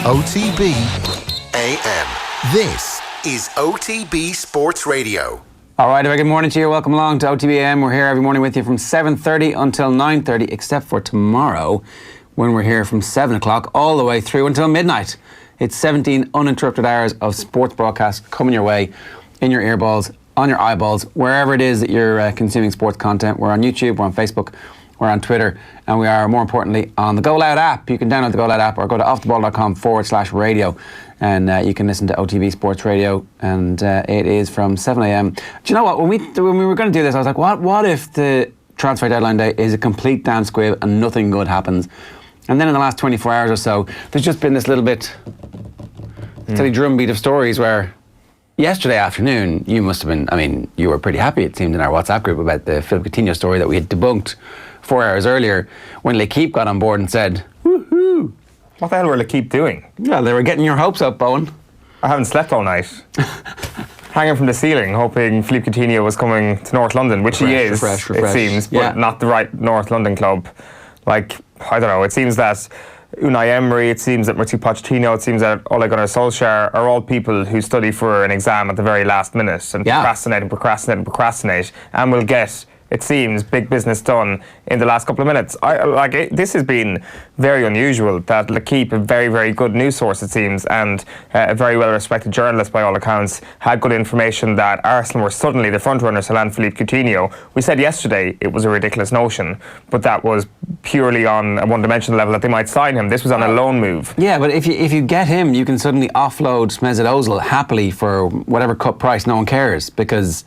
OTB AM. This is OTB Sports Radio. All right, a very good morning to you. Welcome along to OTB AM. We're here every morning with you from 7:30 until 9:30, except for tomorrow, when we're here from 7 o'clock all the way through until midnight. It's 17 uninterrupted hours of sports broadcast coming your way, in your earballs, on your eyeballs, wherever it is that you're consuming sports content. We're on YouTube, we're on Facebook, we're on Twitter, and we are, more importantly, on the Go Loud app. You can download the Go Loud app or go to offtheball.com/radio, and you can listen to OTB Sports Radio, and it is from 7 a.m. Do you know what? When we were going to do this, I was like, what if the transfer deadline day is a complete damn squib and nothing good happens? And then in the last 24 hours or so, there's just been this little bit steady drumbeat of stories where yesterday afternoon, you must have been, you were pretty happy, it seemed, in our WhatsApp group about the Philip Coutinho story that we had debunked 4 hours earlier, when L'Équipe got on board and said, woohoo. What the hell were L'Équipe doing? Yeah, they were getting your hopes up, Owen. I haven't slept all night. Hanging from the ceiling, hoping Philippe Coutinho was coming to North London, which he is, refresh. it seems, but not the right North London club. Like, I don't know, it seems that Unai Emery, it seems that Mauricio Pochettino, it seems that Ole Gunnar Solskjaer are all people who study for an exam at the very last minute and procrastinate and will get, it seems, big business done in the last couple of minutes. This has been very unusual that L'Équipe, a very, very good news source, it seems, and a very well-respected journalist by all accounts, had good information that Arsenal were suddenly the front-runners to land Philippe Coutinho. We said yesterday it was a ridiculous notion, but that was purely on a one-dimensional level that they might sign him. This was on a loan move. Yeah, but if you get him, you can suddenly offload Mesut Ozil happily for whatever cut price. No one cares, because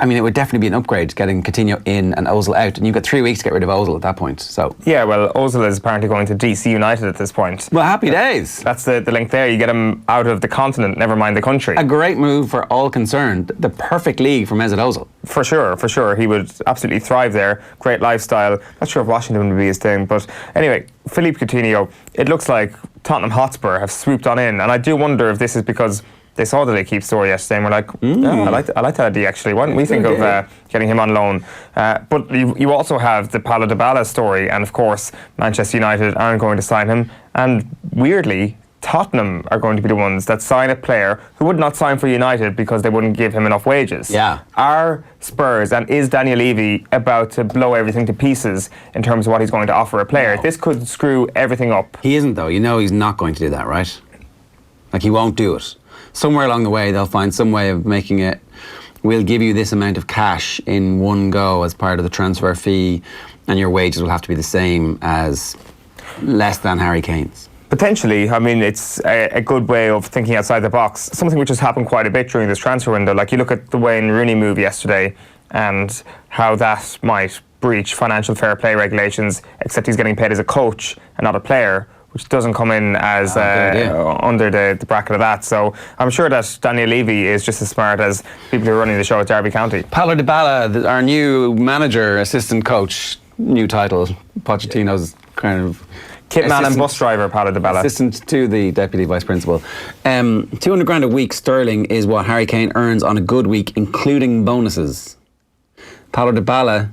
it would definitely be an upgrade getting Coutinho in and Ozil out, and you've got 3 weeks to get rid of Ozil at that point. So yeah, well, Ozil is apparently going to DC United at this point. Well, happy days. That's the link there. You get him out of the continent, never mind the country. A great move for all concerned. The perfect league for Mesut Ozil. For sure. He would absolutely thrive there. Great lifestyle. Not sure if Washington would be his thing, but anyway, Philippe Coutinho, it looks like Tottenham Hotspur have swooped on in, and I do wonder if this is because they saw the L'Équipe story yesterday and were like, I like that idea actually. Why don't we think of getting him on loan? But you also have the Paulo Dybala story, and of course Manchester United aren't going to sign him, and weirdly Tottenham are going to be the ones that sign a player who would not sign for United because they wouldn't give him enough wages. Yeah. Are Spurs and is Daniel Levy about to blow everything to pieces in terms of what he's going to offer a player? No. This could screw everything up. He isn't, though. He's not going to do that, right? Like, he won't do it. Somewhere along the way, they'll find some way of making it, we'll give you this amount of cash in one go as part of the transfer fee, and your wages will have to be the same as less than Harry Kane's. Potentially. It's a good way of thinking outside the box. Something which has happened quite a bit during this transfer window. Like, you look at the Wayne Rooney move yesterday and how that might breach financial fair play regulations, except he's getting paid as a coach and not a player, which doesn't come in as under the bracket of that. So I'm sure that Daniel Levy is just as smart as people who are running the show at Derby County. Paulo Dybala, our new manager, assistant coach, new title, Pochettino's kind of Kitman and bus driver, Paulo Dybala. Assistant to the deputy vice principal. 200 grand a week sterling is what Harry Kane earns on a good week, including bonuses. Paulo Dybala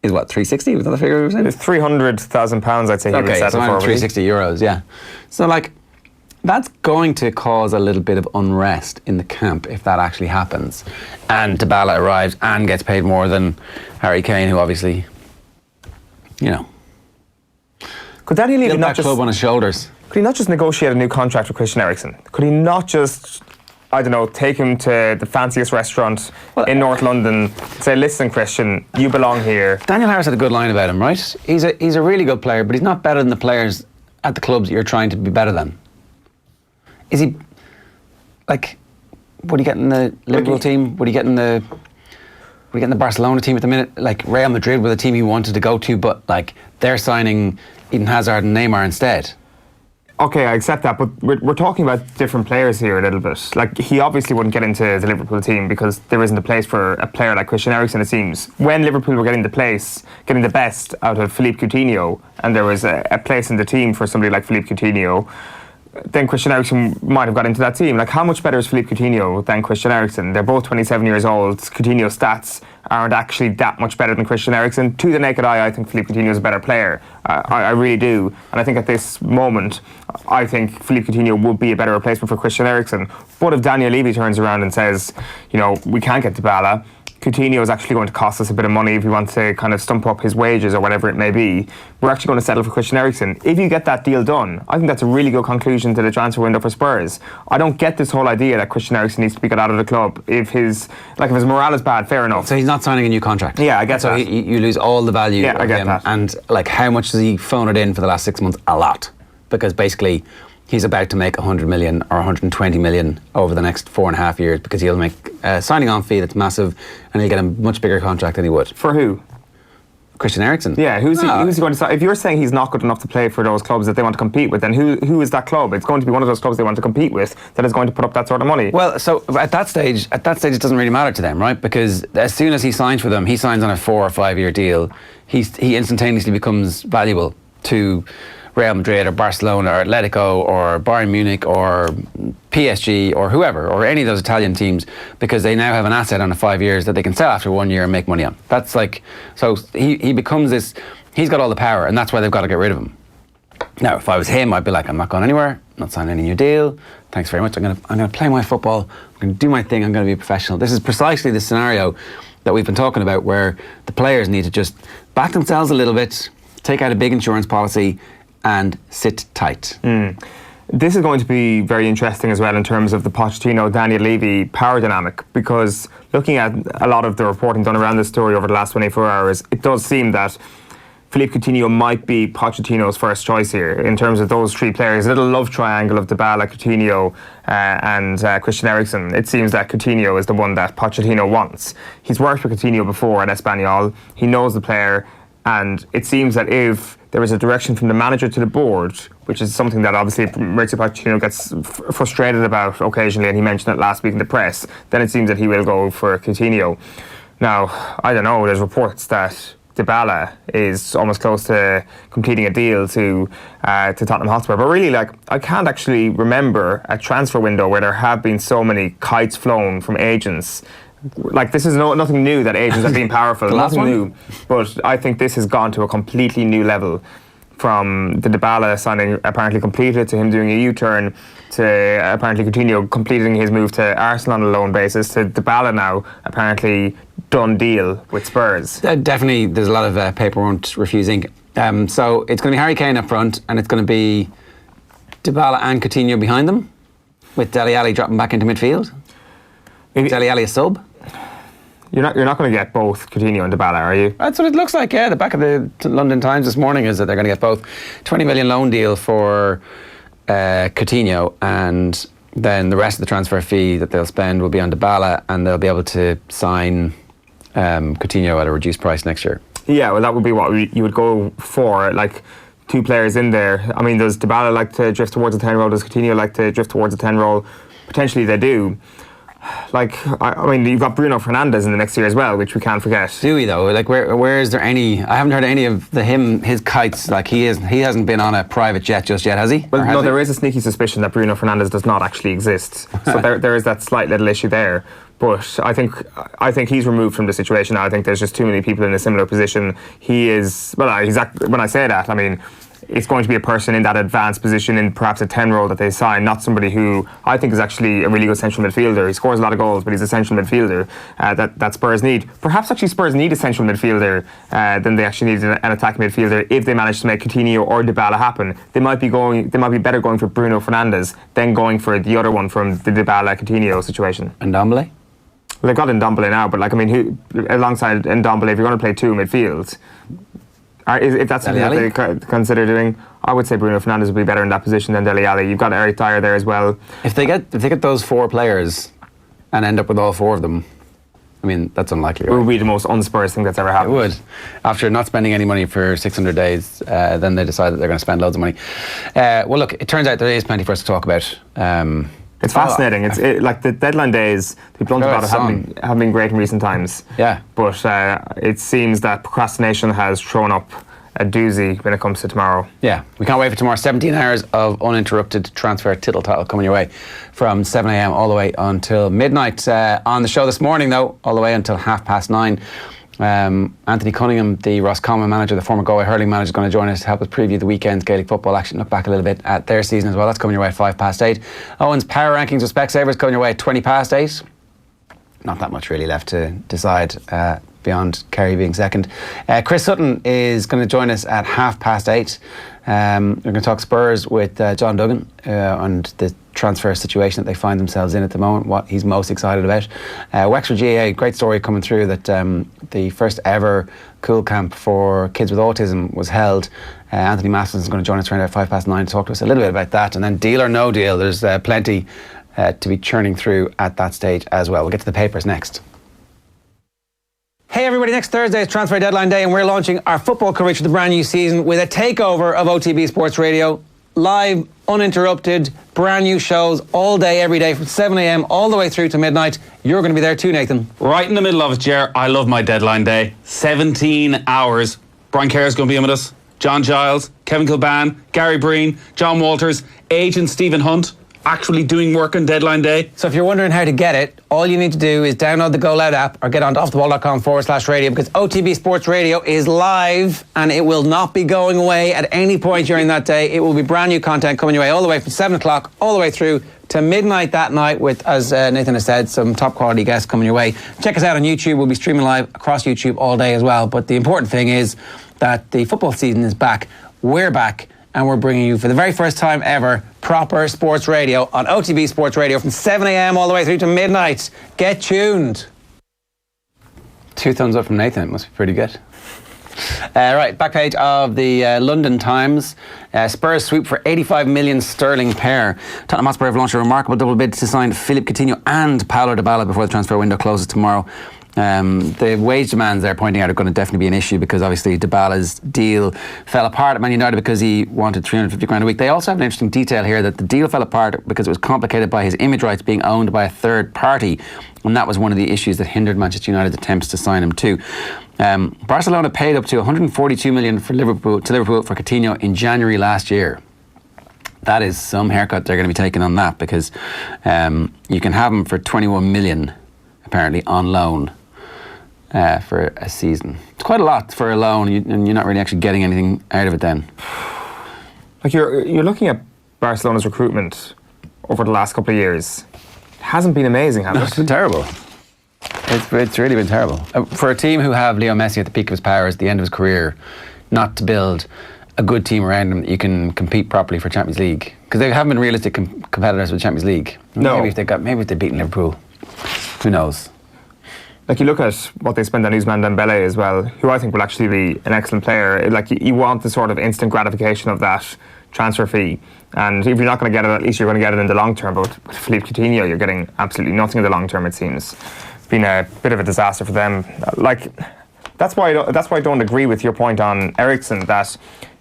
is what, 360? Was that the figure we were saying? It's £300,000, I'd say he would settle for. 360 euros, yeah. So, that's going to cause a little bit of unrest in the camp if that actually happens. And Dybala arrives and gets paid more than Harry Kane, who obviously, could Daniel Levy not just club on his shoulders? Could he not just negotiate a new contract with Christian Eriksen? Could he not just, I don't know, take him to the fanciest restaurant in North London, say, listen, Christian, you belong here? Daniel Harris had a good line about him, right? He's a really good player, but he's not better than the players at the clubs that you're trying to be better than. Is he, would he get in the Liverpool team? Would he get in the Barcelona team at the minute? Real Madrid were the team he wanted to go to, but they're signing Eden Hazard and Neymar instead. Okay, I accept that, but we're talking about different players here a little bit. He obviously wouldn't get into the Liverpool team because there isn't a place for a player like Christian Eriksen, it seems. When Liverpool were getting the best out of Philippe Coutinho, and there was a place in the team for somebody like Philippe Coutinho, then Christian Eriksen might have got into that team. Like, how much better is Philippe Coutinho than Christian Eriksen? They're both 27 years old. Coutinho's stats aren't actually that much better than Christian Eriksen. To the naked eye, I think Philippe Coutinho is a better player. I really do. And I think at this moment, I think Philippe Coutinho would be a better replacement for Christian Eriksen. But if Daniel Levy turns around and says, you know, we can't get Dybala, Coutinho is actually going to cost us a bit of money if we want to kind of stump up his wages or whatever it may be. We're actually going to settle for Christian Eriksen. If you get that deal done, I think that's a really good conclusion to the transfer window for Spurs. I don't get this whole idea that Christian Eriksen needs to be got out of the club. If his morale is bad, fair enough. So he's not signing a new contract. Yeah, I get so that. So you lose all the value of him. That. And like, how much does he phone it in for the last 6 months? A lot. Because basically, he's about to make 100 million or 120 million over the next 4.5 years, because he'll make a signing on fee that's massive, and he'll get a much bigger contract than he would. For who? Christian Eriksen. Yeah, who's he going to sign? If you're saying he's not good enough to play for those clubs that they want to compete with, then who is that club? It's going to be one of those clubs they want to compete with that is going to put up that sort of money. Well, so at that stage it doesn't really matter to them, right? Because as soon as he signs for them, he signs on a 4 or 5 year deal. He instantaneously becomes valuable to Real Madrid or Barcelona or Atletico or Bayern Munich or PSG or whoever, or any of those Italian teams, because they now have an asset on a 5 years that they can sell after 1 year and make money on. That's like, so he becomes this, he's got all the power, and that's why they've got to get rid of him. Now, if I was him, I'd be like, I'm not going anywhere, I'm not signing any new deal, thanks very much, I'm going to play my football, I'm going to do my thing, I'm going to be a professional. This is precisely the scenario that we've been talking about, where the players need to just back themselves a little bit, take out a big insurance policy, and sit tight. This is going to be very interesting as well in terms of the Pochettino, Daniel Levy power dynamic, because looking at a lot of the reporting done around this story over the last 24 hours, it does seem that Philippe Coutinho might be Pochettino's first choice here in terms of those three players. A little love triangle of Dybala, Coutinho and Christian Eriksen. It seems that Coutinho is the one that Pochettino wants. He's worked with Coutinho before at Espanyol. He knows the player, and it seems that if there is a direction from the manager to the board, which is something that obviously Mauricio Pochettino gets frustrated about occasionally, and he mentioned it last week in the press, then it seems that he will go for Coutinho. Now, I don't know, there's reports that Dybala is almost close to completing a deal to Tottenham Hotspur, but really, like, I can't actually remember a transfer window where there have been so many kites flown from agents. Like, this is nothing new that agents have been powerful. Nothing new. But I think this has gone to a completely new level, from the Dybala signing apparently completed, to him doing a U-turn, to apparently Coutinho completing his move to Arsenal on a loan basis, to Dybala now apparently done deal with Spurs. Definitely, there's a lot of paperwork refusing. So it's going to be Harry Kane up front, and it's going to be Dybala and Coutinho behind them, with Dele Alli dropping back into midfield. Dele Alli a sub. You're not going to get both Coutinho and Dybala, are you? That's what it looks like, yeah. The back of the London Times this morning is that they're going to get both. 20 million loan deal for Coutinho, and then the rest of the transfer fee that they'll spend will be on Dybala, and they'll be able to sign Coutinho at a reduced price next year. Yeah, well, that would be what you would go for, like, two players in there. I mean, does Dybala like to drift towards a 10 role? Does Coutinho like to drift towards a 10 role? Potentially they do. Like, I mean, you've got Bruno Fernandes in the next year as well, which we can't forget. Do we though? Like, where is there any? I haven't heard any of his kites. Like, he hasn't been on a private jet just yet, has he? Well, no, there is a sneaky suspicion that Bruno Fernandes does not actually exist. So there is that slight little issue there. But I think he's removed from the situation now. I think there's just too many people in a similar position. He is, well, when I say that, I mean, it's going to be a person in that advanced position in perhaps a 10 role that they sign, not somebody who I think is actually a really good central midfielder. He scores a lot of goals, but he's a central midfielder that Spurs need. Perhaps actually Spurs need a central midfielder than they actually need an attacking midfielder if they manage to make Coutinho or Dybala happen. They might be better going for Bruno Fernandes than going for the other one from the Dybala-Coutinho situation. And Ndombele? Well, they've got Ndombele now, but like, I mean, alongside Ndombele, if you're going to play two midfield, if that's something that they consider doing, I would say Bruno Fernandes would be better in that position than Dele Alli. You've got Eric Dyer there as well. If they get those four players and end up with all four of them, I mean, that's unlikely. Right? It would be the most un-Spurs thing that's ever happened. It would. After not spending any money for 600 days, then they decide that they're going to spend loads of money. Well, look, it turns out there is plenty for us to talk about. It's fascinating. Like the deadline days, to be blunt about it, haven't been great in recent times. Yeah. But it seems that procrastination has thrown up a doozy when it comes to tomorrow. Yeah, we can't wait for tomorrow. 17 hours of uninterrupted transfer tittle-tattle coming your way from 7 a.m. all the way until midnight. On the show this morning, though, all the way until 9:30. Anthony Cunningham, the Roscommon manager, the former GAA hurling manager, is going to join us to help us preview the weekend's Gaelic football action. Look back a little bit at their season as well. That's coming your way at 8:05. Owen's Power Rankings with Specsavers coming your way at 8:20. Not that much really left to decide beyond Kerry being second. Chris Sutton is going to join us at 8:30. We're going to talk Spurs with John Duggan and the transfer situation that they find themselves in at the moment, what he's most excited about. Wexford GAA, great story coming through that the first ever cool camp for kids with autism was held. Anthony Masterson is going to join us around 9:05 to talk to us a little bit about that. And then deal or no deal, there's plenty to be churning through at that stage as well. We'll get to the papers next. Hey everybody, next Thursday is transfer deadline day and we're launching our football coverage for the brand new season with a takeover of OTB Sports Radio. Live, uninterrupted, brand new shows all day, every day from 7 a.m. all the way through to midnight. You're going to be there too, Nathan. Right in the middle of it, Ger. I love my deadline day. 17 hours. Brian Kerr's going to be in with us. John Giles, Kevin Kilban, Gary Breen, John Walters, agent Stephen Hunt. Actually doing work on deadline day. So if you're wondering how to get it, all you need to do is download the Go Loud app or get on to offtheball.com/radio because OTB Sports Radio is live and it will not be going away at any point during that day. It will be brand new content coming your way all the way from 7 o'clock all the way through to midnight that night with, as Nathan has said, some top quality guests coming your way. Check us out on YouTube. We'll be streaming live across YouTube all day as well. But the important thing is that the football season is back. We're back. And we're bringing you, for the very first time ever, proper sports radio on OTB Sports Radio from 7 a.m. all the way through to midnight. Get tuned. 2 thumbs up from Nathan. It must be pretty good. Right, back page of the London Times. Spurs swoop for 85 million sterling pair. Tottenham Hotspur have launched a remarkable double bid to sign Philippe Coutinho and Paulo Dybala before the transfer window closes tomorrow. The wage demands they're pointing out are going to definitely be an issue because obviously Dybala's deal fell apart at Man United because he wanted 350 grand a week. They also have an interesting detail here that the deal fell apart because it was complicated by his image rights being owned by a third party, and that was one of the issues that hindered Manchester United's attempts to sign him too. Barcelona paid up to 142 million to Liverpool for Coutinho in January last year. That is some haircut they're going to be taking on that because you can have him for 21 million apparently on loan for a season. It's quite a lot for a loan, and you're not really actually getting anything out of it then. Like you're looking at Barcelona's recruitment over the last couple of years. It hasn't been amazing, has it? It's been terrible. It's really been terrible. For a team who have Leo Messi at the peak of his powers, at the end of his career, not to build a good team around him that you can compete properly for Champions League, because they haven't been realistic competitors for the Champions League. No. Maybe if they'd beaten Liverpool, who knows? Like you look at what they spend on Ousmane Dembele as well, who I think will actually be an excellent player. Like you want the sort of instant gratification of that transfer fee, and if you're not going to get it, at least you're going to get it in the long term. But with Philippe Coutinho, you're getting absolutely nothing in the long term. It seems been a bit of a disaster for them. Like that's why I don't agree with your point on Eriksen that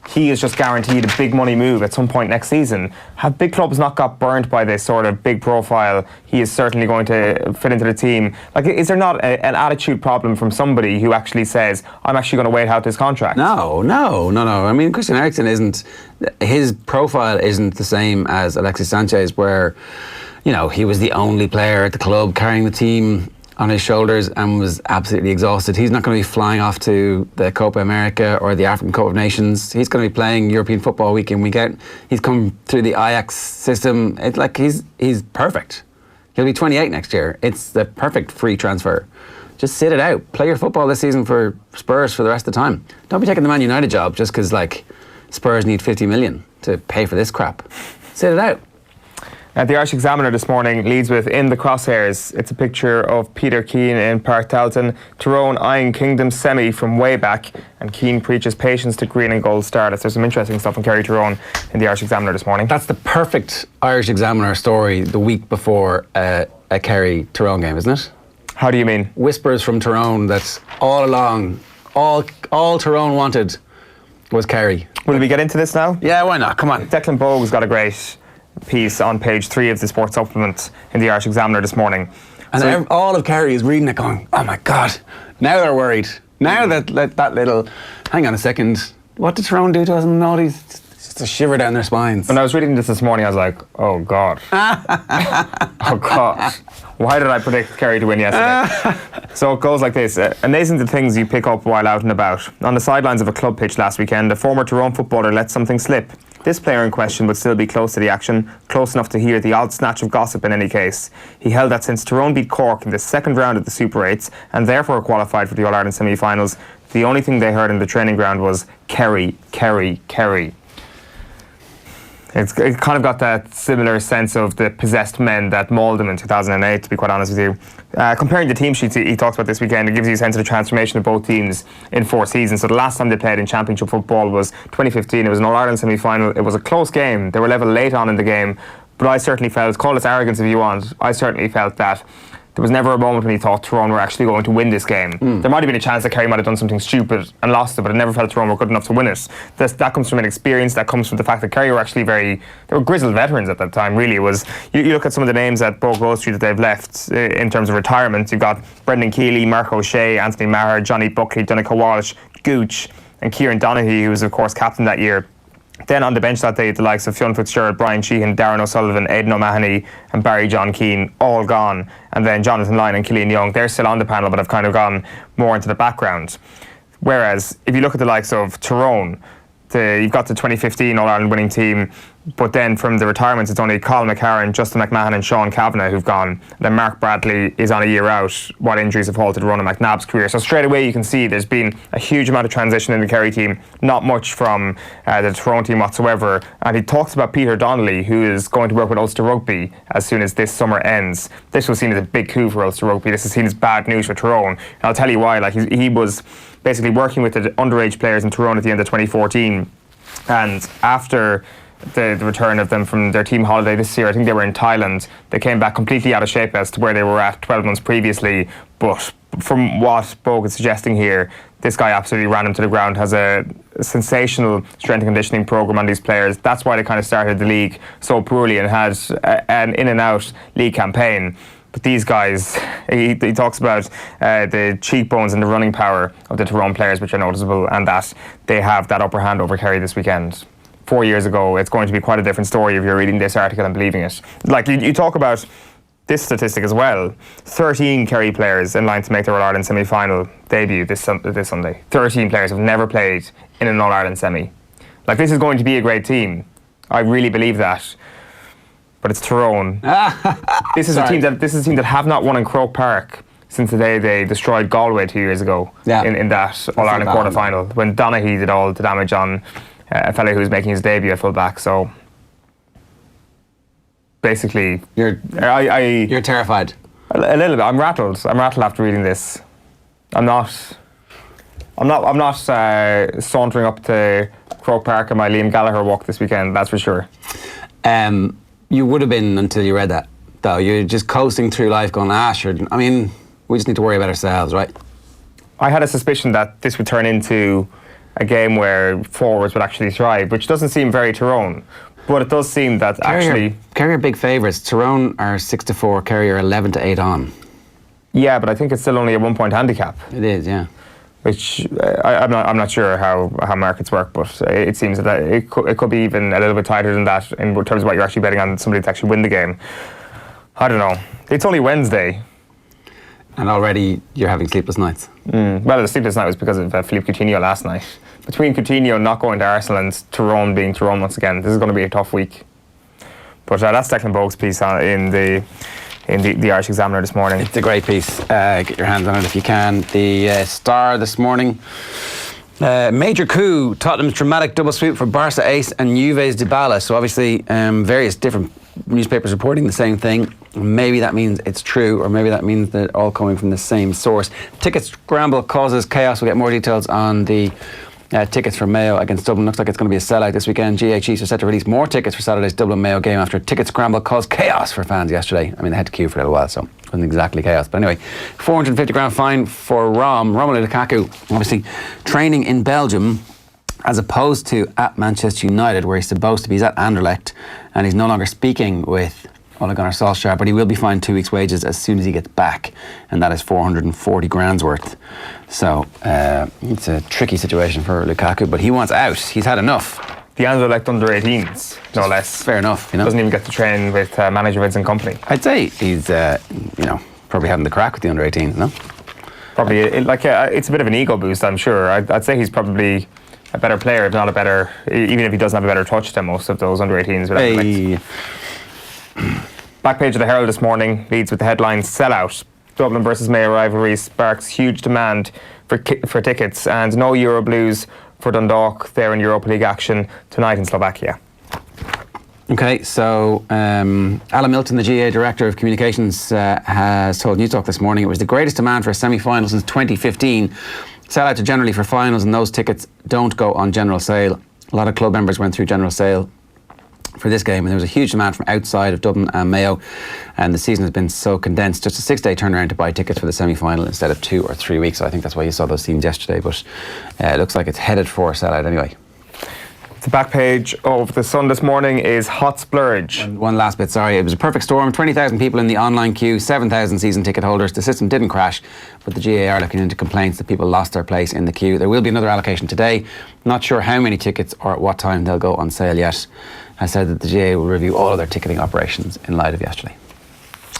he is just guaranteed a big money move at some point next season. Have big clubs not got burnt by this sort of big profile, he is certainly going to fit into the team. Like, is there not an attitude problem from somebody who actually says, I'm actually going to wait out this contract? No. I mean, Christian Eriksen his profile isn't the same as Alexis Sanchez, where, you know, he was the only player at the club carrying the team on his shoulders and was absolutely exhausted. He's not going to be flying off to the Copa America or the African Cup of Nations. He's going to be playing European football week in, week out. He's come through the Ajax system. It's like he's perfect. He'll be 28 next year. It's the perfect free transfer. Just sit it out. Play your football this season for Spurs for the rest of the time. Don't be taking the Man United job just because like Spurs need 50 million to pay for this crap. Sit it out. The Irish Examiner this morning leads with In the Crosshairs. It's a picture of Peter Keane in Park Dalton, Tyrone eyeing Kingdom semi from way back, and Keane preaches patience to green and gold starlets. There's some interesting stuff on Kerry Tyrone in the Irish Examiner this morning. That's the perfect Irish Examiner story the week before a Kerry Tyrone game, isn't it? How do you mean? Whispers from Tyrone that all along, all Tyrone wanted was Kerry. Will we get into this now? Yeah, why not? Come on. Declan Bogue's got a great piece on page 3 of the Sports Supplement in the Irish Examiner this morning. And so all of Kerry is reading it going, oh my God, now they're worried. Now that little, hang on a second, What did Tyrone do to us? No, it's just a shiver down their spines. When I was reading this morning, I was like, oh God. Oh God. Why did I predict Kerry to win yesterday? So it goes like this. Amazing the things you pick up while out and about. On the sidelines of a club pitch last weekend, a former Tyrone footballer let something slip. This player in question would still be close to the action, close enough to hear the odd snatch of gossip in any case. He held that since Tyrone beat Cork in the second round of the Super 8s and therefore qualified for the All-Ireland semi-finals, the only thing they heard in the training ground was Kerry, Kerry, Kerry. It kind of got that similar sense of the possessed men that mauled him in 2008, to be quite honest with you. Comparing the team sheets he talks about this weekend, it gives you a sense of the transformation of both teams in 4 seasons. So the last time they played in Championship football was 2015. It was an All-Ireland semi-final. It was a close game. They were level late on in the game. But I certainly felt, call it arrogance if you want, I certainly felt that there was never a moment when he thought Tyrone were actually going to win this game. There might have been a chance that Kerry might have done something stupid and lost it, but I never felt Tyrone were good enough to win it. That comes from an experience, that comes from the fact that Kerry were actually they were grizzled veterans at that time, really. It was, you look at some of the names at Bow Grove Street that they've left in terms of retirement. You've got Brendan Keeley, Mark O'Shea, Anthony Maher, Johnny Buckley, Donncha Walsh, Gooch, and Kieran Donaghy, who was, of course, captain that year. Then on the bench that day, the likes of Fionn Fitzgerald, Brian Sheahan, Darren O'Sullivan, Aidan O'Mahony and Barry John Keane, all gone. And then Jonathan Lyon and Killian Young, they're still on the panel but have kind of gone more into the background. Whereas, if you look at the likes of Tyrone, you've got the 2015 All-Ireland winning team, but then from the retirements, it's only Colin McCarron, Justin McMahon and Sean Kavanagh who've gone. Then Mark Bradley is on a year out while injuries have halted Ronan McNabb's career. So straight away you can see there's been a huge amount of transition in the Kerry team, not much from the Tyrone team whatsoever. And he talks about Peter Donnelly, who is going to work with Ulster Rugby as soon as this summer ends. This was seen as a big coup for Ulster Rugby. This is seen as bad news for Tyrone. And I'll tell you why. Like he was basically working with the underage players in Tyrone at the end of 2014. And after the return of them from their team holiday this year, I think they were in Thailand, they came back completely out of shape as to where they were at 12 months previously. But from what Bogue is suggesting here, this guy absolutely ran him to the ground, has a sensational strength and conditioning program on these players. That's why they kind of started the league so poorly and had an in and out league campaign. But these guys, he talks about the cheekbones and the running power of the Tyrone players, which are noticeable, and that they have that upper hand over Kerry this weekend. 4 years ago, it's going to be quite a different story if you're reading this article and believing it. Like, you talk about this statistic as well. 13 Kerry players in line to make their All-Ireland semi-final debut this Sunday. 13 players have never played in an All-Ireland semi. Like, this is going to be a great team. I really believe that. But it's Tyrone. This is a team that have not won in Croke Park since the day they destroyed Galway 2 years ago in that All-Ireland quarter-final, when Donaghy did all the damage on a fellow who was making his debut at full-back. So basically, you're terrified. A little bit. I'm rattled. I'm rattled after reading this. I'm not sauntering up to Croke Park on my Liam Gallagher walk this weekend. That's for sure. You would have been until you read that, though. You're just coasting through life going, sure. I mean, we just need to worry about ourselves, right? I had a suspicion that this would turn into a game where forwards would actually thrive, which doesn't seem very Tyrone. But it does seem that Kerry are big favourites. Tyrone are 6-4, Kerry are 11-8 on. Yeah, but I think it's still only a 1 point handicap. It is, yeah. Which I'm not sure how markets work, but it seems that it could be even a little bit tighter than that in terms of what you're actually betting on somebody to actually win the game. I don't know. It's only Wednesday. And already you're having sleepless nights. Well, the sleepless night was because of Philippe Coutinho last night. Between Coutinho not going to Arsenal and Tyrone being Tyrone once again, this is going to be a tough week. But that's Declan Bogue's piece in the Irish Examiner this morning. It's a great piece. Get your hands on it if you can. The Star this morning. Major coup. Tottenham's dramatic double sweep for Barca ace and Juve's Dybala. So obviously various different newspapers reporting the same thing. Maybe that means it's true, or maybe that means they're all coming from the same source. Ticket scramble causes chaos. We'll get more details on the tickets for Mayo against Dublin. Looks like it's going to be a sellout this weekend. GAA Chiefs are set to release more tickets for Saturday's Dublin-Mayo game after a ticket scramble caused chaos for fans yesterday. I mean, they had to queue for a little while, so it wasn't exactly chaos. But anyway, £450 fine for Romelu Lukaku, obviously training in Belgium as opposed to at Manchester United, where he's supposed to be. He's at Anderlecht, and he's no longer speaking with Ole Gunnar Solskjaer, but he will be fined 2 weeks' wages as soon as he gets back, and that is 440 grand's worth. So it's a tricky situation for Lukaku, but he wants out. He's had enough. The Anderlecht under-18s, no less. Fair enough, Doesn't even get to train with manager Vincent Kompany. I'd say he's, probably having the crack with the under-18s, no? Probably, it's a bit of an ego boost, I'm sure. I'd say he's probably a better player, if not a better, even if he doesn't have a better touch than most of those under-18s. Hey. Back page of the Herald this morning leads with the headline, Sellout. Dublin versus Mayo rivalry sparks huge demand for tickets, and no Euro Blues for Dundalk. They're in Europa League action tonight in Slovakia. Okay, so Alan Milton, the GAA Director of Communications, has told Newstalk this morning it was the greatest demand for a semi-final since 2015. Sellouts are generally for finals, and those tickets don't go on general sale. A lot of club members went through general sale for this game, and there was a huge demand from outside of Dublin and Mayo, and the season has been so condensed. Just a 6-day turnaround to buy tickets for the semi-final instead of 2 or 3 weeks. So I think that's why you saw those teams yesterday, but it looks like it's headed for a sellout anyway. The back page of the Sun this morning is hot splurge. And one last bit, sorry. It was a perfect storm. 20,000 people in the online queue, 7,000 season ticket holders. The system didn't crash, but the GAA are looking into complaints that people lost their place in the queue. There will be another allocation today. Not sure how many tickets or at what time they'll go on sale yet. I said that the GAA will review all of their ticketing operations in light of yesterday.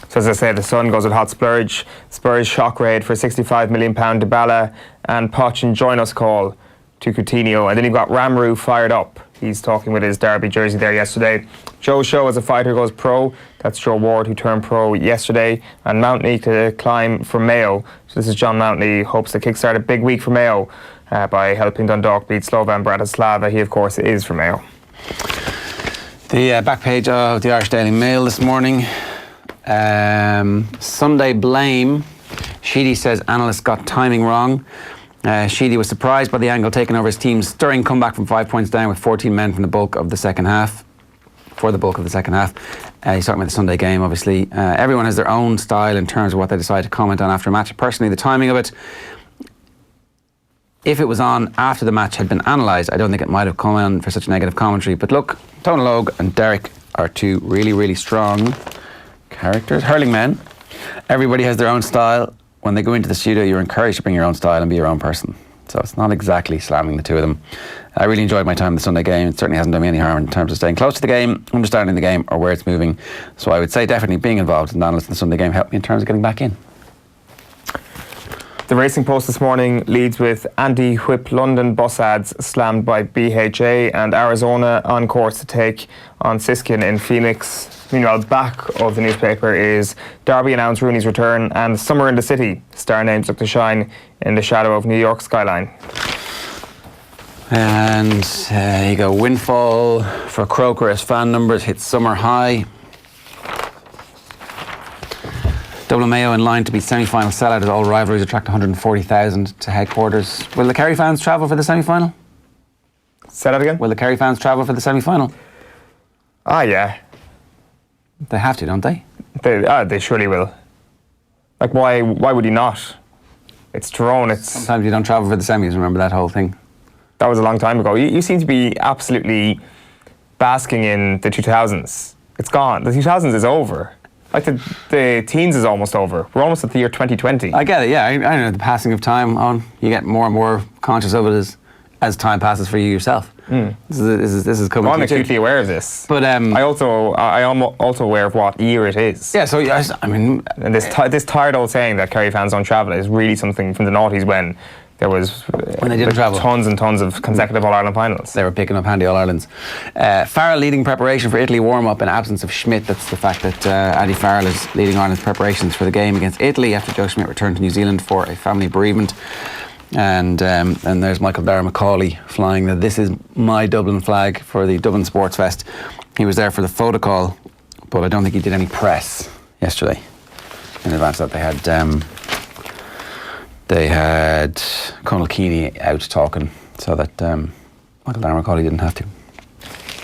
So as I say, the Sun goes with hot splurge. Spurs shock raid for £65 million Dybala, and Poch and join us call to Coutinho. And then you've got Ramru fired up. He's talking with his Derby jersey there yesterday. Joe Show as a fighter goes pro. That's Joe Ward, who turned pro yesterday. And Mountney to climb for Mayo. So this is John Mountney, hopes to kickstart a big week for Mayo by helping Dundalk beat Slovan Bratislava. He, of course, is for Mayo. The back page of the Irish Daily Mail this morning. Sunday blame. Sheedy says analysts got timing wrong. Sheedy was surprised by the angle taken over his team's stirring comeback from 5 points down with 14 men from the bulk of the second half. For the bulk of the second half. He's talking about the Sunday game, obviously. Everyone has their own style in terms of what they decide to comment on after a match. Personally, the timing of it, if it was on after the match had been analysed, I don't think it might have come on for such negative commentary. But look, Tony Logue and Derek are two really, really strong characters, hurling men. Everybody has their own style. When they go into the studio, you're encouraged to bring your own style and be your own person. So it's not exactly slamming the two of them. I really enjoyed my time in the Sunday game. It certainly hasn't done me any harm in terms of staying close to the game, understanding the game or where it's moving. So I would say definitely being involved in the analyst in the Sunday game helped me in terms of getting back in. The Racing Post this morning leads with anti-whip London bus ads slammed by BHA, and Arizona on course to take on Siskin in Phoenix. Meanwhile, back of the newspaper is Derby announced Rooney's return and Summer in the City. Star names look to shine in the shadow of New York skyline. And you go, windfall for Croker as fan numbers hit summer high. Dublin Mayo in line to be semi-final sellout as all rivalries attract 140,000 to headquarters. Will the Kerry fans travel for the semi-final? Say that again? Will the Kerry fans travel for the semi-final? Ah, yeah. They have to, don't they? They surely will. Like, why would you not? It's Tyrone, Sometimes you don't travel for the semis, remember that whole thing? That was a long time ago. You seem to be absolutely basking in the 2000s. It's gone. The 2000s is over. Like the teens is almost over. We're almost at the year 2020. I get it, yeah. I know the passing of time on. You get more and more conscious of it as time passes for you yourself. This is coming. I'm acutely aware of this. But I am also aware of what year it is. Yeah, so I mean, and this tired old saying that Kerry fans don't travel is really something from the noughties when there was when they didn't travel. Tons and tons of consecutive All-Ireland finals. They were picking up handy All-Irelands. Farrell leading preparation for Italy warm-up in absence of Schmidt. That's the fact that Andy Farrell is leading Ireland's preparations for the game against Italy after Joe Schmidt returned to New Zealand for a family bereavement. And there's Michael Dara McCauley flying the "This is my Dublin" flag for the Dublin Sports Fest. He was there for the photo call, but I don't think he did any press yesterday. In advance of that, they had Conal Keeney out talking, so that Michael Dara McCauley didn't have to.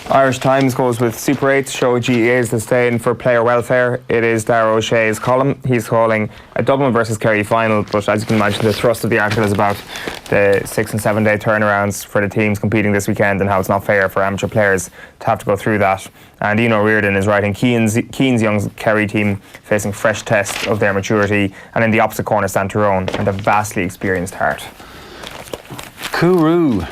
Irish Times goes with Super 8 show GAA is disdain for player welfare. It is Darragh O'Shea's column. He's calling a Dublin versus Kerry final, but as you can imagine, the thrust of the article is about the 6 and 7 day turnarounds for the teams competing this weekend and how it's not fair for amateur players to have to go through that. And Eoin Reardon is writing Keane's young Kerry team facing fresh tests of their maturity, and in the opposite corner stand Tyrone and a vastly experienced Heart. Kuru.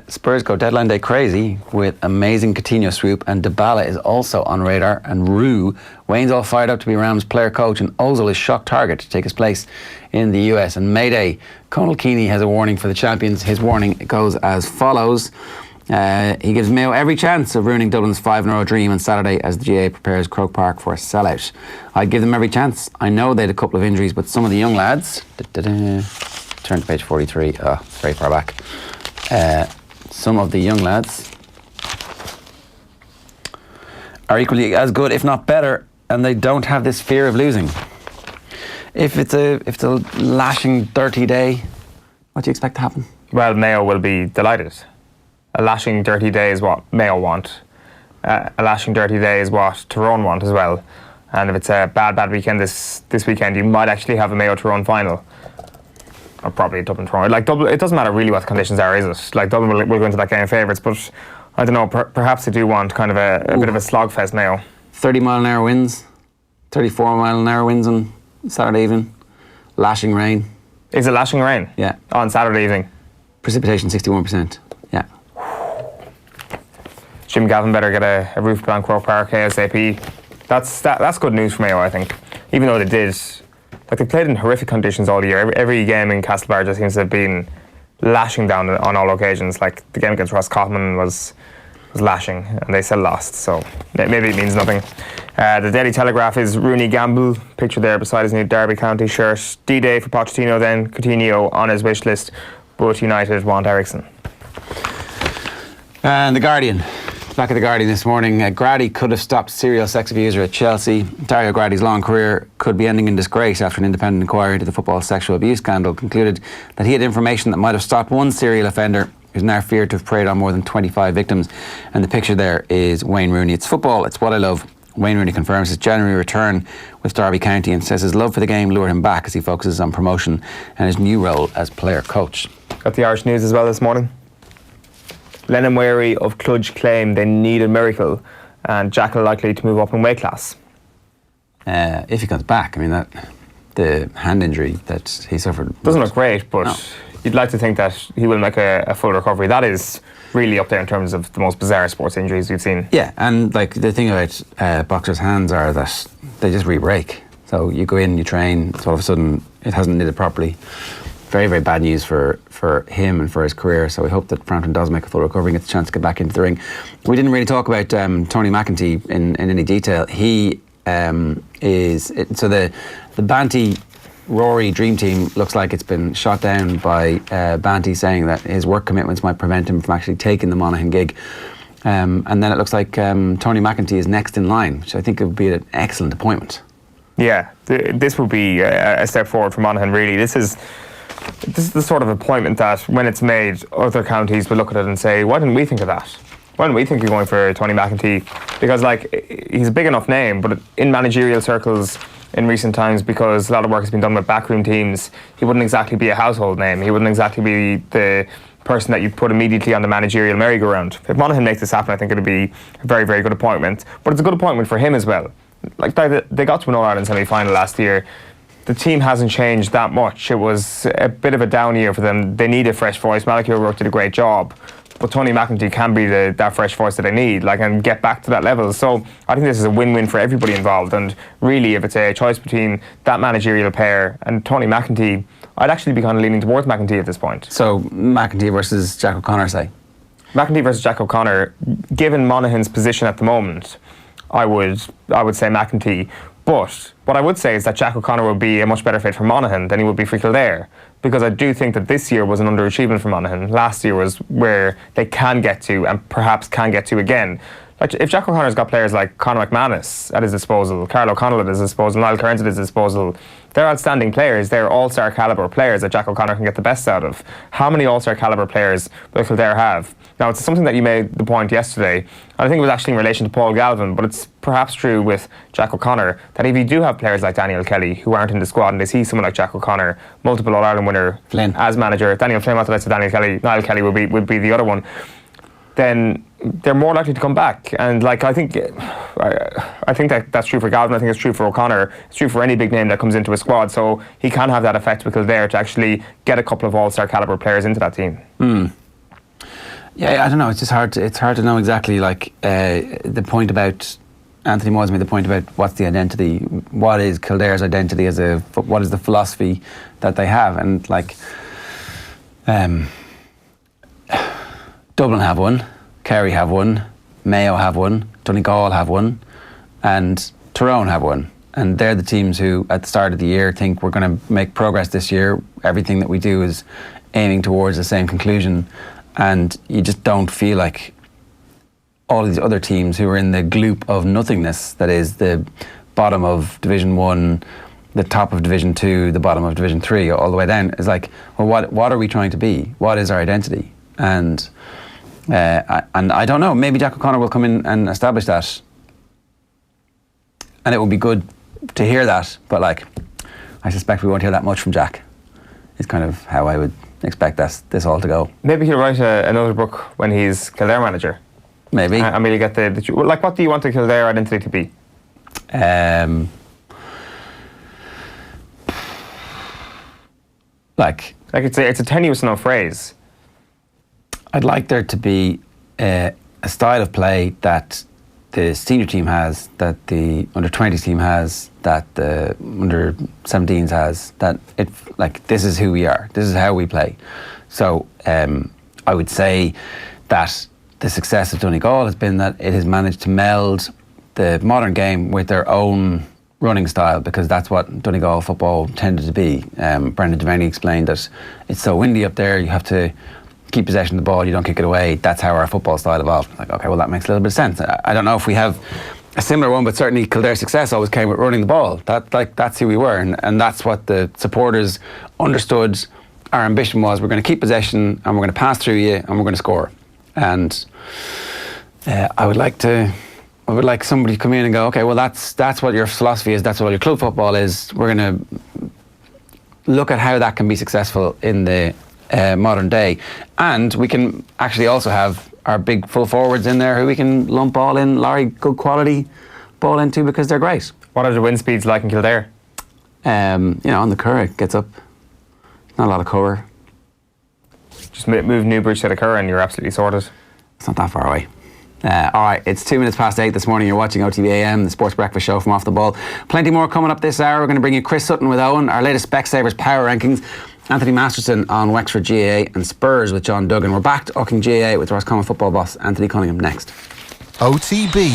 Spurs go deadline day crazy with amazing Coutinho swoop, and Dybala is also on radar, and Rue. Wayne's all fired up to be Rams player coach, and Ozil is shock target to take his place in the US. And Mayday, Conal Keaney has a warning for the champions. His warning goes as follows. He gives Mayo every chance of ruining Dublin's 5-in-a-row dream on Saturday as the GAA prepares Croke Park for a sellout. I'd give them every chance. I know they had a couple of injuries, but some of the young lads... Turn to page 43. Oh, very far back. Some of the young lads are equally as good, if not better, and they don't have this fear of losing. If it's a lashing, dirty day, what do you expect to happen? Well, Mayo will be delighted. A lashing, dirty day is what Mayo want. A lashing, dirty day is what Tyrone want as well. And if it's a bad weekend this weekend, you might actually have a Mayo-Tyrone final. Or probably a Dublin-Tyrone. Like, Dublin, it doesn't matter really what the conditions are, is it? Like, Dublin will go into that game of favourites, but I don't know, perhaps they do want kind of a bit of a slogfest, Mayo. 30-mile-an-hour winds, 34-mile-an-hour winds on Saturday evening, lashing rain. Is it lashing rain? Yeah. On Saturday evening? Precipitation 61%, yeah. Jim Gavin better get a roof put on Croke Park ASAP. That's good news for Mayo, I think. Even though they played in horrific conditions all year. Every game in Castlebar just seems to have been lashing down on all occasions. Like the game against Roscommon was lashing, and they still lost. So maybe it means nothing. The Daily Telegraph is Rooney gamble, picture there beside his new Derby County shirt. D-Day for Pochettino then, Coutinho on his wish list, but United want Ericsson. And The Guardian. Back at The Guardian this morning, Grady could have stopped serial sex abuser at Chelsea. Dario Grady's long career could be ending in disgrace after an independent inquiry into the football sexual abuse scandal concluded that he had information that might have stopped one serial offender who's now feared to have preyed on more than 25 victims. And the picture there is Wayne Rooney. It's football, it's what I love. Wayne Rooney confirms his January return with Derby County and says his love for the game lured him back as he focuses on promotion and his new role as player coach. Got the Irish News as well this morning. Lennon wary of Cluj claim they need a miracle, and Jackal likely to move up in weight class. If he comes back, I mean, the hand injury that he suffered doesn't look great, but you'd like to think that he will make a full recovery. That is really up there in terms of the most bizarre sports injuries we've seen. Yeah, and like the thing about boxers' hands are that they just re-break. So you go in, you train, so all of a sudden it hasn't knitted properly. Very, very bad news for him and for his career. So we hope that Frampton does make a full recovery and gets a chance to get back into the ring. We didn't really talk about Tony McEntee in any detail. He so the Banty Rory Dream Team looks like it's been shot down by Banty saying that his work commitments might prevent him from actually taking the Monaghan gig. And then it looks like Tony McEntee is next in line, which I think would be an excellent appointment. Yeah, this would be a step forward for Monaghan, really. This is the sort of appointment that, when it's made, other counties will look at it and say, why didn't we think of that? Why didn't we think of going for Tony McEntee? Because, like, he's a big enough name, but in managerial circles in recent times, because a lot of work has been done with backroom teams, he wouldn't exactly be a household name. He wouldn't exactly be the person that you'd put immediately on the managerial merry-go-round. If Monaghan makes this happen, I think it'd be a very, very good appointment. But it's a good appointment for him as well. Like, they got to an All-Ireland semi-final last year. The team hasn't changed that much. It was a bit of a down year for them. They need a fresh voice. Malachy O'Rourke did a great job, but Tony McEntee can be that fresh voice that they need, like, and get back to that level. So I think this is a win-win for everybody involved. And really, if it's a choice between that managerial pair and Tony McEntee, I'd actually be kind of leaning towards McEntee at this point. So McEntee versus Jack O'Connor, say? McEntee versus Jack O'Connor. Given Monaghan's position at the moment, I would say McEntee. But what I would say is that Jack O'Connor would be a much better fit for Monaghan than he would be for Kildare, because I do think that this year was an underachievement for Monaghan. Last year was where they can get to, and perhaps can get to again. Like, if Jack O'Connor's got players like Conor McManus at his disposal, Carl O'Connell at his disposal, Niall Kearns at his disposal, they're outstanding players. They're all-star calibre players that Jack O'Connor can get the best out of. How many all-star calibre players will Kildare have? Now, it's something that you made the point yesterday, and I think it was actually in relation to Paul Galvin, but it's perhaps true with Jack O'Connor, that if you do have players like Daniel Kelly who aren't in the squad, and they see someone like Jack O'Connor, multiple All-Ireland winner, Flynn as manager, Daniel Flynn, that's Daniel Kelly, Niall Kelly would be the other one, then they're more likely to come back. And like, I think that's true for Galvin. I think it's true for O'Connor. It's true for any big name that comes into a squad. So he can have that effect with Kildare to actually get a couple of all-star calibre players into that team. Yeah, I don't know. It's just hard. It's hard to know exactly. Like the point about Anthony Moyes made the point about what's the identity. What is Kildare's identity as a? What is the philosophy that they have? And like, Dublin have one, Kerry have one, Mayo have one, Donegal have one, and Tyrone have one. And they're the teams who, at the start of the year, think we're going to make progress this year. Everything that we do is aiming towards the same conclusion. And you just don't feel like all of these other teams who are in the gloop of nothingness, that is the bottom of Division 1, the top of Division 2, the bottom of Division 3, all the way down, is like, well, what are we trying to be? What is our identity? And I don't know, maybe Jack O'Connor will come in and establish that. And it would be good to hear that, but like, I suspect we won't hear that much from Jack. It's kind of how I would expect this all to go. Maybe he'll write another book when he's Kildare manager. Maybe. I mean, you get like, what do you want the Kildare identity to be? Like it's a tenuous enough phrase. I'd like there to be a style of play that the senior team has, that the under-20s team has, that the under-17s has, that this is who we are, this is how we play. So I would say that the success of Donegal has been that it has managed to meld the modern game with their own running style, because that's what Donegal football tended to be. Brendan Devaney explained that it's so windy up there, you have to keep possession of the ball, you don't kick it away. That's how our football style evolved. Like, okay, well, that makes a little bit of sense. I don't know if we have a similar one, but certainly Kildare's success always came with running the ball. That's who we were, and that's what the supporters understood. Our ambition was, we're going to keep possession and we're going to pass through you and we're going to score. And I would like somebody to come in and go, okay, well, that's what your philosophy is, that's what your club football is. We're going to look at how that can be successful in the modern day. And we can actually also have our big full forwards in there who we can lump all in Larry, good quality ball into, because they're great. What are the wind speeds like in Kildare? On the Curragh, it gets up. Not a lot of cover. Just move Newbridge to the Curragh and you're absolutely sorted. It's not that far away. All right, it's 2 minutes past 8 this morning. You're watching OTBAM, the sports breakfast show from Off the Ball. Plenty more coming up this hour. We're going to bring you Chris Sutton with Eoin, our latest Specsavers Power Rankings, Anthony Masterson on Wexford GAA, and Spurs with John Duggan. We're back talking GAA with Roscommon football boss Anthony Cunningham next. OTB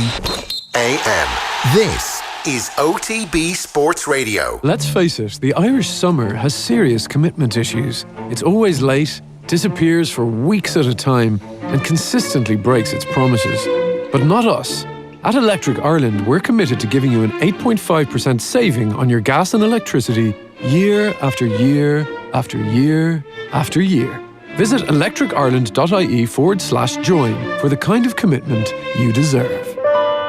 AM. This is OTB Sports Radio. Let's face it, the Irish summer has serious commitment issues. It's always late, disappears for weeks at a time, and consistently breaks its promises. But not us. At Electric Ireland, we're committed to giving you an 8.5% saving on your gas and electricity year after year after year after year. Visit electricireland.ie/join for the kind of commitment you deserve.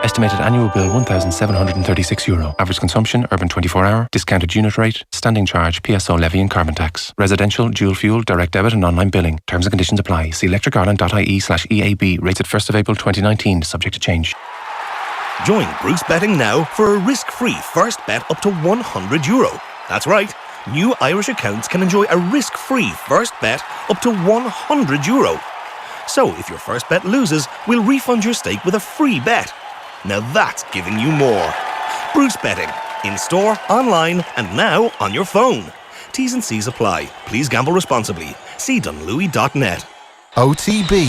Estimated annual bill €1,736. Average consumption, urban 24-hour, discounted unit rate, standing charge, PSO levy and carbon tax. Residential, dual fuel, direct debit and online billing. Terms and conditions apply. See electricireland.ie/EAB. Rated 1st of April 2019, subject to change. Join Bruce Betting now for a risk-free first bet up to €100. That's right. New Irish accounts can enjoy a risk-free first bet up to €100. So if your first bet loses, we'll refund your stake with a free bet. Now that's giving you more. Bruce Betting. In store, online, and now on your phone. T's and C's apply. Please gamble responsibly. See dunlewy.net. OTB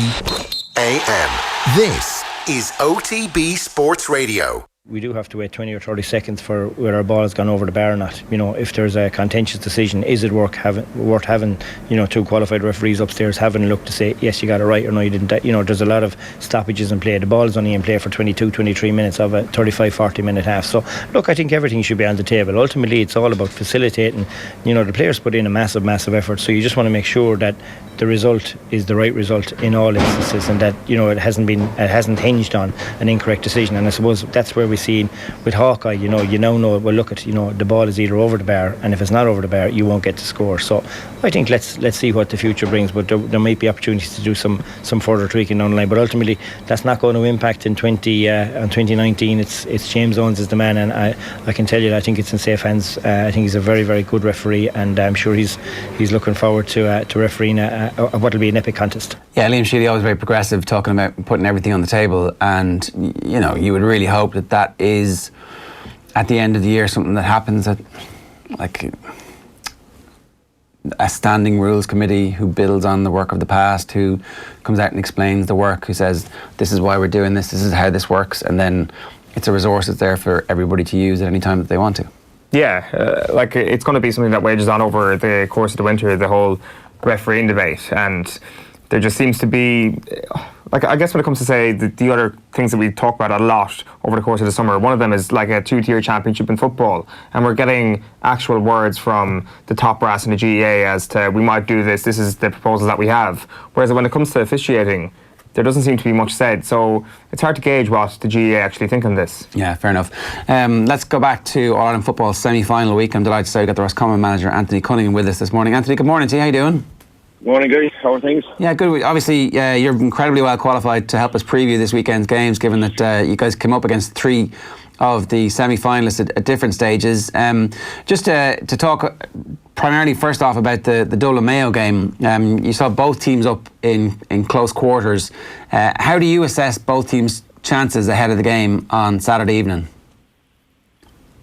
AM. This is OTB Sports Radio. We do have to wait 20 or 30 seconds for whether our ball has gone over the bar or not. If there's a contentious decision, is it worth having two qualified referees upstairs having a look to say, yes, you got it right, or no, you didn't. There's a lot of stoppages in play. The ball is only in play for 22, 23 minutes of a 35, 40 minute half. So, look, I think everything should be on the table. Ultimately, it's all about facilitating. The players put in a massive, massive effort. So you just want to make sure that the result is the right result in all instances, and that it hasn't hinged on an incorrect decision. And I suppose that's where we see with Hawkeye, you now know, well, look at, the ball is either over the bar, and if it's not over the bar, you won't get to score. So I think let's see what the future brings, but there might be opportunities to do some further tweaking down the line. But ultimately, that's not going to impact in 2019. It's James Owens is the man, and I can tell you that I think it's in safe hands. I think he's a very, very good referee, and I'm sure he's looking forward to refereeing what will be an epic contest. Yeah, Liam Shealy always very progressive, talking about putting everything on the table, and you would really hope that is at the end of the year something that happens at like a standing rules committee who builds on the work of the past, who comes out and explains the work, who says this is why we're doing this is how this works, and then it's a resource that's there for everybody to use at any time that they want to. Yeah, it's going to be something that wages on over the course of the winter, the whole refereeing debate, and there just seems to be, I guess when it comes to say the other things that we talk about a lot over the course of the summer, one of them is like a two-tier championship in football, and we're getting actual words from the top brass in the GAA as to we might do this is the proposal that we have, whereas when it comes to officiating, there doesn't seem to be much said, so it's hard to gauge what the GAA actually think on this. Yeah, fair enough. Let's go back to All-Ireland football semi-final week. I'm delighted to say we've got the Roscommon manager Anthony Cunningham with us this morning. Anthony, good morning to you. How you doing? Morning, guys. How are things? Yeah, good. Obviously, you're incredibly well qualified to help us preview this weekend's games, given that you guys came up against three of the semi-finalists at different stages. Just to talk primarily first off about the Dublin Mayo game, you saw both teams up in close quarters. How do you assess both teams' chances ahead of the game on Saturday evening?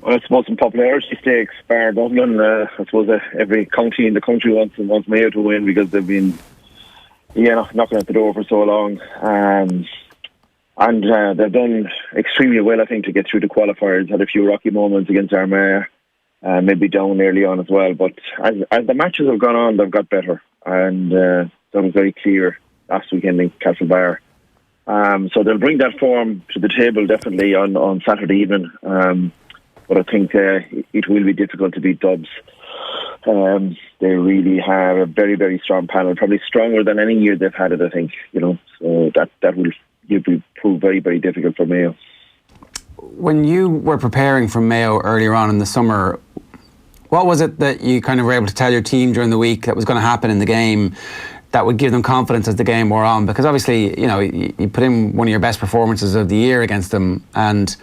Well, I suppose some popularity stakes, bar Dublin. I suppose every county in the country wants Mayo to win because they've been knocking at the door for so long. And they've done extremely well, I think, to get through the qualifiers. Had a few rocky moments against Armagh, maybe down early on as well. But as the matches have gone on, they've got better. And that was very clear last weekend in Castlebar. So they'll bring that form to the table definitely on Saturday evening. But I think it will be difficult to beat Dubs. They really have a very, very strong panel, probably stronger than any year they've had it, I think. So that will prove very, very difficult for Mayo. When you were preparing for Mayo earlier on in the summer, what was it that you kind of were able to tell your team during the week that was going to happen in the game that would give them confidence as the game wore on? Because obviously, you put in one of your best performances of the year against them, and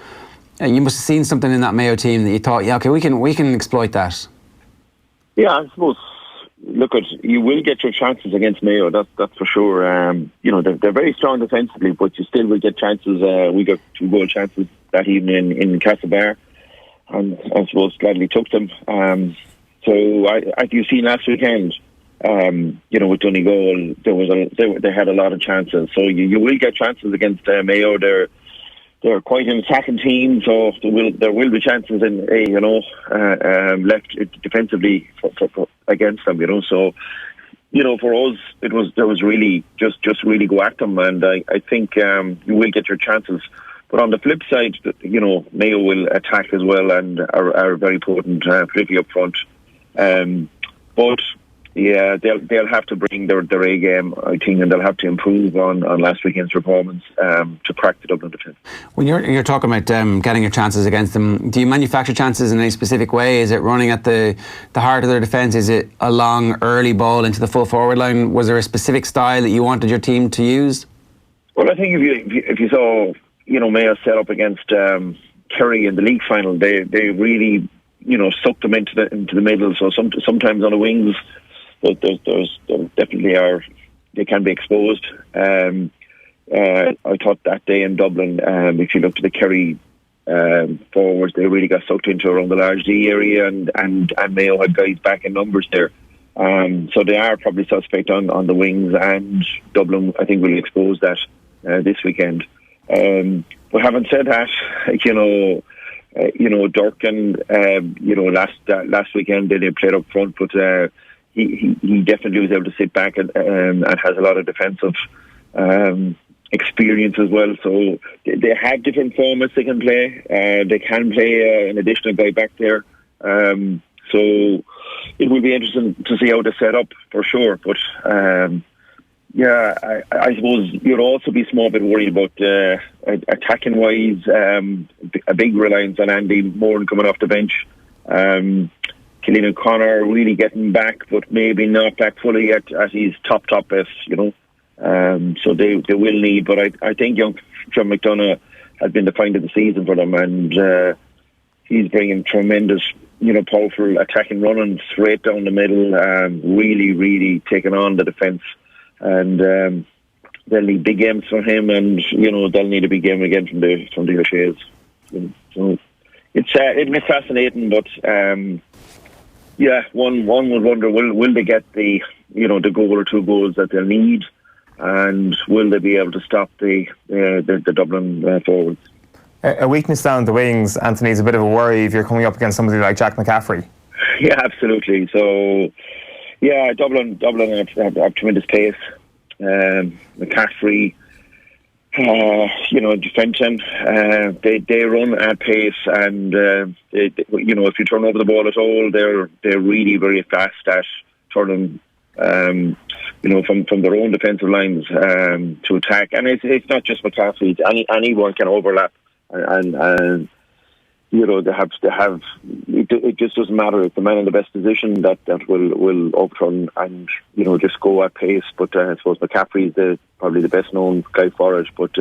you must have seen something in that Mayo team that you thought, yeah, okay, we can exploit that. Yeah, I suppose. Look, you will get your chances against Mayo. That's for sure. They're very strong defensively, but you still will get chances. We got 2 goal chances that evening in Castlebar, and I suppose gladly took them. So as you've seen last weekend, with Donegal, they had a lot of chances. So you will get chances against Mayo. They're quite an attacking team, so there will be chances in left defensively for against them. So for us there was really just really go at them, and I think you will get your chances. But on the flip side, Mayo will attack as well and are very potent, particularly up front. But yeah, they'll have to bring their A game, I think, and they'll have to improve on last weekend's performance to crack the Dublin defence. When you're talking about getting your chances against them, do you manufacture chances in any specific way? Is it running at the heart of their defence? Is it a long early ball into the full forward line? Was there a specific style that you wanted your team to use? Well, I think if you saw Mayo set up against Kerry in the league final, they really sucked them into the middle. So sometimes on the wings. But there definitely they can be exposed. I thought that day in Dublin, if you look at the Kerry forwards, they really got sucked into around the large D area, and Mayo had guys back in numbers there. So they are probably suspect on the wings, and Dublin, I think, will expose that this weekend. But having said that, Durkin, last weekend they played up front, but he definitely was able to sit back and has a lot of defensive experience as well. So they have different formats they can play. They can play an additional guy back there. So it will be interesting to see how they set up for sure. But I suppose you'd also be small bit worried about attacking wise. A big reliance on Andy Moran coming off the bench. Killeen and Connor really getting back, but maybe not back fully at his top best. So they will need. But I think young John McDonough has been the find of the season for them, and he's bringing tremendous, powerful attacking running straight down the middle. Really taking on the defence. And they'll need big games from him, and they'll need a big game again from the O'Sheas. So it'll be fascinating, but one would wonder, will they get the goal or two goals that they'll need, and will they be able to stop the Dublin forwards? A weakness down the wings, Anthony, is a bit of a worry if you're coming up against somebody like Jack McCaffrey. Yeah, absolutely. So. Yeah, Dublin have tremendous pace. McCaffrey, defension, they run at pace, and if you turn over the ball at all, they're really very fast at turning, from their own defensive lines to attack. And it's not just McCaffrey; anyone can overlap, and they have. It just doesn't matter. It's the man in the best position that will overturn and just go at pace. But I suppose McCaffrey is probably the best known guy for it. But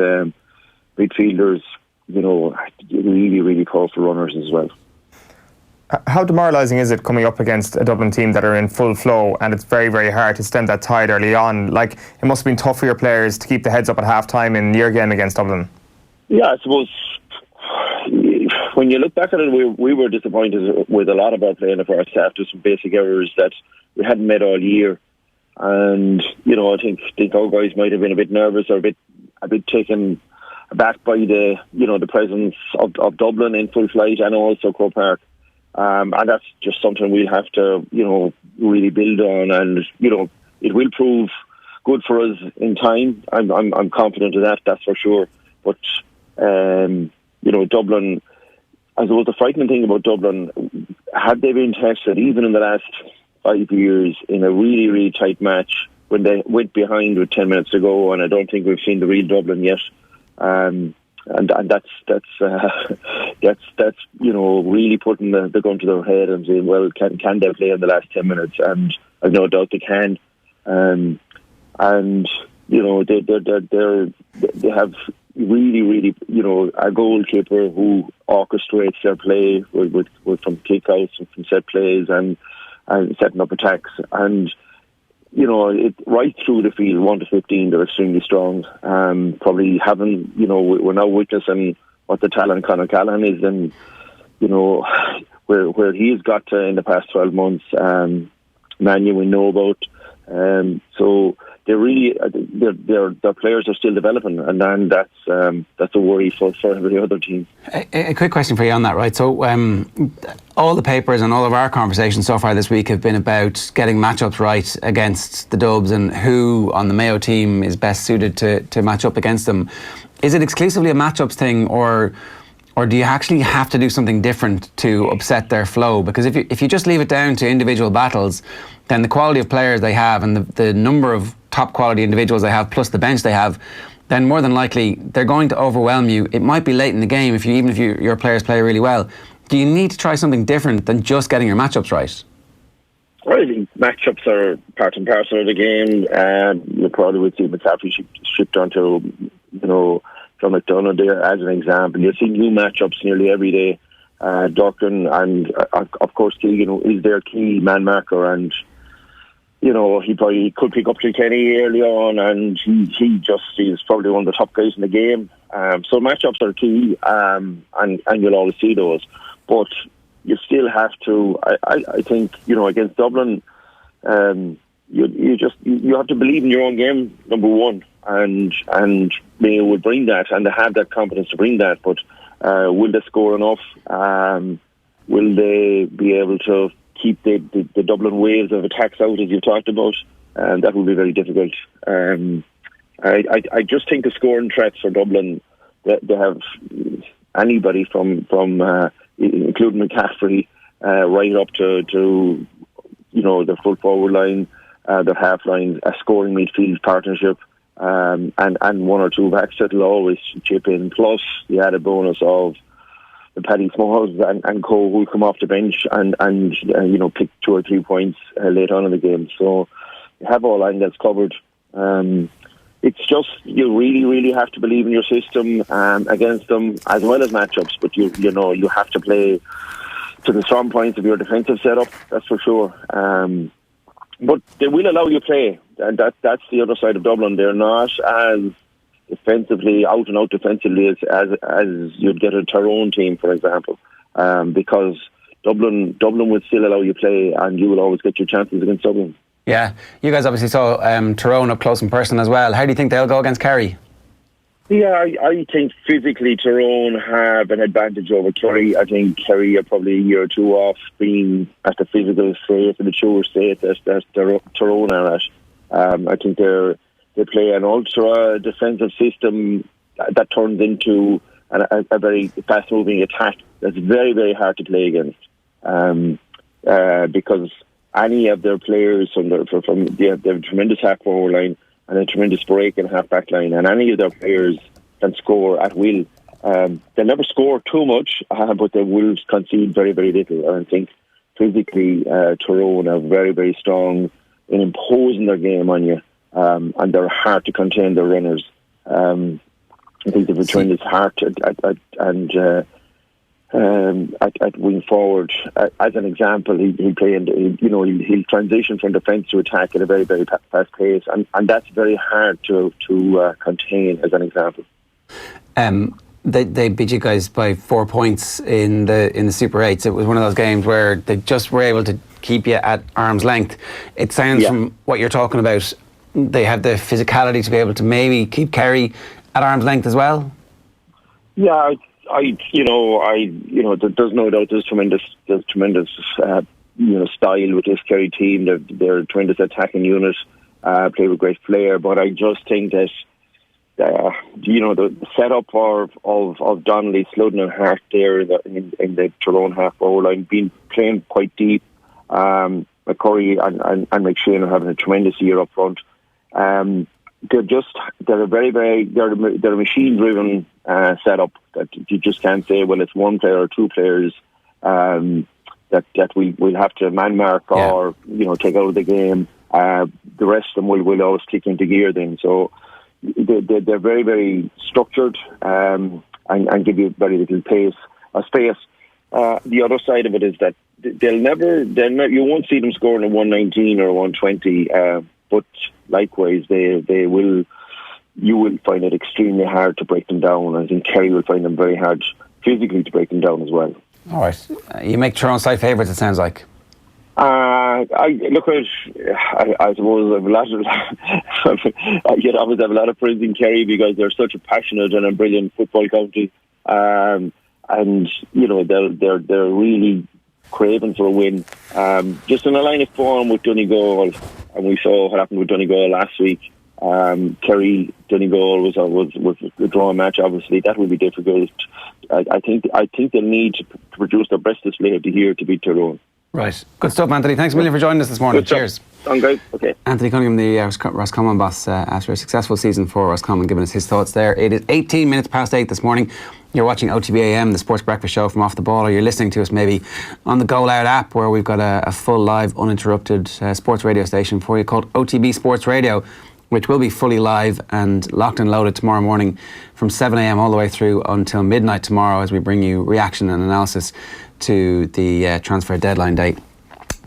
midfielders, really powerful runners as well. How demoralising is it coming up against a Dublin team that are in full flow, and it's very, very hard to stem that tide early on? Like, it must have been tough for your players to keep the heads up at half time in your game against Dublin. Yeah, I suppose. When you look back at it, we were disappointed with a lot of our play in the first half. Just some basic errors that we hadn't made all year, and I think our guys might have been a bit nervous or a bit taken aback by the presence of Dublin in full flight, and also Croke Park, and that's just something we'll have to really build on, and it will prove good for us in time. I'm confident of that. That's for sure. But Dublin. I suppose the frightening thing about Dublin, had they been tested even in the last 5 years in a really, really tight match when they went behind with 10 minutes to go, and I don't think we've seen the real Dublin yet. And that's really putting the gun to their head and saying, well, can they play in the last 10 minutes? And I've no doubt they can. They have really, a goalkeeper who orchestrates their play with from kick-outs and from set plays and setting up attacks. And, right through the field, 1 to 15, they're extremely strong. Probably haven't, we're now witnessing what the talent Conor Callahan is, and, where he's got to in the past 12 months. Manu we know about. So they're really their players are still developing, and then that's a worry for every other team. A quick question for you on that, right? So all the papers and all of our conversations so far this week have been about getting matchups right against the Dubs and who on the Mayo team is best suited to match up against them. Is it exclusively a matchups thing, or do you actually have to do something different to upset their flow? Because if you just leave it down to individual battles, then the quality of players they have and the number of top quality individuals they have plus the bench they have, then more than likely they're going to overwhelm you. It might be late in the game even if your players play really well. Do you need to try something different than just getting your matchups right? Well, I think matchups are part and parcel of the game. You probably would see McCaffrey shipped onto, John McDonough there as an example. You see new matchups nearly every day. Durkin and of course Keegan is their key man marker, and he probably could pick up Kilkenny early on, and he just is probably one of the top guys in the game. So matchups are key, and you'll always see those. But you still have to, I think, against Dublin, you have to believe in your own game, number one. and Mayo will bring that, and they have that confidence to bring that. But will they score enough? Will they be able to keep the Dublin waves of attacks out, as you talked about? And that will be very difficult. I just think the scoring threats for Dublin, they have anybody from including McCaffrey right up to their full forward line, their half line, a scoring midfield partnership, and one or two backs that will always chip in. Plus the added bonus of the Paddy Smalls and co, who come off the bench and pick 2 or 3 points late on in the game. So you have all angles covered. It's just you really, really have to believe in your system against them, as well as matchups. But you have to play to the strong points of your defensive setup. That's for sure. But they will allow you play, and that's the other side of Dublin. They're not as defensively out and out defensively as you'd get a Tyrone team, for example, because Dublin would still allow you play, and you will always get your chances against Dublin. Yeah, you guys obviously saw Tyrone up close in person as well. How do you think they'll go against Kerry? Yeah, I think physically Tyrone have an advantage over Kerry. I think Kerry are probably a year or two off being at the physical state, the mature state that Tyrone are at. I think they play an ultra defensive system that turns into a very fast-moving attack that's very, very hard to play against. Because any of their players they have a tremendous half-forward line and a tremendous break and half-back line, and any of their players can score at will. They'll never score too much, but they will concede very, very little. And I think physically Tyrone are very, very strong in imposing their game on you, and they're hard to contain their runners. I think they've a tremendous heart at wing forward. As an example, he'll transition from defence to attack at a very, very fast pace, and that's very hard to contain. As an example, they beat you guys by 4 points in the Super 8s. It was one of those games where they just were able to keep you at arm's length. It sounds from what you're talking about, they have the physicality to be able to maybe keep Kerry at arm's length as well. Yeah. There's no doubt there's tremendous style with this Kerry team. They're a tremendous attacking unit, play with great flair. But I just think that the setup of Donnelly, Sludden and Hart there in the Tyrone half forward line, playing quite deep. McCurry and McSheahan are having a tremendous year up front. They're a machine driven setup that you just can't say, well, it's one player or two players that we'll have to man mark or take out of the game. The rest of them will always kick into gear then. So they're very, very structured and give you very little space. The other side of it is that you won't see them scoring a 119 or a 120, but likewise you will find it extremely hard to break them down. I think Kerry will find them very hard physically to break them down as well. All right. You make Tyrone side favourites, it sounds like. I suppose you'd always have a lot of friends in Kerry because they're such a passionate and a brilliant football county, and they're really craving for a win. Just in a line of form with Donegal, and we saw what happened with Donegal last week. Kerry Donegal was a draw match. Obviously, that will be difficult. I think they'll need to produce their best display of the year to beat Tyrone. Right. Good stuff, Anthony. Thanks a million for joining us this morning. Cheers. I'm great. Okay. Anthony Cunningham, the Roscommon boss, after a successful season for Roscommon, giving us his thoughts there. It is 18 minutes past 8 this morning. You're watching OTBAM, the Sports Breakfast Show from Off the Ball, or you're listening to us maybe on the Go Loud app, where we've got a full live, uninterrupted sports radio station for you called OTB Sports Radio, which will be fully live and locked and loaded tomorrow morning from 7 a.m. all the way through until midnight tomorrow, as we bring you reaction and analysis to the transfer deadline date.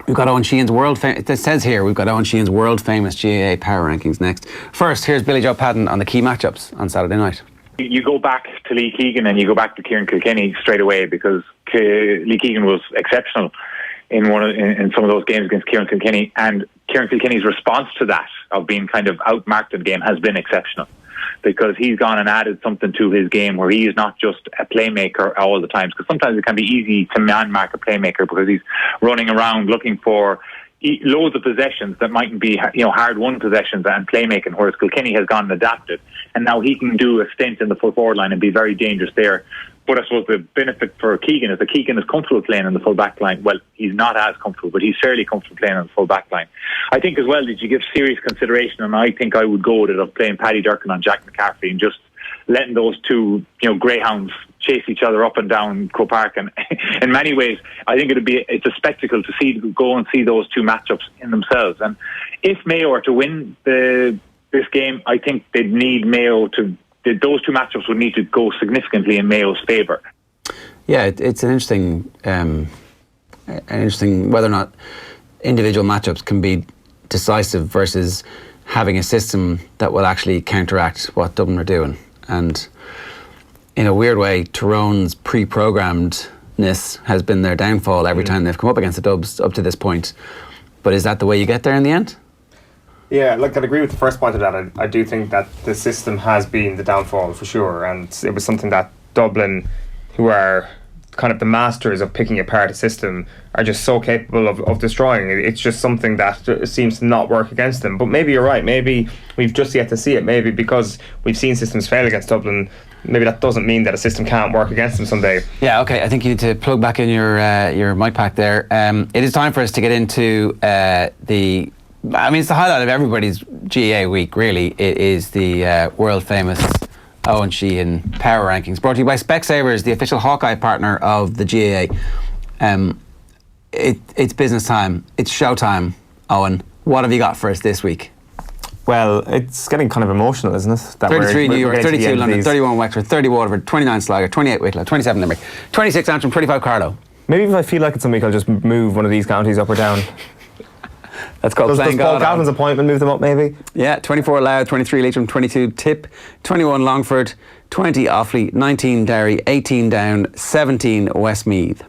We've got Eoin Sheahan's it says here we've got Eoin Sheahan's world famous GAA Power Rankings next. First, here's Billy Joe Padden on the key matchups on Saturday night. You go back to Lee Keegan and you go back to Kieran Kilkenny straight away, because Lee Keegan was exceptional in some of those games against Kieran Kilkenny, and Kieran Kilkenny's response to that, of being kind of outmarked in the game, has been exceptional, because he's gone and added something to his game where he is not just a playmaker all the time, because sometimes it can be easy to man-mark a playmaker because he's running around looking for loads of possessions that mightn't be, hard-won possessions and playmaking, whereas Kilkenny has gone and adapted, and now he can do a stint in the full forward line and be very dangerous there. But I suppose the benefit for Keegan is that Keegan is comfortable playing in the full back line. Well, he's not as comfortable, but he's fairly comfortable playing in the full back line. I think as well that you give serious consideration, and I think I would go with it, of playing Paddy Durkin on Jack McCaffrey and just letting those two, greyhounds chase each other up and down Croke Park. And in many ways, I think it's a spectacle to go and see those two matchups in themselves. And if Mayo are to win this game, I think they'd need Mayo to. Those two matchups would need to go significantly in Mayo's favour. Yeah, it's an interesting whether or not individual matchups can be decisive versus having a system that will actually counteract what Dublin are doing. And in a weird way, Tyrone's pre-programmedness has been their downfall every time they've come up against the Dubs up to this point. But is that the way you get there in the end? Yeah, I'd agree with the first point of that. I do think that the system has been the downfall for sure, and it was something that Dublin, who are kind of the masters of picking apart a system, are just so capable of destroying. It's just something that seems to not work against them. But maybe you're right. Maybe we've just yet to see it. Maybe because we've seen systems fail against Dublin, maybe that doesn't mean that a system can't work against them someday. Yeah, okay. I think you need to plug back in your mic pack there. It is time for us to get into it's the highlight of everybody's GAA week, really. It is the world famous Eoin Sheahan Power Rankings, brought to you by Specsavers, the official Hawkeye partner of the GAA. It's business time. It's showtime. Eoin, what have you got for us this week? Well, it's getting kind of emotional, isn't it? That 33 New York, 32 London, 31 Wexford, 30 Waterford, 29 Sligo, 28 Wicklow, 27 Limerick, 26 Antrim, 25 Carlow. Maybe if I feel like it's some week, I'll just move one of these counties up or down. That's called playing God. Does Paul Galvin's appointment move them up, maybe? Yeah, 24 Louth, 23 Leitrim, 22 Tip, 21 Longford, 20 Offaly, 19 Derry, 18 Down, 17 Westmeath.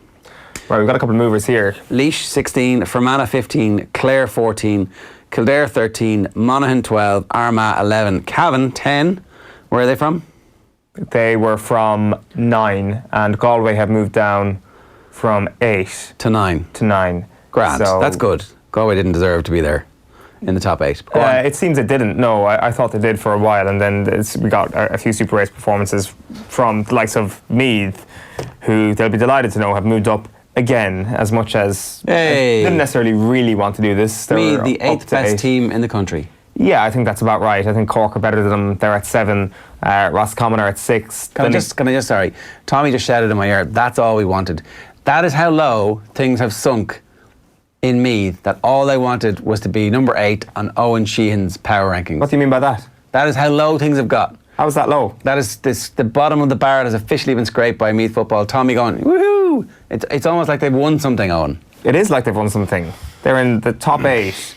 Right, we've got a couple of movers here. Laois 16, Fermanagh 15, Clare 14, Kildare 13, Monaghan 12, Armagh 11, Cavan 10. Where are they from? They were from 9, and Galway have moved down from 8 to 9. Grand, so that's good. Galway didn't deserve to be there in the top 8. It seems it didn't. No, I thought they did for a while, and then we got a few Super 8 performances from the likes of Meath, who they'll be delighted to know have moved up again, as much as they didn't necessarily really want to do this. Meath, the 8th best team in the country. Yeah, I think that's about right. I think Cork are better than them. They're at 7. Roscommon are at 6. Sorry. Tommy just shouted in my ear, that's all we wanted. That is how low things have sunk in Meath, that all they wanted was to be number 8 on Eoin Sheahan's Power Rankings. What do you mean by that? That is how low things have got. How is that low? That is the bottom of the barrel has officially been scraped by Meath football. Tommy going, woohoo! It's almost like they've won something, Eoin. It is like they've won something. They're in the top 8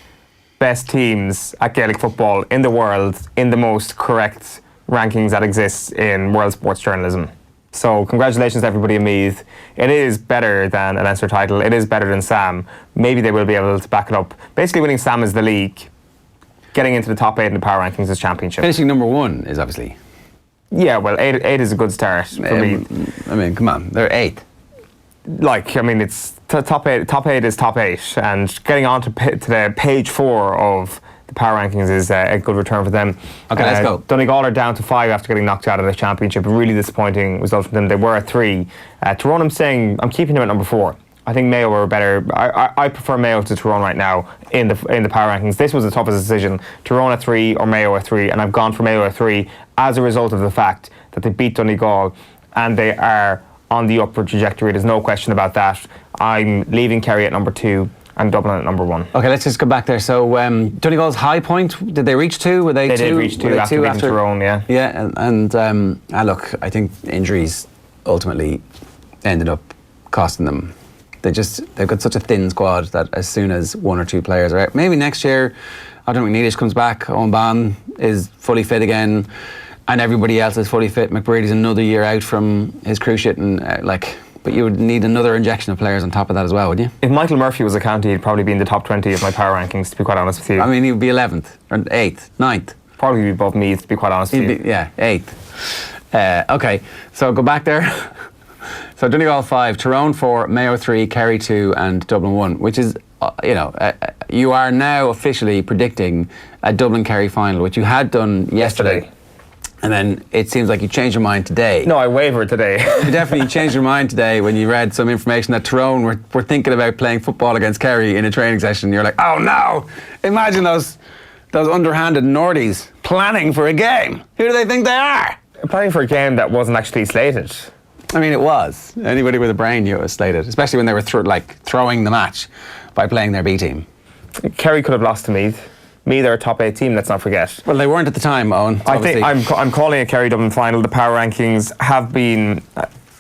best teams at Gaelic football in the world, in the most correct rankings that exist in world sports journalism. So congratulations to everybody in Meath. It is better than an Leinster title. It is better than Sam. Maybe they will be able to back it up. Basically winning Sam is the league. Getting into the top 8 in the Power Rankings is championship. Finishing number 1 is obviously... Yeah, well, 8 is a good start for Meath. I mean, come on, they're 8th. It's top 8 is top 8. And getting on to the page 4 of the Power Rankings is a good return for them. Okay, let's go. Donegal are down to 5 after getting knocked out of the championship. A really disappointing result for them. They were at 3. Tyrone, I'm keeping them at number 4. I think Mayo were better. I prefer Mayo to Tyrone right now in the Power Rankings. This was the toughest decision. Tyrone at 3 or Mayo at 3, and I've gone for Mayo at 3 as a result of the fact that they beat Donegal and they are on the upward trajectory. There's no question about that. I'm leaving Kerry at number 2 and Dublin at number 1. Okay, let's just go back there. So Donegal's high point, did they reach 2? Were they 2? They did reach 2 after beating Tyrone, yeah. Yeah, and look, I think injuries ultimately ended up costing them. They've got such a thin squad that as soon as 1 or 2 players are out, maybe next year, I don't think Neelish comes back, OTBAM is fully fit again, and everybody else is fully fit. McBready's another year out from his cruciate, and but you would need another injection of players on top of that as well, wouldn't you? If Michael Murphy was a county, he'd probably be in the top 20 of my power rankings, to be quite honest with you. I mean, he would be 11th or 8th, 9th. Probably be above me, to be quite honest with you. Yeah, 8th. Okay, so go back there. So Donegal 5, Tyrone 4, Mayo 3, Kerry 2 and Dublin 1, which is, you are now officially predicting a Dublin-Kerry final, which you had done yesterday. And then it seems like you changed your mind today. No, I wavered today. You definitely changed your mind today when you read some information that Tyrone were thinking about playing football against Kerry in a training session. You're like, oh no! Imagine those underhanded Nordies planning for a game. Who do they think they are? Planning for a game that wasn't actually slated. I mean, it was. Anybody with a brain knew it was slated, especially when they were throwing the match by playing their B team. Kerry could have lost to Meath. Meath are a top 8 team, let's not forget. Well, they weren't at the time, Eoin. I think I'm calling a Kerry Dublin final. The power rankings have been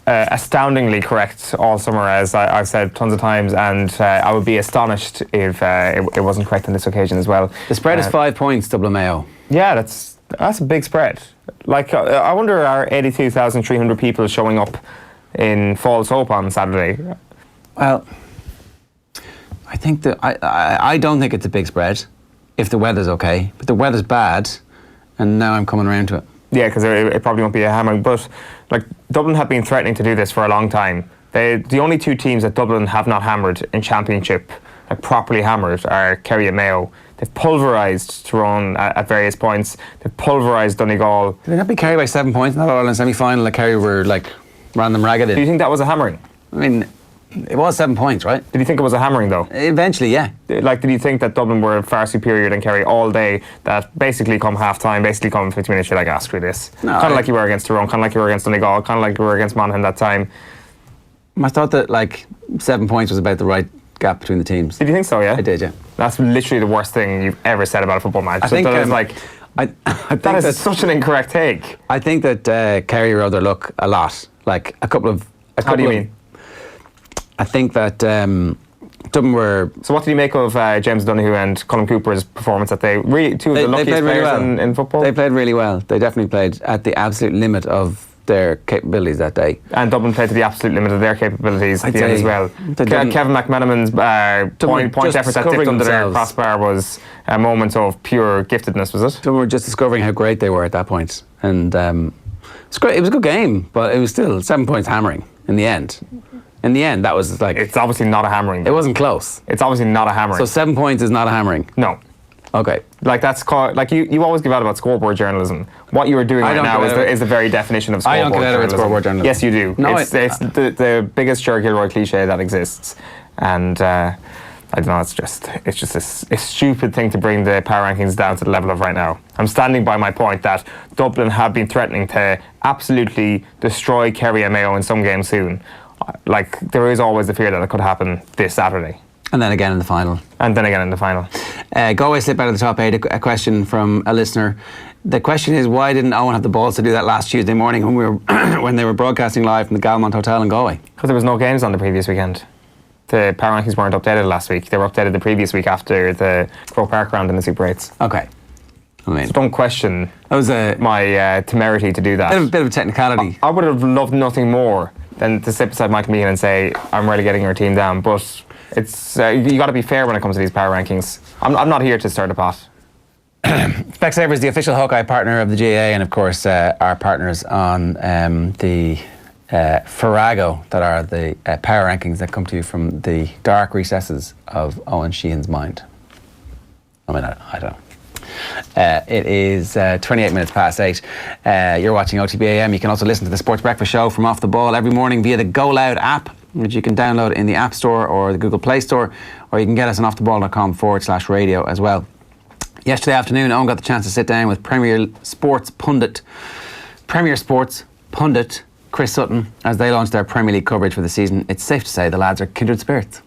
astoundingly correct all summer, as I've said tons of times, and I would be astonished if it wasn't correct on this occasion as well. The spread is 5 points, Dublin Mayo. Yeah, that's a big spread. Like, I wonder, are 82,300 people showing up in Falls Hope on Saturday? Well, I think that I don't think it's a big spread if the weather's okay, but the weather's bad, and now I'm coming around to it. Yeah, because it probably won't be a hammering, but like Dublin have been threatening to do this for a long time. The only 2 teams that Dublin have not hammered in Championship, like properly hammered, are Kerry and Mayo. They've pulverised Tyrone at various points. They've pulverised Donegal. Did they not be Kerry by 7 points in that All-Ireland semi-final? Like Kerry were like random ragged in. Do you think that was a hammering? I mean, it was 7 points, right? Did you think it was a hammering though? Eventually, yeah. Like, did you think that Dublin were far superior than Kerry all day? That basically come half-time, basically come 50 minutes, you're like, screw this. No, kind of like you were against Tyrone, kind of like you were against Donegal, kind of like you were against Monaghan that time. I thought that like 7 points was about the right gap between the teams. Did you think so? Yeah, I did. Yeah. That's literally the worst thing you've ever said about a football match. I think I think that is such an incorrect take. I think that Kerry rode their luck a lot. Like a couple of. How do you mean? I think that Dublin were. So what did you make of James Donoghue and Colin Cooper's performance? That two of the luckiest players in football. They played really well. They definitely played at the absolute limit of their capabilities that day. And Dublin played to the absolute limit of their capabilities at the end as well. Kevin McManaman's point effort that dipped under their crossbar was a moment of pure giftedness, was it? Dublin were just discovering how great they were at that point. And it's great. It was a good game, but it was still 7 points hammering in the end. In the end, that was like... It's obviously not a hammering. It wasn't close. It's obviously not a hammering. So 7 points is not a hammering? No. Okay. Like, that's called... Like, you always give out about scoreboard journalism. What you are doing right now is the very definition of scoreboard journalism. I don't give out about scoreboard journalism. Yes, you do. No, it's the biggest Gilroy cliche that exists. And... I don't know, it's just a stupid thing to bring the power rankings down to the level of right now. I'm standing by my point that Dublin have been threatening to absolutely destroy Kerry and Mayo in some games soon. Like, there is always the fear that it could happen this Saturday. And then again in the final. Galway slip out of the top 8. A question from a listener. The question is, why didn't Eoin have the balls to do that last Tuesday morning when they were broadcasting live from the Galmont Hotel in Galway? Because there was no games on the previous weekend. The power rankings weren't updated last week. They were updated the previous week after the Croke Park round in the Super 8s. Okay. I mean, so don't question my temerity to do that. A bit of a technicality. I would have loved nothing more than to sit beside Michael Meehan and say, I'm really getting your team down. But it's you got to be fair when it comes to these power rankings. I'm not here to start a pot. Specsavers is the official Hawkeye partner of the GAA, and of course our partners on the Farrago, that are the power rankings that come to you from the dark recesses of Eoin Sheahan's mind. I mean, I don't know. It is 28 minutes past 8. You're watching OTBAM. You can also listen to the Sports Breakfast Show from Off the Ball every morning via the Go Loud app, which you can download in the App Store or the Google Play Store, or you can get us on offtheball.com/radio as well. Yesterday afternoon, Eoin got the chance to sit down with Premier Sports pundit Chris Sutton as they launched their Premier League coverage for the season. It's safe to say the lads are kindred spirits.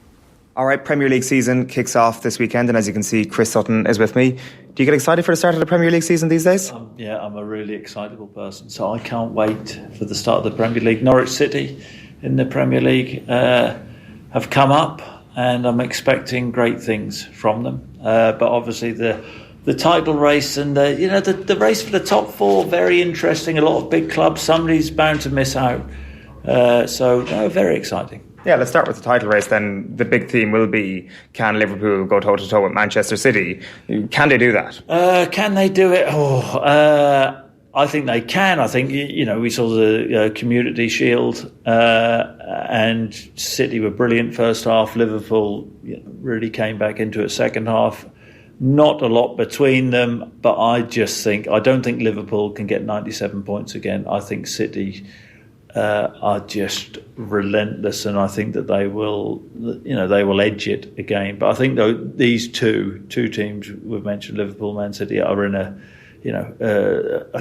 All right, Premier League season kicks off this weekend, and as you can see, Chris Sutton is with me. Do you get excited for the start of the Premier League season these days? Yeah, I'm a really excitable person, so I can't wait for the start of the Premier League. Norwich City in the Premier League have come up, and I'm expecting great things from them. But obviously the title race and the race for the top 4, very interesting. A lot of big clubs. Somebody's bound to miss out. Very exciting. Yeah, let's start with the title race then. The big theme will be, can Liverpool go toe-to-toe with Manchester City? Can they do that? Can they do it? I think they can. I think, we saw the Community Shield and City were brilliant first half. Liverpool really came back into it second half. Not a lot between them, but I don't think Liverpool can get 97 points again. I think City are just relentless, and I think that they will edge it again. But I think though these two teams we've mentioned, Liverpool, Man City, are in a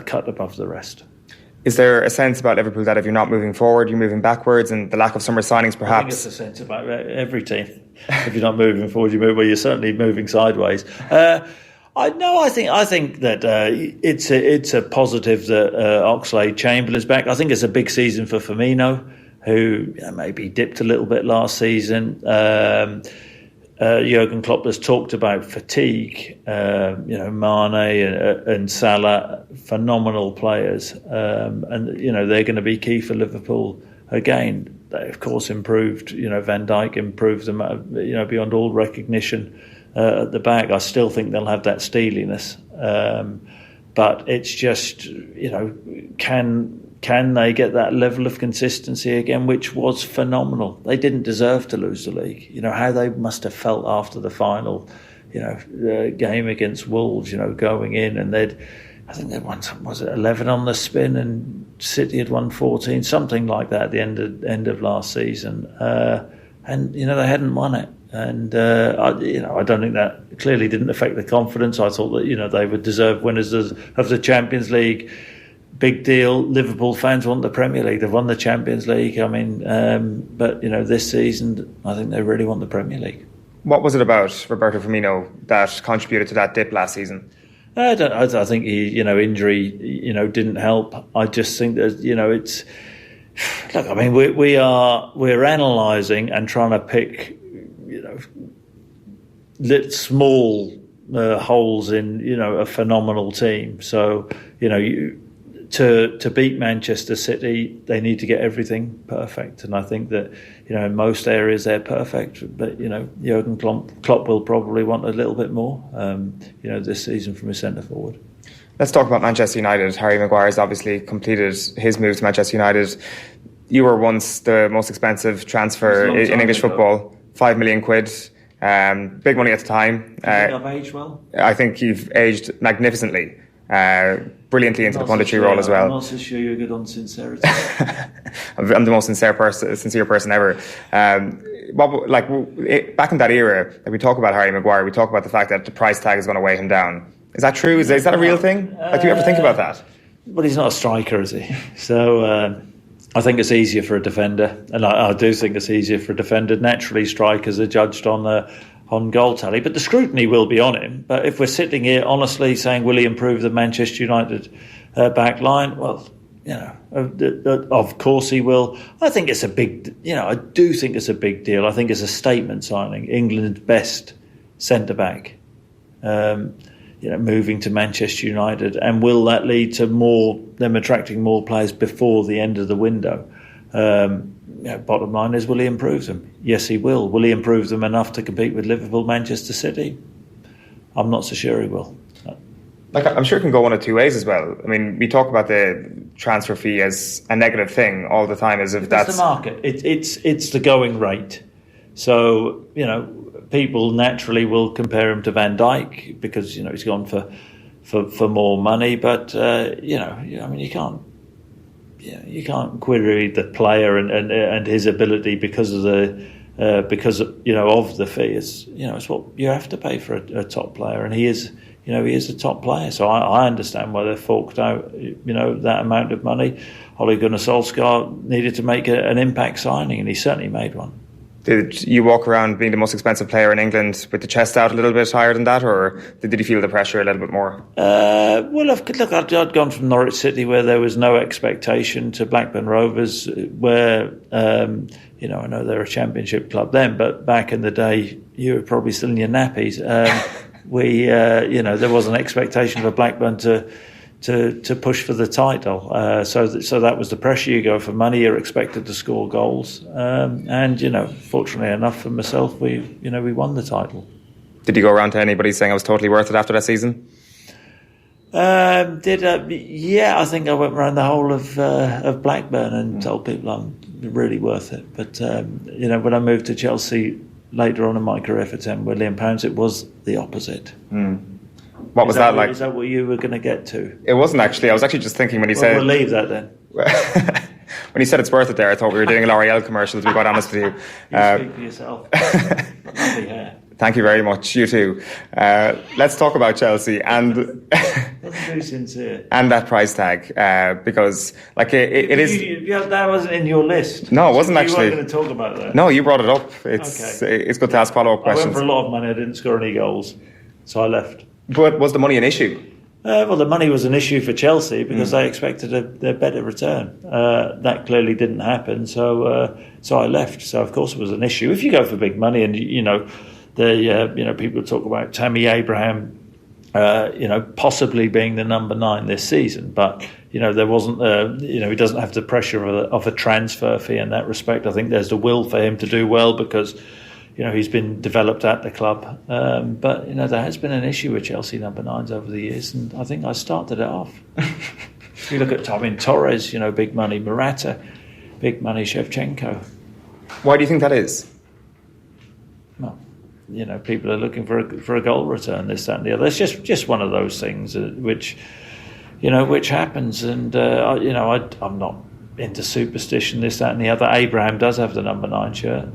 cut above the rest. Is there a sense about Liverpool that if you're not moving forward, you're moving backwards, and the lack of summer signings perhaps? I think it's a sense about every team. If you're not moving forward, you're certainly moving sideways. I think that it's a positive that Oxlade-Chamberlain's back. I think it's a big season for Firmino, who maybe dipped a little bit last season. Jurgen Klopp has talked about fatigue. Mane and Salah, phenomenal players, and they're going to be key for Liverpool again. They of course improved. Van Dijk improved them. Beyond all recognition. At the back, I still think they'll have that steeliness, but it's just can they get that level of consistency again, which was phenomenal. They didn't deserve to lose the league. How they must have felt after the final, game against Wolves. Going in and I think they'd won, was it 11 on the spin, and City had won 14, something like that at the end of last season, and they hadn't won it. And I don't think that clearly didn't affect the confidence. I thought that they would deserve winners of the Champions League. Big deal. Liverpool fans want the Premier League. They've won the Champions League. But this season, I think they really want the Premier League. What was it about Roberto Firmino that contributed to that dip last season? I think he, injury, didn't help. I just think that it's. Look, we're analysing and trying to pick. Small holes in a phenomenal team. So to beat Manchester City, they need to get everything perfect, and I think that in most areas they're perfect. But Jurgen Klopp will probably want a little bit more this season from his centre forward. Let's talk about Manchester United. Harry Maguire's obviously completed his move to Manchester United. You were once the most expensive transfer in English football, £5 million. Big money at the time. Do you think I've aged well? I think you've aged magnificently, brilliantly into the punditry role as well. I'm not so sure you're good on sincerity. I'm the most sincere person ever. Back in that era, we talk about Harry Maguire, we talk about the fact that the price tag is going to weigh him down. Is that true? Is that a real thing? Do you ever think about that? Well, he's not a striker, is he? So I think it's easier for a defender, and I do think it's easier for a defender. Naturally, strikers are judged on goal tally, but the scrutiny will be on him. But if we're sitting here honestly saying, will he improve the Manchester United back line? Well, of course he will. I think it's a big, I do think it's a big deal. I think it's a statement signing. England's best centre back. Moving to Manchester United, and will that lead to them attracting more players before the end of the window? Bottom line is, will he improve them? Yes, he will. Will he improve them enough to compete with Liverpool, Manchester City? I'm not so sure he will. I'm sure it can go one of two ways as well. We talk about the transfer fee as a negative thing all the time, as if that's the market. It's the going rate. So people naturally will compare him to Van Dijk because he's gone for more money, but you can't query the player and his ability because of the fee. It's what you have to pay for a top player, and he is a top player. So I understand why they forked out that amount of money. Ole Gunnar Solskjaer needed to make an impact signing, and he certainly made one. Did you walk around being the most expensive player in England with the chest out a little bit higher than that, or did you feel the pressure a little bit more? I'd gone from Norwich City, where there was no expectation, to Blackburn Rovers, where I know they're a championship club then, but back in the day you were probably still in your nappies. There was an expectation for Blackburn to to push for the title. So that was the pressure. You go for money, you're expected to score goals, and fortunately enough for myself, we won the title. Did you go around to anybody saying I was totally worth it after that season? Yeah, I think I went around the whole of Blackburn and told people I'm really worth it. But when I moved to Chelsea later on in my career for £10 million, it was the opposite. What was that like? Is that what you were going to get to? It wasn't actually. I was actually just thinking when you said... We'll leave that then. When you said it's worth it there, I thought we were doing L'Oreal commercials, to be quite honest with you. You speak for yourself. Lovely hair. Thank you very much. You too. Let's talk about Chelsea and That's very sincere. And that price tag, because like it is. That wasn't in your list. No, it wasn't actually. You weren't going to talk about that. No, you brought it up. It's good to ask follow-up questions. I went for a lot of money. I didn't score any goals, so I left. But was the money an issue? Well, the money was an issue for Chelsea because they expected a better return. That clearly didn't happen, so I left. So of course it was an issue. If you go for big money, and people talk about Tammy Abraham, possibly being the number 9 this season, but there wasn't, he doesn't have the pressure of a transfer fee in that respect. I think there's the will for him to do well because he's been developed at the club. But there has been an issue with Chelsea number 9s over the years, and I think I started it off. If you look at Torres, big money, Morata, big money, Shevchenko. Why do you think that is? Well, people are looking for a goal return, this, that, and the other. It's just one of those things which happens. And I'm not into superstition, this, that, and the other. Abraham does have the number 9 shirt,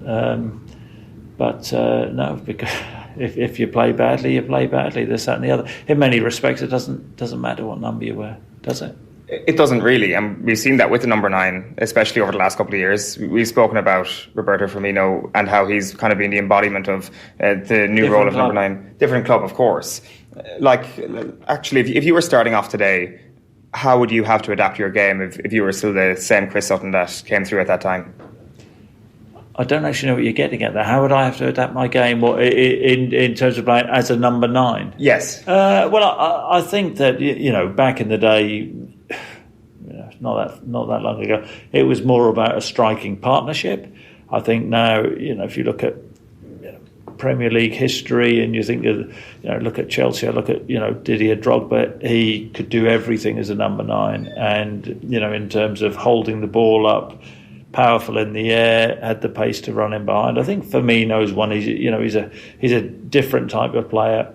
but no, because if you play badly, you play badly. This, that, and the other. In many respects, it doesn't matter what number you wear, does it? It doesn't really, and we've seen that with the number 9, especially over the last couple of years. We've spoken about Roberto Firmino and how he's kind of been the embodiment of the new role of number 9. Different club, of course. Actually, if you were starting off today, how would you have to adapt your game if you were still the same Chris Sutton that came through at that time? I don't actually know what you're getting at there. How would I have to adapt my game in terms of playing as a number 9? Yes. Well, I think that back in the day, not that long ago, it was more about a striking partnership. I think now, if you look at Premier League history and you think of, look at Chelsea, I look at Didier Drogba, he could do everything as a number 9, and in terms of holding the ball up, powerful in the air, had the pace to run in behind. I think Firmino's one. He's a different type of player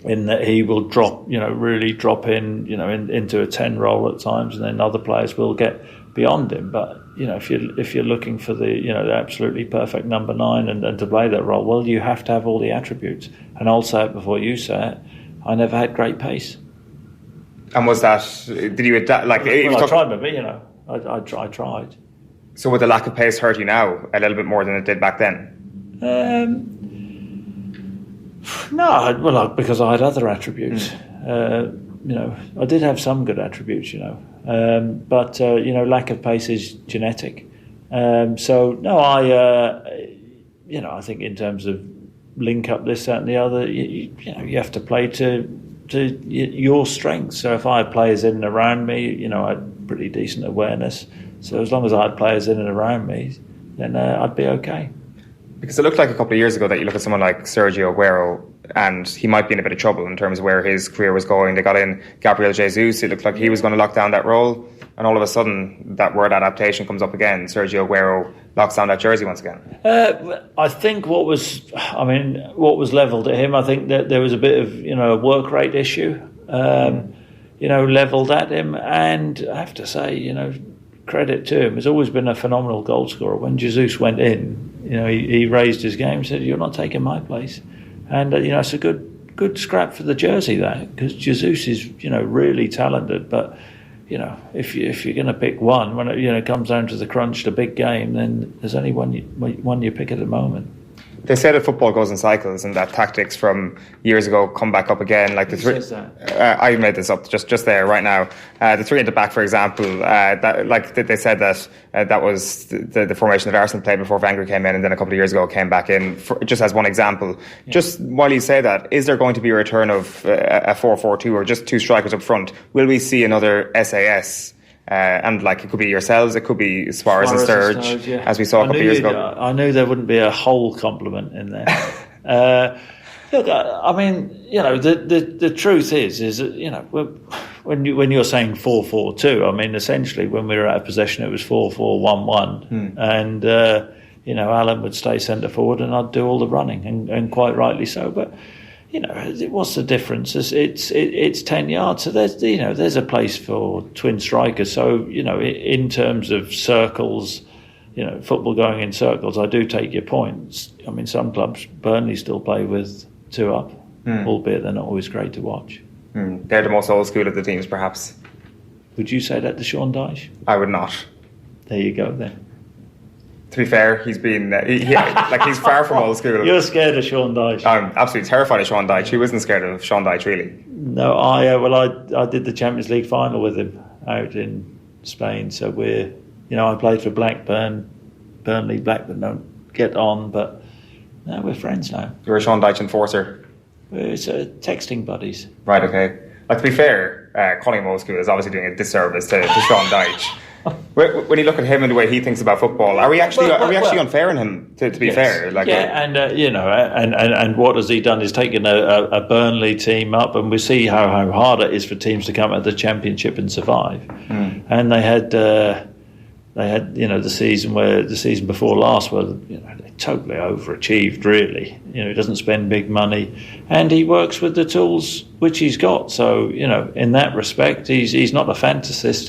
in that he will really drop in, into a 10 role at times, and then other players will get beyond him. But if you're looking for the absolutely perfect number 9 and to play that role, well, you have to have all the attributes. And I'll say it before you say it, I never had great pace. And was that? Did you adapt? I tried, but I tried. So would the lack of pace hurt you now a little bit more than it did back then? No, well, because I had other attributes. I did have some good attributes, but lack of pace is genetic. So no, I think in terms of link up this, that, and the other, you have to play to your strengths. So if I had players in and around me, I had pretty decent awareness. So as long as I had players in and around me, then I'd be okay. Because it looked like a couple of years ago that you look at someone like Sergio Aguero, and he might be in a bit of trouble in terms of where his career was going. They got in Gabriel Jesus. It looked like he was going to lock down that role, and all of a sudden that word adaptation comes up again. Sergio Aguero locks down that jersey once again. I think what was levelled at him, I think that there was a bit of a work rate issue, levelled at him, and I have to say, credit to him, has always been a phenomenal goal scorer. When Jesus went in, he raised his game and said, "You're not taking my place," and it's a good scrap for the jersey there, because Jesus is really talented. But if you're going to pick one, when it comes down to the crunch, the big game, then there's only one you pick at the moment. They say that football goes in cycles and that tactics from years ago come back up again. Like Who says that? I made this up just there right now. The three at the back, for example, they said that that was the formation that Arsenal played before Wenger came in, and then a couple of years ago came back in. Just as one example, just while you say that, is there going to be a return of a 4-4-2 or just two strikers up front? Will we see another SAS? And like it could be yourselves, it could be Suarez and Sturridge, as we saw a couple of years ago. I knew there wouldn't be a whole complement in there. Look, I mean, you know, the truth is that, you know, when you're saying 4-4-2, I mean, essentially when we were out of possession, it was 4-4-1-1, and you know, Alan would stay centre forward, and I'd do all the running, and quite rightly so, but. You know, what's the difference? It's 10 yards. So there's a place for twin strikers. So, you know, in terms of circles, you know, football going in circles, I do take your points. I mean, some clubs, Burnley still play with two up, albeit they're not always great to watch. They're the most old school of the teams, perhaps. Would you say that to Sean Dyche? I would not. There you go, then. To be fair, he's been he's far from old school. You're scared of Sean Dyche. I'm absolutely terrified of Sean Dyche. Who isn't scared of Sean Dyche, really? No, I did the Champions League final with him out in Spain. So I played for Blackburn, Burnley. Blackburn don't get on, but no, we're friends now. You're a Sean Dyche enforcer. We're texting buddies. Right. Okay. To be fair, Cunningham old school is obviously doing a disservice to Sean Dyche. When you look at him and the way he thinks about football, are we actually unfair on him? To be fair, and what has he done? Is taken a Burnley team up, and we see how hard it is for teams to come out of the Championship and survive. And they had the season before last where they totally overachieved. Really, he doesn't spend big money, and he works with the tools which he's got. So in that respect, he's not a fantasist.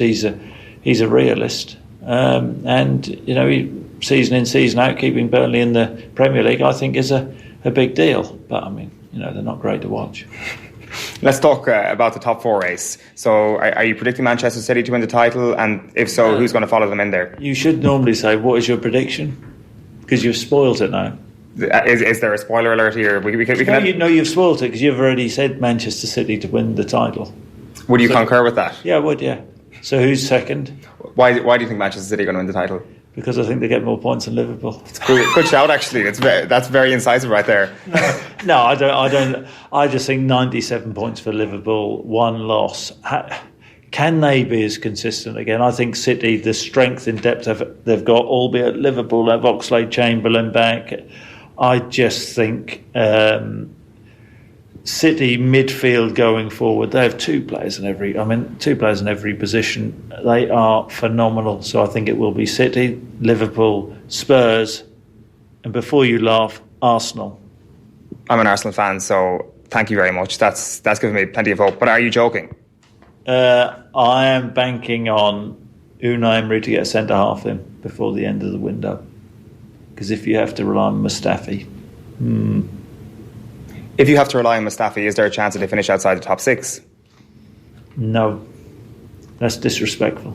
He's a realist, and he, season in, season out, keeping Burnley in the Premier League, I think, is a big deal. But I mean, they're not great to watch. Let's talk about the top four race. So, are you predicting Manchester City to win the title? And if so, who's going to follow them in there? You should normally say, "What is your prediction?" Because you've spoiled it now. Is there a spoiler alert here? You've spoiled it because you've already said Manchester City to win the title. Would you concur with that? Yeah, I would. Yeah. So who's second? Why do you think Manchester City are going to win the title? Because I think they get more points than Liverpool. It's good shout, actually. That's very incisive right there. No, I don't. I just think 97 points for Liverpool, one loss. Can they be as consistent again? I think City, the strength and depth they've got, albeit Liverpool have Oxlade-Chamberlain back. I just think City midfield going forward, they have two players in every position. They are phenomenal. So I think it will be City, Liverpool, Spurs, and before you laugh, Arsenal. I'm an Arsenal fan, so thank you very much. That's given me plenty of hope. But are you joking? I am banking on Unai Emery to get a centre half in before the end of the window. Because if you have to rely on Mustafi. If you have to rely on Mustafi, is there a chance that they finish outside the top six? No. That's disrespectful.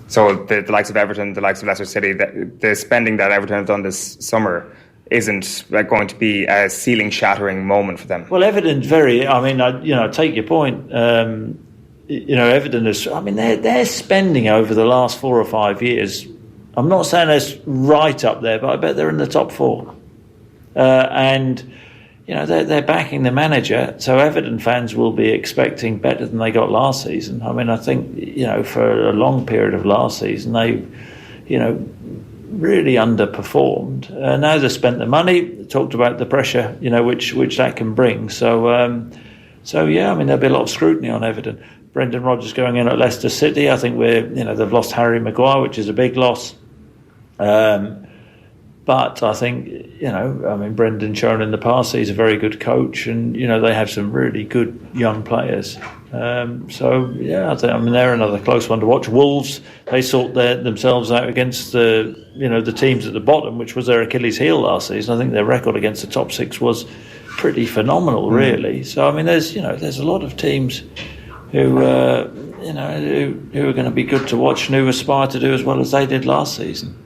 So the likes of Everton, the likes of Leicester City, the spending that Everton have done this summer isn't going to be a ceiling-shattering moment for them. Well, Everton's I take your point. Everton is, their spending over the last 4 or 5 years, I'm not saying it's right up there, but I bet they're in the top four. They're backing the manager, so Everton fans will be expecting better than they got last season. I think, for a long period of last season, they, really underperformed. Now they've spent the money, talked about the pressure, which that can bring. So there'll be a lot of scrutiny on Everton. Brendan Rodgers going in at Leicester City, I think they've lost Harry Maguire, which is a big loss. But I think, Brendan shown in the past, he's a very good coach, and, they have some really good young players. I think, they're another close one to watch. Wolves, they sort themselves out against the teams at the bottom, which was their Achilles heel last season. I think their record against the top six was pretty phenomenal, really. So, there's a lot of teams who are going to be good to watch and who aspire to do as well as they did last season.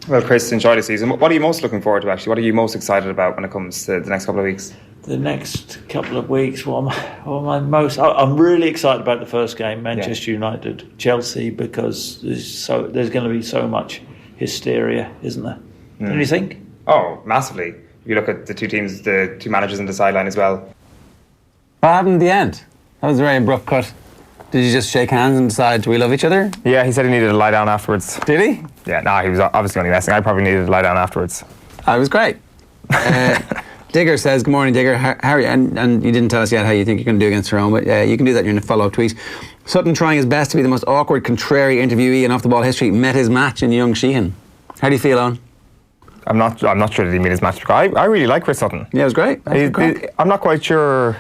Well, Chris, enjoy the season. What are you most looking forward to, actually? What are you most excited about when it comes to the next couple of weeks? The next couple of weeks, I'm really excited about the first game, Manchester United, Chelsea, because there's going to be so much hysteria, isn't there? Don't you think? Oh, massively. If you look at the two teams, the two managers on the sideline as well. What happened in the end? That was a very abrupt cut. Did you just shake hands and decide we love each other? Yeah, he said he needed to lie down afterwards. Did he? Yeah, no, he was obviously only messing. I probably needed to lie down afterwards. It was great. Digger says, good morning, Digger. Harry, and you didn't tell us yet how you think you're going to do against Tyrone, but you can do that in your follow-up tweet. Sutton, trying his best to be the most awkward, contrary interviewee in off-the-ball history, met his match in young Sheahan. How do you feel, Eoin? I'm not sure that he made his match. I really like Chris Sutton. Yeah, it was great. I'm not quite sure.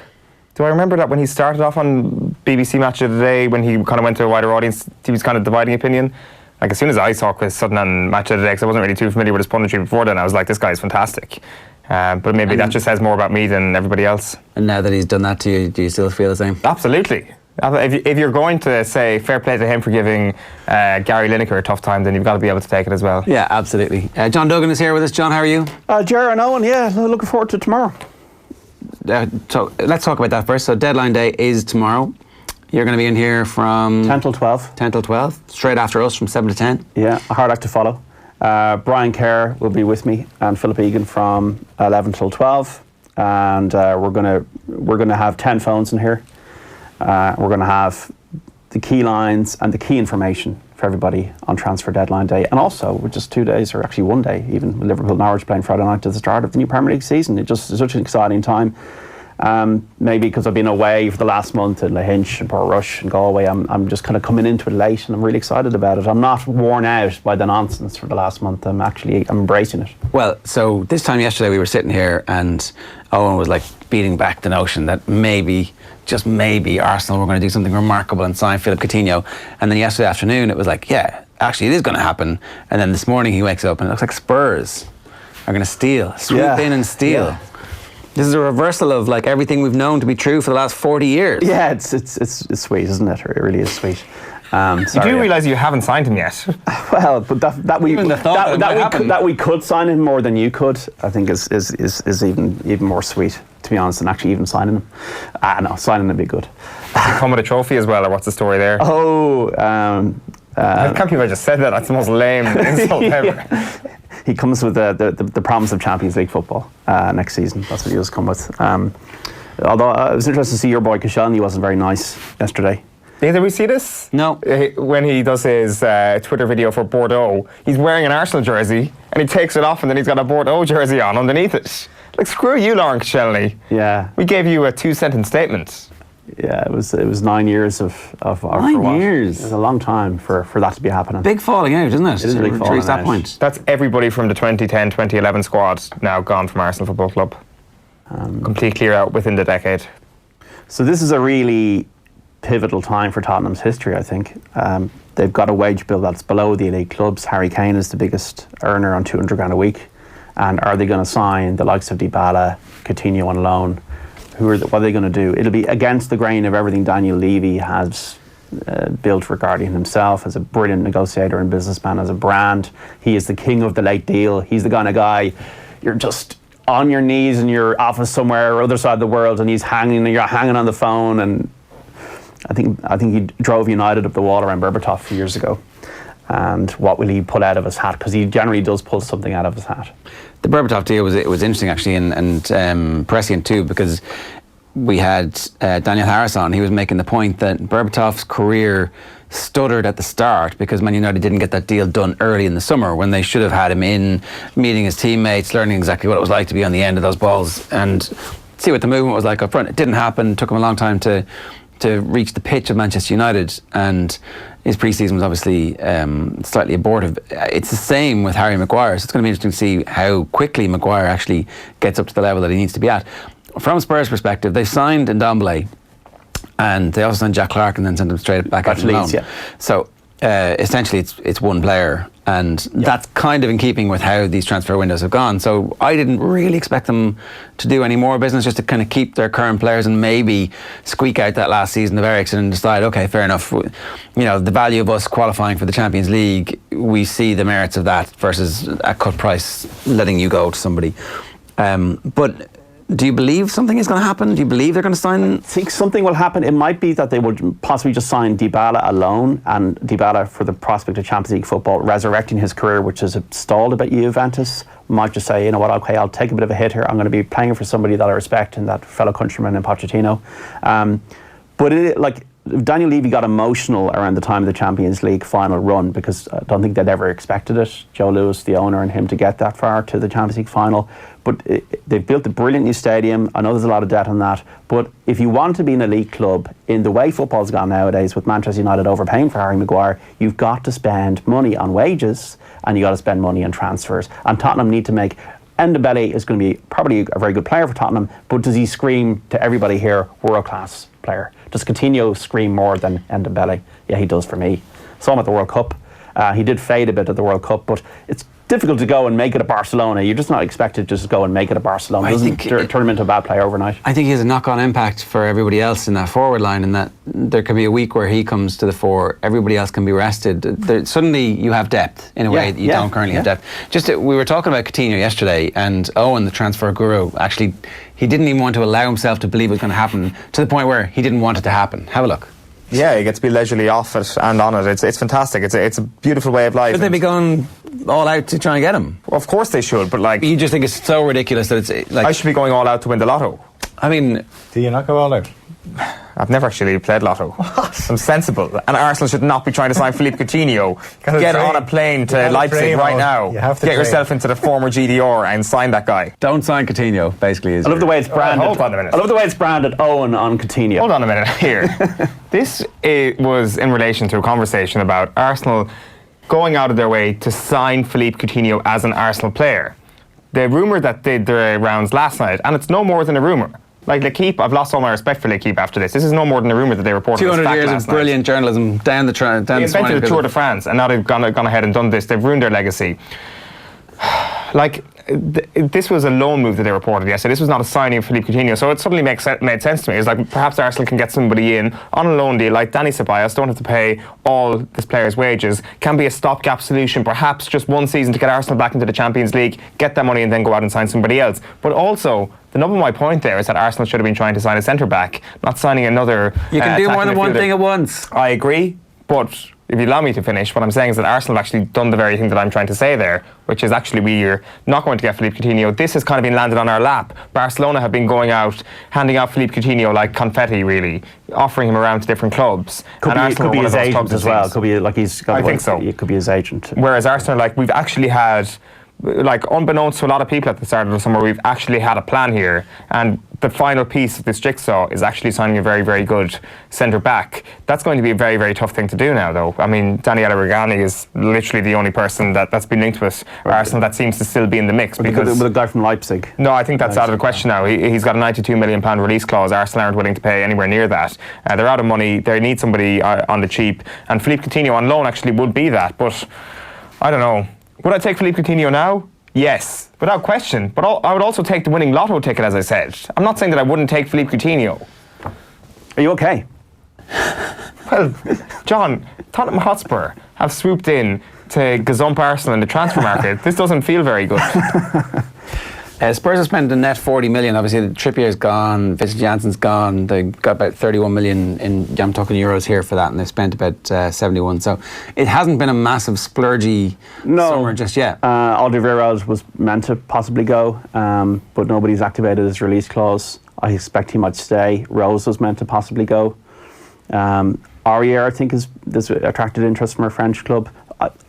Do I remember that when he started off on BBC Match of the Day, when he kind of went to a wider audience, he was kind of dividing opinion? Like, as soon as I saw Chris Sutton on Match of the Day, because I wasn't really too familiar with his punditry before then, I was like, this guy's fantastic. But maybe that just says more about me than everybody else. And now that he's done that to you, do you still feel the same? Absolutely. If you're going to say fair play to him for giving Gary Lineker a tough time, then you've got to be able to take it as well. Yeah, absolutely. John Duggan is here with us. John, how are you? Ger and Eoin, looking forward to tomorrow. So let's talk about that first. So deadline day is tomorrow. You're going to be in here from 10 till 12. 10 till 12, straight after us from 7 to 10. Yeah, a hard act to follow. Brian Kerr will be with me and Philip Egan from 11 till 12, and we're gonna have 10 phones in here. We're going to have the key lines and the key information for everybody on transfer deadline day, and also with just 2 days, or actually 1 day, even with Liverpool Norwich playing Friday night at the start of the new Premier League season. It's just such an exciting time. Maybe because I've been away for the last month in Lahinch and Port Rush and Galway, I'm just kind of coming into it late, and I'm really excited about it. I'm not worn out by the nonsense for the last month. I'm embracing it. Well, so this time yesterday we were sitting here and Eoin was like beating back the notion that maybe, just maybe, Arsenal were going to do something remarkable and sign Philip Coutinho. And then yesterday afternoon it was like, yeah, actually it is going to happen. And then this morning he wakes up and it looks like Spurs are going to swoop in and steal. Yeah. This is a reversal of like everything we've known to be true for the last 40 years. Yeah, it's sweet, isn't it? It really is sweet. You do realise you haven't signed him yet? Well, but that we could sign him more than you could, I think is even more sweet, to be honest, than actually even signing him. No, signing him would be good. Does he come with a trophy as well, or what's the story there? I can't believe I just said that. That's the most lame insult ever. He comes with the promise of Champions League football next season. That's what he does come with. Although it was interesting to see your boy Koscielny wasn't very nice yesterday. Yeah, did we see this? No. When he does his Twitter video for Bordeaux, he's wearing an Arsenal jersey and he takes it off and then he's got a Bordeaux jersey on underneath it. Like, screw you, Lauren Koscielny. Yeah. We gave you a 2-sentence statement. Yeah, it was 9 years of 9 years. It was a long time for that to be happening. Big falling out, isn't it? It is a big falling out. That point. That's everybody from the 2010-2011 squad now gone from Arsenal Football Club. Complete clear out within the decade. So this is a really pivotal time for Tottenham's history, I think. They've got a wage bill that's below the elite clubs. Harry Kane is the biggest earner on 200 grand a week. And are they going to sign the likes of Dybala, Coutinho on loan? What are they going to do? It'll be against the grain of everything Daniel Levy has built regarding himself as a brilliant negotiator and businessman, as a brand. He is the king of the late deal. He's the kind of guy you're just on your knees in your office somewhere or other side of the world, and you're hanging on the phone. And I think he drove United up the wall around Berbatov a few years ago. And what will he pull out of his hat? Because he generally does pull something out of his hat. The Berbatov deal was interesting actually, and prescient too, because we had Daniel Harris on. He was making the point that Berbatov's career stuttered at the start because Man United didn't get that deal done early in the summer, when they should have had him in, meeting his teammates, learning exactly what it was like to be on the end of those balls and see what the movement was like up front. It didn't happen. It took him a long time to reach the pitch of Manchester United, and his pre-season was obviously slightly abortive. It's the same with Harry Maguire, so it's going to be interesting to see how quickly Maguire actually gets up to the level that he needs to be at. From Spurs' perspective, they've signed Ndombele, and they also signed Jack Clark and then sent him straight back out to loan. Yeah. So essentially it's one player, And that's kind of in keeping with how these transfer windows have gone. So I didn't really expect them to do any more business, just to kind of keep their current players and maybe squeak out that last season of Ericsson and decide, okay, fair enough. You know, the value of us qualifying for the Champions League, we see the merits of that versus a cut price letting you go to somebody. But do you believe something is going to happen? Do you believe they're going to sign? I think something will happen. It might be that they would possibly just sign Dybala alone, and Dybala, for the prospect of Champions League football, resurrecting his career, which has stalled a bit. Juventus might just say, you know what, okay, I'll take a bit of a hit here. I'm going to be playing for somebody that I respect, and that fellow countryman in Pochettino. But Daniel Levy got emotional around the time of the Champions League final run, because I don't think they'd ever expected it, Joe Lewis, the owner, and him to get that far to the Champions League final. But they've built a brilliant new stadium. I know there's a lot of debt on that, but if you want to be an elite club in the way football's gone nowadays, with Manchester United overpaying for Harry Maguire, you've got to spend money on wages, and you've got to spend money on transfers. And Tottenham need to make... Ndombele is going to be probably a very good player for Tottenham, but does he scream to everybody here, world-class player? Does Coutinho scream more than Ndombele? Yeah, he does for me. Saw him at the World Cup. He did fade a bit at the World Cup, but it's difficult to go and make it at Barcelona. You're just not expected to just go and make it at Barcelona. Doesn't turn him into a bad player overnight. I think he has a knock-on impact for everybody else in that forward line, in that there could be a week where he comes to the fore, everybody else can be rested. Suddenly you have depth in a way that you don't currently have depth. We were talking about Coutinho yesterday, and Eoin, the transfer guru, actually, he didn't even want to allow himself to believe it was going to happen, to the point where he didn't want it to happen. Have a look. Yeah, you get to be leisurely off it and on it. It's fantastic. It's a beautiful way of life. Should they be going all out to try and get him? Well, of course they should, but like... You just think it's so ridiculous that it's like... I should be going all out to win the lotto. I mean... Do you not go all out? I've never actually played lotto. What? I'm sensible. And Arsenal should not be trying to sign Philippe Coutinho. Get on a plane to Leipzig right now. Get yourself into the former GDR and sign that guy. Don't sign Coutinho, basically. I love the way it's branded. Hold on a minute. I love the way it's branded Eoin on Coutinho. Hold on a minute here. This was in relation to a conversation about Arsenal going out of their way to sign Philippe Coutinho as an Arsenal player. The rumour that did the rounds last night, and it's no more than a rumour. Like L'Equipe, I've lost all my respect for L'Equipe after this. This is no more than a rumour that they reported. 200 years of brilliant journalism down the train. They invented the Tour de France, and now they've gone ahead and done this. They've ruined their legacy. This was a loan move that they reported yesterday. This was not a signing of Philippe Coutinho, so it suddenly made sense to me. It's like perhaps Arsenal can get somebody in on a loan deal like Dani Ceballos, don't have to pay all this player's wages, can be a stopgap solution, perhaps just one season to get Arsenal back into the Champions League, get that money and then go out and sign somebody else. But also, the nub of my point there is that Arsenal should have been trying to sign a centre-back, not signing another... You can do more than one thing at once. I agree, but... If you allow me to finish, what I'm saying is that Arsenal have actually done the very thing that I'm trying to say there, which is actually we're not going to get Philippe Coutinho. This has kind of been landed on our lap. Barcelona have been going out, handing out Philippe Coutinho like confetti, really, offering him around to different clubs. Could be his agent as well. Could be like he's got. I think so. It could be his agent. Whereas Arsenal, we've actually had, unbeknownst to a lot of people at the start of the summer, we've actually had a plan here, and the final piece of this jigsaw is actually signing a very, very good centre-back. That's going to be a very, very tough thing to do now, though. I mean, Daniele Regani is literally the only person that's been linked with Arsenal that seems to still be in the mix. With a guy from Leipzig. No, I think that's out of the question now. He's got a £92 million release clause. Arsenal aren't willing to pay anywhere near that. They're out of money. They need somebody on the cheap. And Philippe Coutinho on loan actually would be that. But I don't know. Would I take Philippe Coutinho now? Yes, without question. But I would also take the winning lotto ticket, as I said. I'm not saying that I wouldn't take Philippe Coutinho. Are you okay? Well, John, Tottenham Hotspur have swooped in to gazump Arsenal in the transfer market. This doesn't feel very good. Spurs have spent a net 40 million. Obviously, Trippier's gone, Vincent Janssen's gone. They got about 31 million I'm talking euros here for that, and they've spent about 71. So it hasn't been a massive splurgy summer just yet. Alderweireld was meant to possibly go, but nobody's activated his release clause. I expect he might stay. Rose was meant to possibly go. Aurier, I think, there's attracted interest from a French club.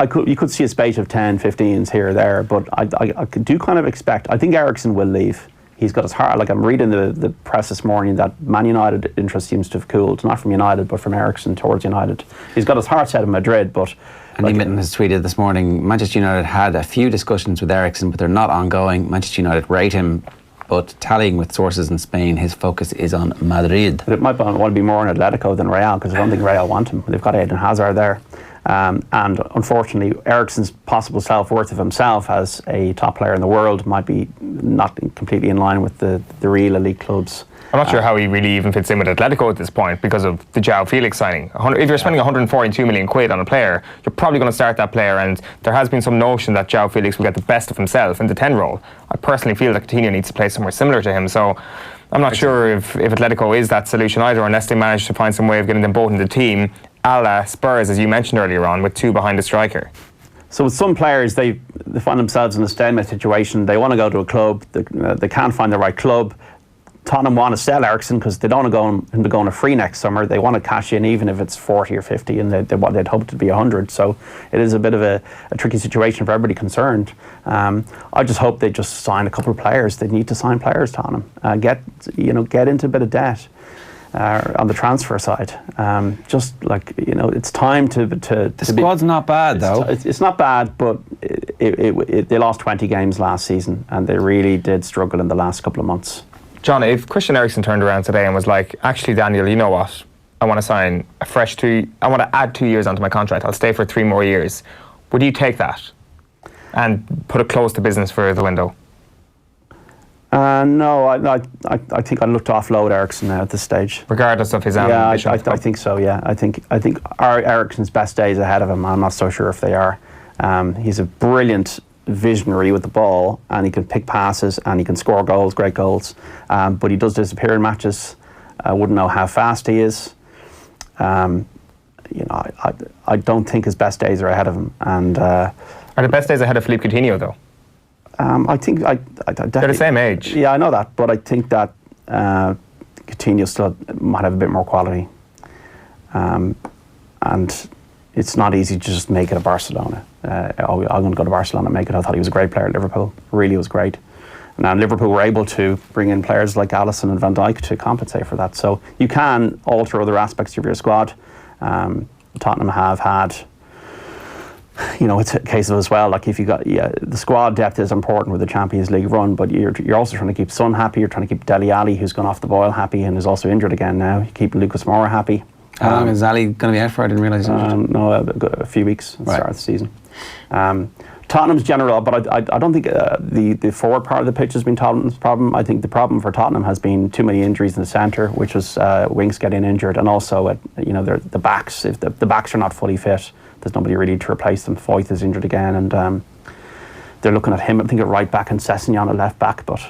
You could see a spate of 10, 15s here or there, but I do kind of expect... I think Ericsson will leave. He's got his heart... I'm reading the press this morning that Man United interest seems to have cooled, not from United, but from Ericsson towards United. He's got his heart set in Madrid, but... Andy Mitten has tweeted this morning, Manchester United had a few discussions with Ericsson, but they're not ongoing. Manchester United rate him, but tallying with sources in Spain, his focus is on Madrid. But it might want to be more on Atletico than Real, because I don't think Real want him. They've got Eden Hazard there. And unfortunately, Eriksen's possible self-worth of himself as a top player in the world might be not completely in line with the real elite clubs. I'm not sure how he really even fits in with Atletico at this point because of the João Felix signing. If you're spending 142 million quid on a player, you're probably going to start that player, and there has been some notion that João Felix will get the best of himself in the 10 role. I personally feel that Coutinho needs to play somewhere similar to him, so I'm not sure if Atletico is that solution either, unless they manage to find some way of getting them both in the team, a la Spurs, as you mentioned earlier on, with two behind the striker. So with some players, they find themselves in a stalemate situation. They want to go to a club, they can't find the right club. Tottenham want to sell Eriksen because they don't want him to go on a free next summer. They want to cash in even if it's 40 or 50, and they'd hope to be 100. So it is a bit of a tricky situation for everybody concerned. I just hope they just sign a couple of players. They need to sign players, Tottenham. Get into a bit of debt on the transfer side. It's time to the squad's not bad though. It's not bad, but they lost 20 games last season, and they really did struggle in the last couple of months. John, if Christian Eriksen turned around today and was like, actually, Daniel, you know what? I want to sign a fresh I want to add 2 years onto my contract. I'll stay for 3 more years. Would you take that and put it close to business for the window? No, I think I'd look to offload Eriksen now at this stage. Regardless of his ambition? Yeah, I think so, yeah. I think our Eriksen's best days ahead of him. I'm not so sure if they are. He's a brilliant visionary with the ball, and he can pick passes and he can score goals, great goals, but he does disappear in matches. I wouldn't know how fast he is. I don't think his best days are ahead of him. And are the best days ahead of Philippe Coutinho though? I think they're the same age. Yeah, I know that, but I think that Coutinho still might have a bit more quality, and it's not easy to just make it at Barcelona. I'm going to go to Barcelona and make it. I thought he was a great player at Liverpool. Really was great. And Liverpool were able to bring in players like Alisson and Van Dijk to compensate for that. So you can alter other aspects of your squad. Tottenham have had, it's a case of as well, like if you got, the squad depth is important with the Champions League run, but you're also trying to keep Son happy. You're trying to keep Dele Alli, who's gone off the boil, happy and is also injured again now. You keep Lucas Moura happy. How long is Ali going to be out for? I didn't realise he was injured. No, a few weeks at the start of the season. Tottenham's general, but I don't think the forward part of the pitch has been Tottenham's problem. I think the problem for Tottenham has been too many injuries in the centre, which was Winks getting injured, and also the backs. If the backs are not fully fit, there's nobody really to replace them. Foyth is injured again, and they're looking at him, I think, at right back and Sessegnon at left back, but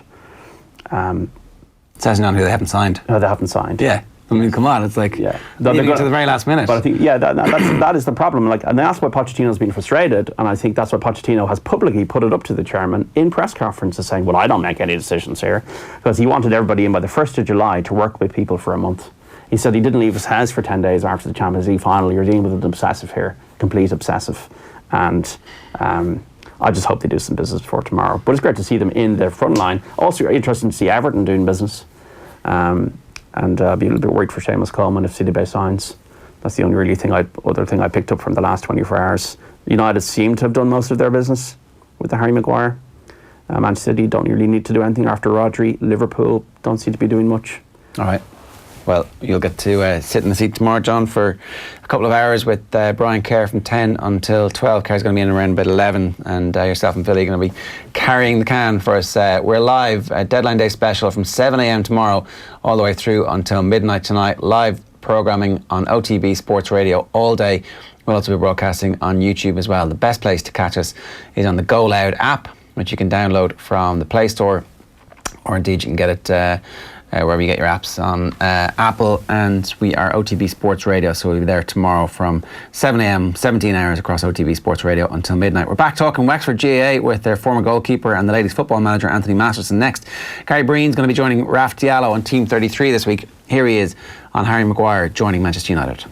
Sessegnon, who they haven't signed. No, they haven't signed. Yeah. I mean, come on, it's like leaving it to the very last minute. But I think, that is the problem. And that's why Pochettino's been frustrated, and I think that's why Pochettino has publicly put it up to the chairman in press conferences saying, well, I don't make any decisions here, because he wanted everybody in by the 1st of July to work with people for a month. He said he didn't leave his house for 10 days after the Champions League final. You're dealing with an obsessive here, complete obsessive. And I just hope they do some business before tomorrow. But it's great to see them in the front line. Also, interesting to see Everton doing business. And I'll be a little bit worried for Seamus Coleman if Sidibe signs. That's the only really other thing I picked up from the last 24 hours. United seem to have done most of their business with the Harry Maguire. Manchester City don't really need to do anything after Rodri. Liverpool don't seem to be doing much. All right. Well, you'll get to sit in the seat tomorrow, John, for a couple of hours with Brian Kerr from 10 until 12. Kerr's going to be in around about 11, and yourself and Philly are going to be carrying the can for us. We're live, Deadline Day special from 7 a.m. tomorrow all the way through until midnight tonight. Live programming on OTB Sports Radio all day. We'll also be broadcasting on YouTube as well. The best place to catch us is on the Go Loud app, which you can download from the Play Store, or indeed you can get it wherever you get your apps on Apple, and we are OTB Sports Radio, so we'll be there tomorrow from 7 a.m, 17 hours across OTB Sports Radio until midnight. We're back talking Wexford GAA with their former goalkeeper and the ladies football manager Anthony Masterson next. Gary Breen's going to be joining Raf Diallo on Team 33 this week. Here he is on Harry Maguire joining Manchester United.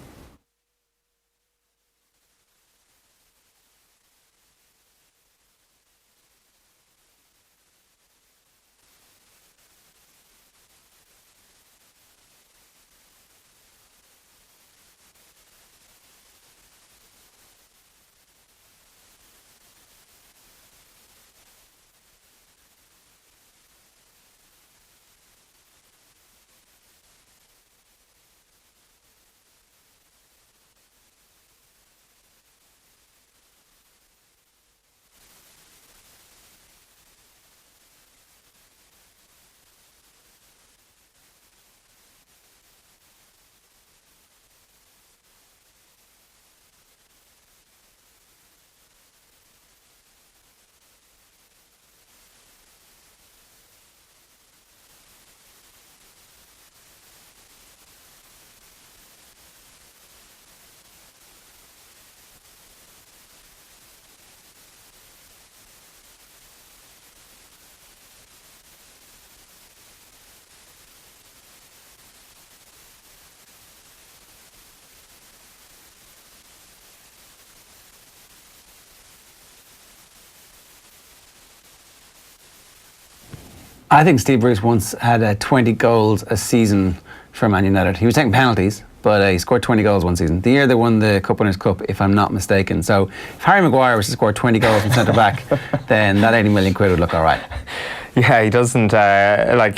I think Steve Bruce once had 20 goals a season for Man United. He was taking penalties, but he scored 20 goals one season. The year they won the Cup Winners' Cup, if I'm not mistaken. So if Harry Maguire was to score 20 goals from centre back, then that 80 million quid would look all right. Yeah, he doesn't I'm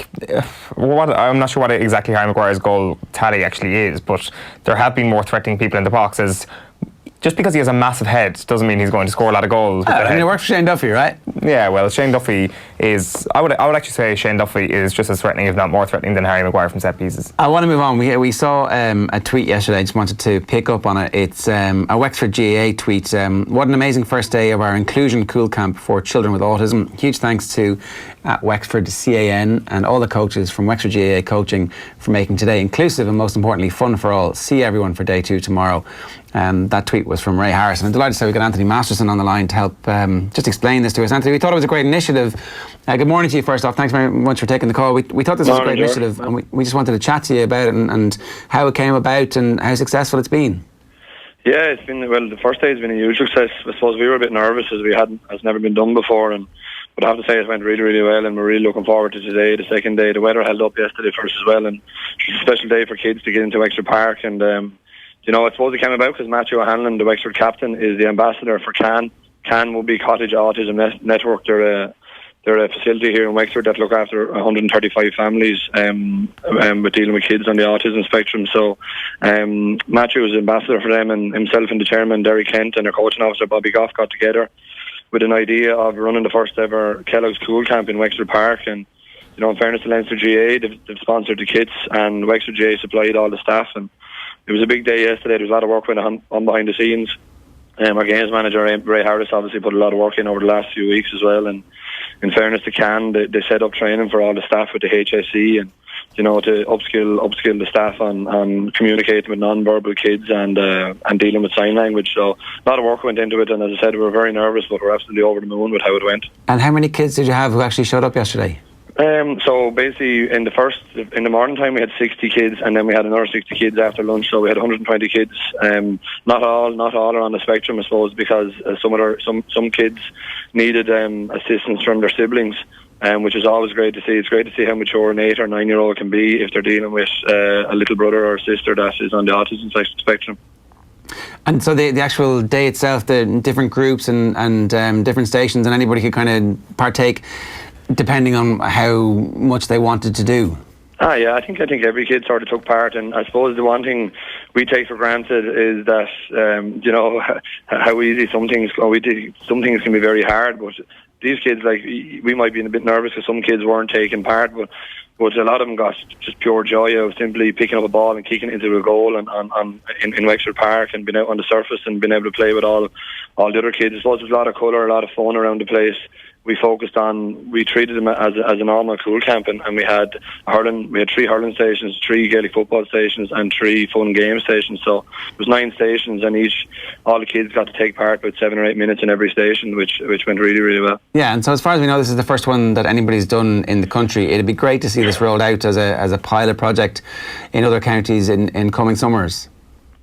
not sure what exactly Harry Maguire's goal tally actually is, but there have been more threatening people in the box. Just because he has a massive head doesn't mean he's going to score a lot of goals. I mean, it worked for Shane Duffy, right? Yeah, well, Shane Duffy is... I would actually say Shane Duffy is just as threatening, if not more threatening, than Harry Maguire from set pieces. I want to move on. We saw a tweet yesterday. I just wanted to pick up on it. It's a Wexford GAA tweet. What an amazing first day of our inclusion cool camp for children with autism. Huge thanks to Wexford CAN and all the coaches from Wexford GAA Coaching for making today inclusive and most importantly fun for all. See everyone for day 2 tomorrow. That tweet was from Ray Harris. And I'm delighted to say we got Anthony Masterson on the line to help just explain this to us. Anthony, we thought it was a great initiative. Good morning to you first off. Thanks very much for taking the call. We thought this was a great initiative and we just wanted to chat to you about it and how it came about and how successful it's been. Yeah, it's been, well, the first day has been a huge success. I suppose we were a bit nervous as it's never been done before, but I have to say it went really, really well, and we're really looking forward to today, the second day. The weather held up yesterday for us as well, and it's a special day for kids to get into Wexford Park. And I suppose it came about because Matthew O'Hanlon, the Wexford captain, is the ambassador for CAN. CAN will be Cottage Autism Network. They're a facility here in Wexford that look after 135 families with dealing with kids on the autism spectrum. So Matthew was ambassador for them, and himself and the chairman, Derry Kent, and their coaching officer, Bobby Goff, got together with an idea of running the first ever Kellogg's Cool Camp in Wexford Park. And in fairness to Leinster GAA, they've sponsored the kits, and Wexford GAA supplied all the staff. And it was a big day yesterday. There was a lot of work went on behind the scenes. Our games manager, Ray Harris, obviously put a lot of work in over the last few weeks as well. And in fairness to CAN, they set up training for all the staff with the HSE and to upskill the staff on communicating with non-verbal kids and dealing with sign language. So a lot of work went into it, and as I said, we were very nervous, but we're absolutely over the moon with how it went. And how many kids did you have who actually showed up yesterday? So basically in the morning time we had 60 kids, and then we had another 60 kids after lunch, so we had 120 kids. Not all are on the spectrum, I suppose, because some kids needed assistance from their siblings, which is always great to see. It's great to see how mature an 8 or 9 year old can be if they're dealing with a little brother or sister that is on the autism spectrum. And so the actual day itself, the different groups and different stations, and anybody could kind of partake depending on how much they wanted to do. Yeah, I think every kid sort of took part, and I suppose the one thing we take for granted is that how easy some things go. Some things can be very hard, but these kids, like, we might be a bit nervous because some kids weren't taking part, but a lot of them got just pure joy of simply picking up a ball and kicking it into a goal in Wexford Park, and being out on the surface and being able to play with all the other kids. I suppose there's a lot of colour, a lot of fun around the place. We treated them as a normal cool camp, and we had 3 hurling stations, 3 Gaelic football stations, and 3 fun game stations. So it was 9 stations, and all the kids got to take part about 7 or 8 minutes in every station, which went really, really well. Yeah, and so as far as we know, this is the first one that anybody's done in the country. It'd be great to see this rolled out as a pilot project in other counties in coming summers.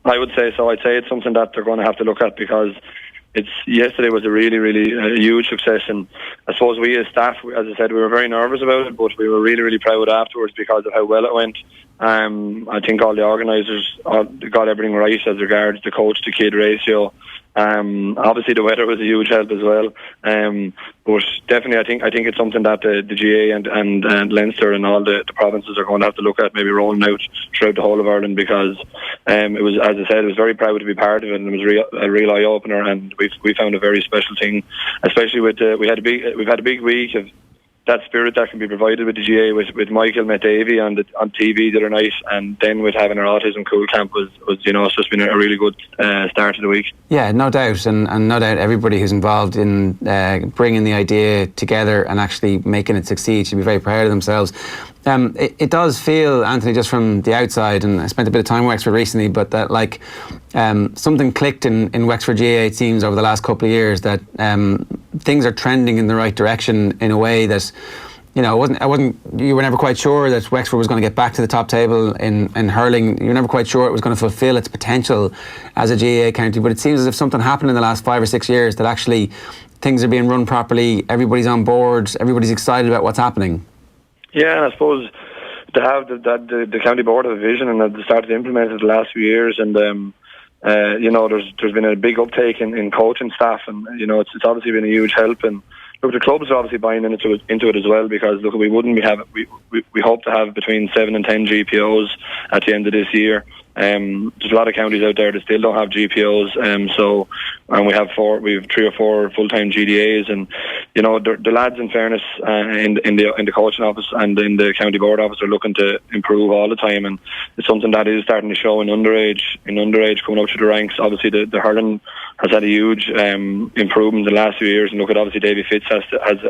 I would say so. I'd say it's something that they're going to have to look at, because yesterday was a really, really huge success, and I suppose we as staff, as I said, we were very nervous about it, but we were really, really proud afterwards because of how well it went. I think all the organisers got everything right as regards the coach to kid ratio. Obviously the weather was a huge help as well, but definitely I think it's something that the GAA and Leinster and all the provinces are going to have to look at, maybe rolling out throughout the whole of Ireland, because it was, as I said, it was very proud to be part of it, and it was a real eye opener, and we found a very special thing, especially with we've had a big week of that spirit that can be provided with the GAA, with Michael met Davey on TV the other night, and then with having our autism cool camp was it's just been a really good start to the week. Yeah, no doubt, and no doubt everybody who's involved in bringing the idea together and actually making it succeed should be very proud of themselves. It does feel, Anthony, just from the outside, and I spent a bit of time in Wexford recently, but that something clicked in Wexford GAA teams over the last couple of years, that things are trending in the right direction in a way that, you were never quite sure that Wexford was going to get back to the top table in hurling. You were never quite sure it was going to fulfil its potential as a GAA county, but it seems as if something happened in the last 5 or 6 years that actually things are being run properly, everybody's on board, everybody's excited about what's happening. Yeah, and I suppose to have the county board of a vision and they've started to implement it the last few years, and there's been a big uptake in coaching staff, and it's obviously been a huge help. And look, the clubs are obviously buying into it as well, because look, we hope to have between 7 and 10 GPOs at the end of this year. There's a lot of counties out there that still don't have GPOs, and we have 3 or 4 full-time GDAs, and the lads, in fairness, in the coaching office and in the county board office, are looking to improve all the time, and it's something that is starting to show in underage coming up through the ranks. Obviously the hurling has had a huge improvement in the last few years, and look at obviously Davy Fitz has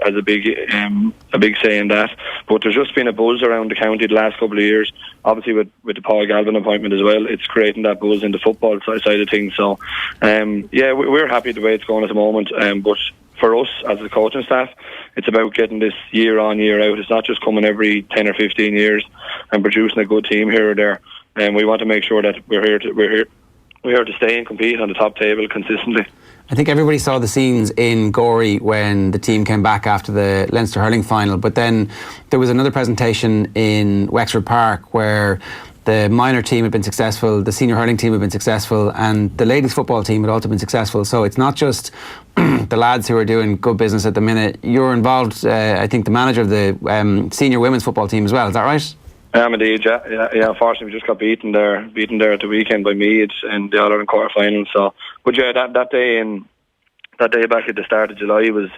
a big say in that. But there's just been a buzz around the county the last couple of years, obviously with the Paul Galvin appointment as well. It's creating that buzz in the football side of things. So we're happy the way it's going at the moment, but for us as the coaching staff, it's about getting this year on, year out. It's not just coming every 10 or 15 years and producing a good team here or there. And we want to make sure that we're here to stay and compete on the top table consistently. I think everybody saw the scenes in Gorey when the team came back after the Leinster hurling final, but then there was another presentation in Wexford Park where the minor team had been successful, the senior hurling team had been successful, and the ladies football team had also been successful. So it's not just the lads who are doing good business at the minute. You're involved, I think, the manager of the senior women's football team as well. Is that right? Indeed, yeah. Unfortunately, we just got beaten there at the weekend by Meath in the All-Ireland quarter-final. So, but yeah, that day back at the start of July was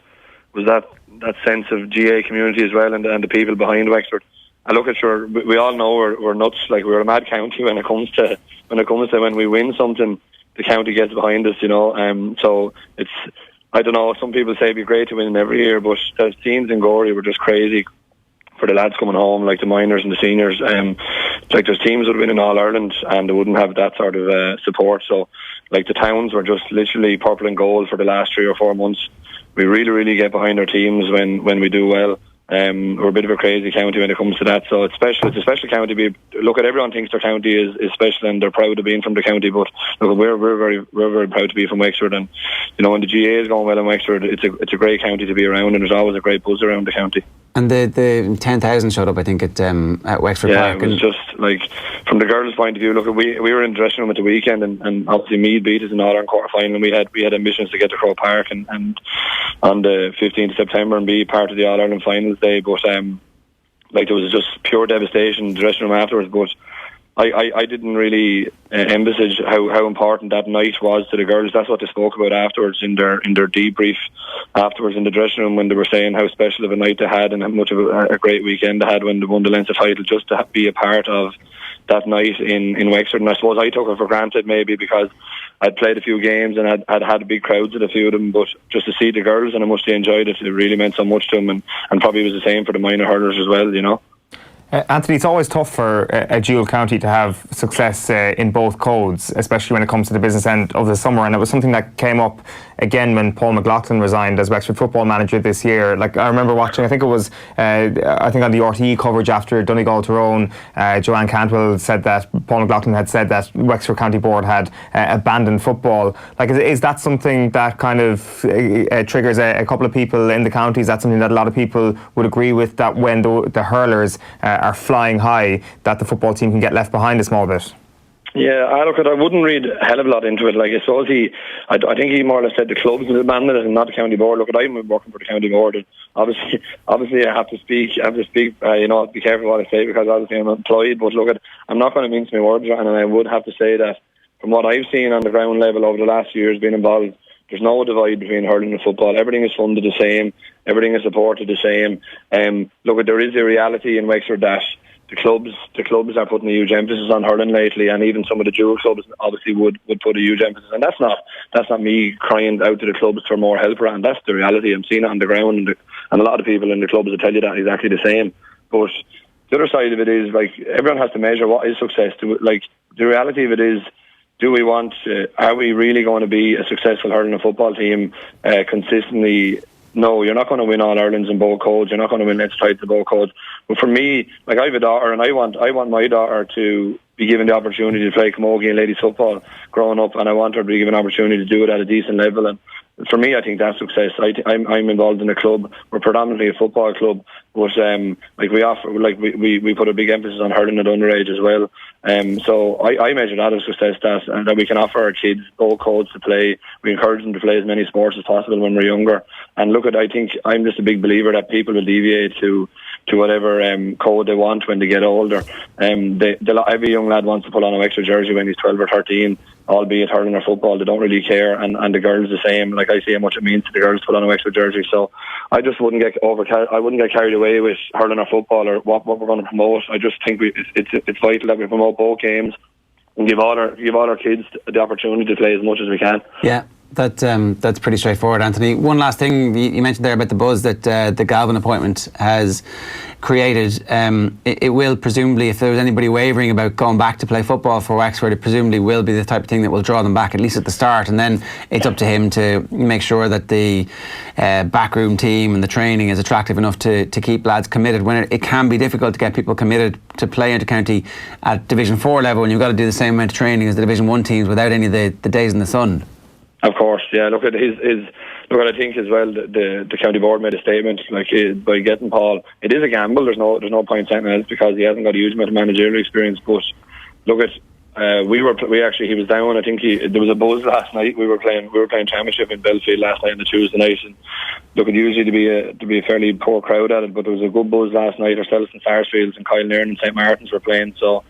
that sense of GAA community as well, and the people behind Wexford. I look at we all know we're nuts. Like, we're a mad county when it comes to when we win something, the county gets behind us. So it's, I don't know. Some people say it'd be great to win every year, but the teams in Gorey were just crazy for the lads coming home, like the minors and the seniors. Like, there's teams that would win in All Ireland and they wouldn't have that sort of support. So, like, the towns were just literally purple and gold for the last 3 or 4 months. We really, really get behind our teams when we do well. We're a bit of a crazy county when it comes to that, so it's special. It's a special county. Look, at everyone thinks their county is special and they're proud of being from the county, but look, we're very proud to be from Wexford, and when the GAA is going well in Wexford, it's a great county to be around, and there's always a great buzz around the county. And the 10,000 showed up, I think, at Wexford Park. Yeah, it was just like, from the girls' point of view. Look, we were in the dressing room at the weekend, and obviously Meath beat us in the All-Ireland quarter-final, and we had ambitions to get to Croke Park and on the 15th of September and be part of the All-Ireland finals day. But there was just pure devastation in the dressing room afterwards. But I didn't really envisage how important that night was to the girls. That's what they spoke about afterwards in their debrief afterwards in the dressing room, when they were saying how special of a night they had and how much of a great weekend they had when they won the Leinster title, just to be a part of that night in Wexford. And I suppose I took it for granted, maybe because I'd played a few games and I'd had big crowds at a few of them, but just to see the girls and how much they enjoyed it, it really meant so much to them, and probably was the same for the minor hurlers as well, Anthony, it's always tough for a dual county to have success in both codes, especially when it comes to the business end of the summer, and it was something that came up again when Paul McLaughlin resigned as Wexford football manager this year. Like, I remember watching, I think it was on the RTE coverage after Donegal Tyrone, Joanne Cantwell said that Paul McLaughlin had said that Wexford County Board had abandoned football. Like, is that something that kind of triggers a couple of people in the county? Is that something that a lot of people would agree with, that when the hurlers are flying high, that the football team can get left behind a small bit? Yeah, I wouldn't read a hell of a lot into it. Like, I suppose I think he more or less said the clubs abandoned it and not the county board. Look, I'm working for the county board, and obviously I have to speak. Be careful what I say, because obviously I'm employed. But look, I'm not going to mince my words, and I would have to say that from what I've seen on the ground level over the last few years being involved, there's no divide between hurling and football. Everything is funded the same. Everything is supported the same. Look, there is a reality in Wexford that the clubs are putting a huge emphasis on hurling lately, and even some of the dual clubs obviously would put a huge emphasis. And that's not me crying out to the clubs for more help, and that's the reality. I'm seeing it on the ground, and a lot of people in the clubs will tell you that exactly the same. But the other side of it is, like, everyone has to measure what is success. Like, the reality of it is, do we want? Are we really going to be a successful hurling and football team consistently? No, you're not going to win All Irelands in both codes. You're not going to win Leinster titles in both codes. But for me, like, I have a daughter, and I want my daughter to be given the opportunity to play camogie and ladies football growing up, and I want her to be given an opportunity to do it at a decent level. And for me, I think that's success. I'm involved in a club. We're predominantly a football club, but we put a big emphasis on hurling at underage as well. So I measure that as success, that we can offer our kids all codes to play. We encourage them to play as many sports as possible when we're younger. And I think I'm just a big believer that people will deviate to whatever code they want when they get older. Every young lad wants to put on a Wexford jersey when he's 12 or 13, albeit hurling or football. They don't really care, and the girls the same. Like, I see how much it means to the girls to put on a Wexford jersey. So I just wouldn't get carried away with hurling or football or what we're going to promote. I just think it's vital that we promote both games and give all our kids the opportunity to play as much as we can. Yeah. That's pretty straightforward, Anthony. One last thing you mentioned there about the buzz that the Galvin appointment has created. It will presumably, if there was anybody wavering about going back to play football for Wexford, it presumably will be the type of thing that will draw them back, at least at the start, and then it's up to him to make sure that the backroom team and the training is attractive enough to keep lads committed. When it can be difficult to get people committed to play inter-county at Division 4 level, and you've got to do the same amount of training as the Division 1 teams without any of the days in the sun. Of course, yeah. Look, I think as well the county board made a statement by getting Paul. It is a gamble. There's no point saying else because he hasn't got a huge amount of managerial experience. But look at he was down. I think there was a buzz last night. We were playing championship in Belfield last night on the Tuesday night, and look, it usually to be a fairly poor crowd at it, but there was a good buzz last night. Ourselves and Sarsfields and Kyle Nairn and St Martin's were playing. So,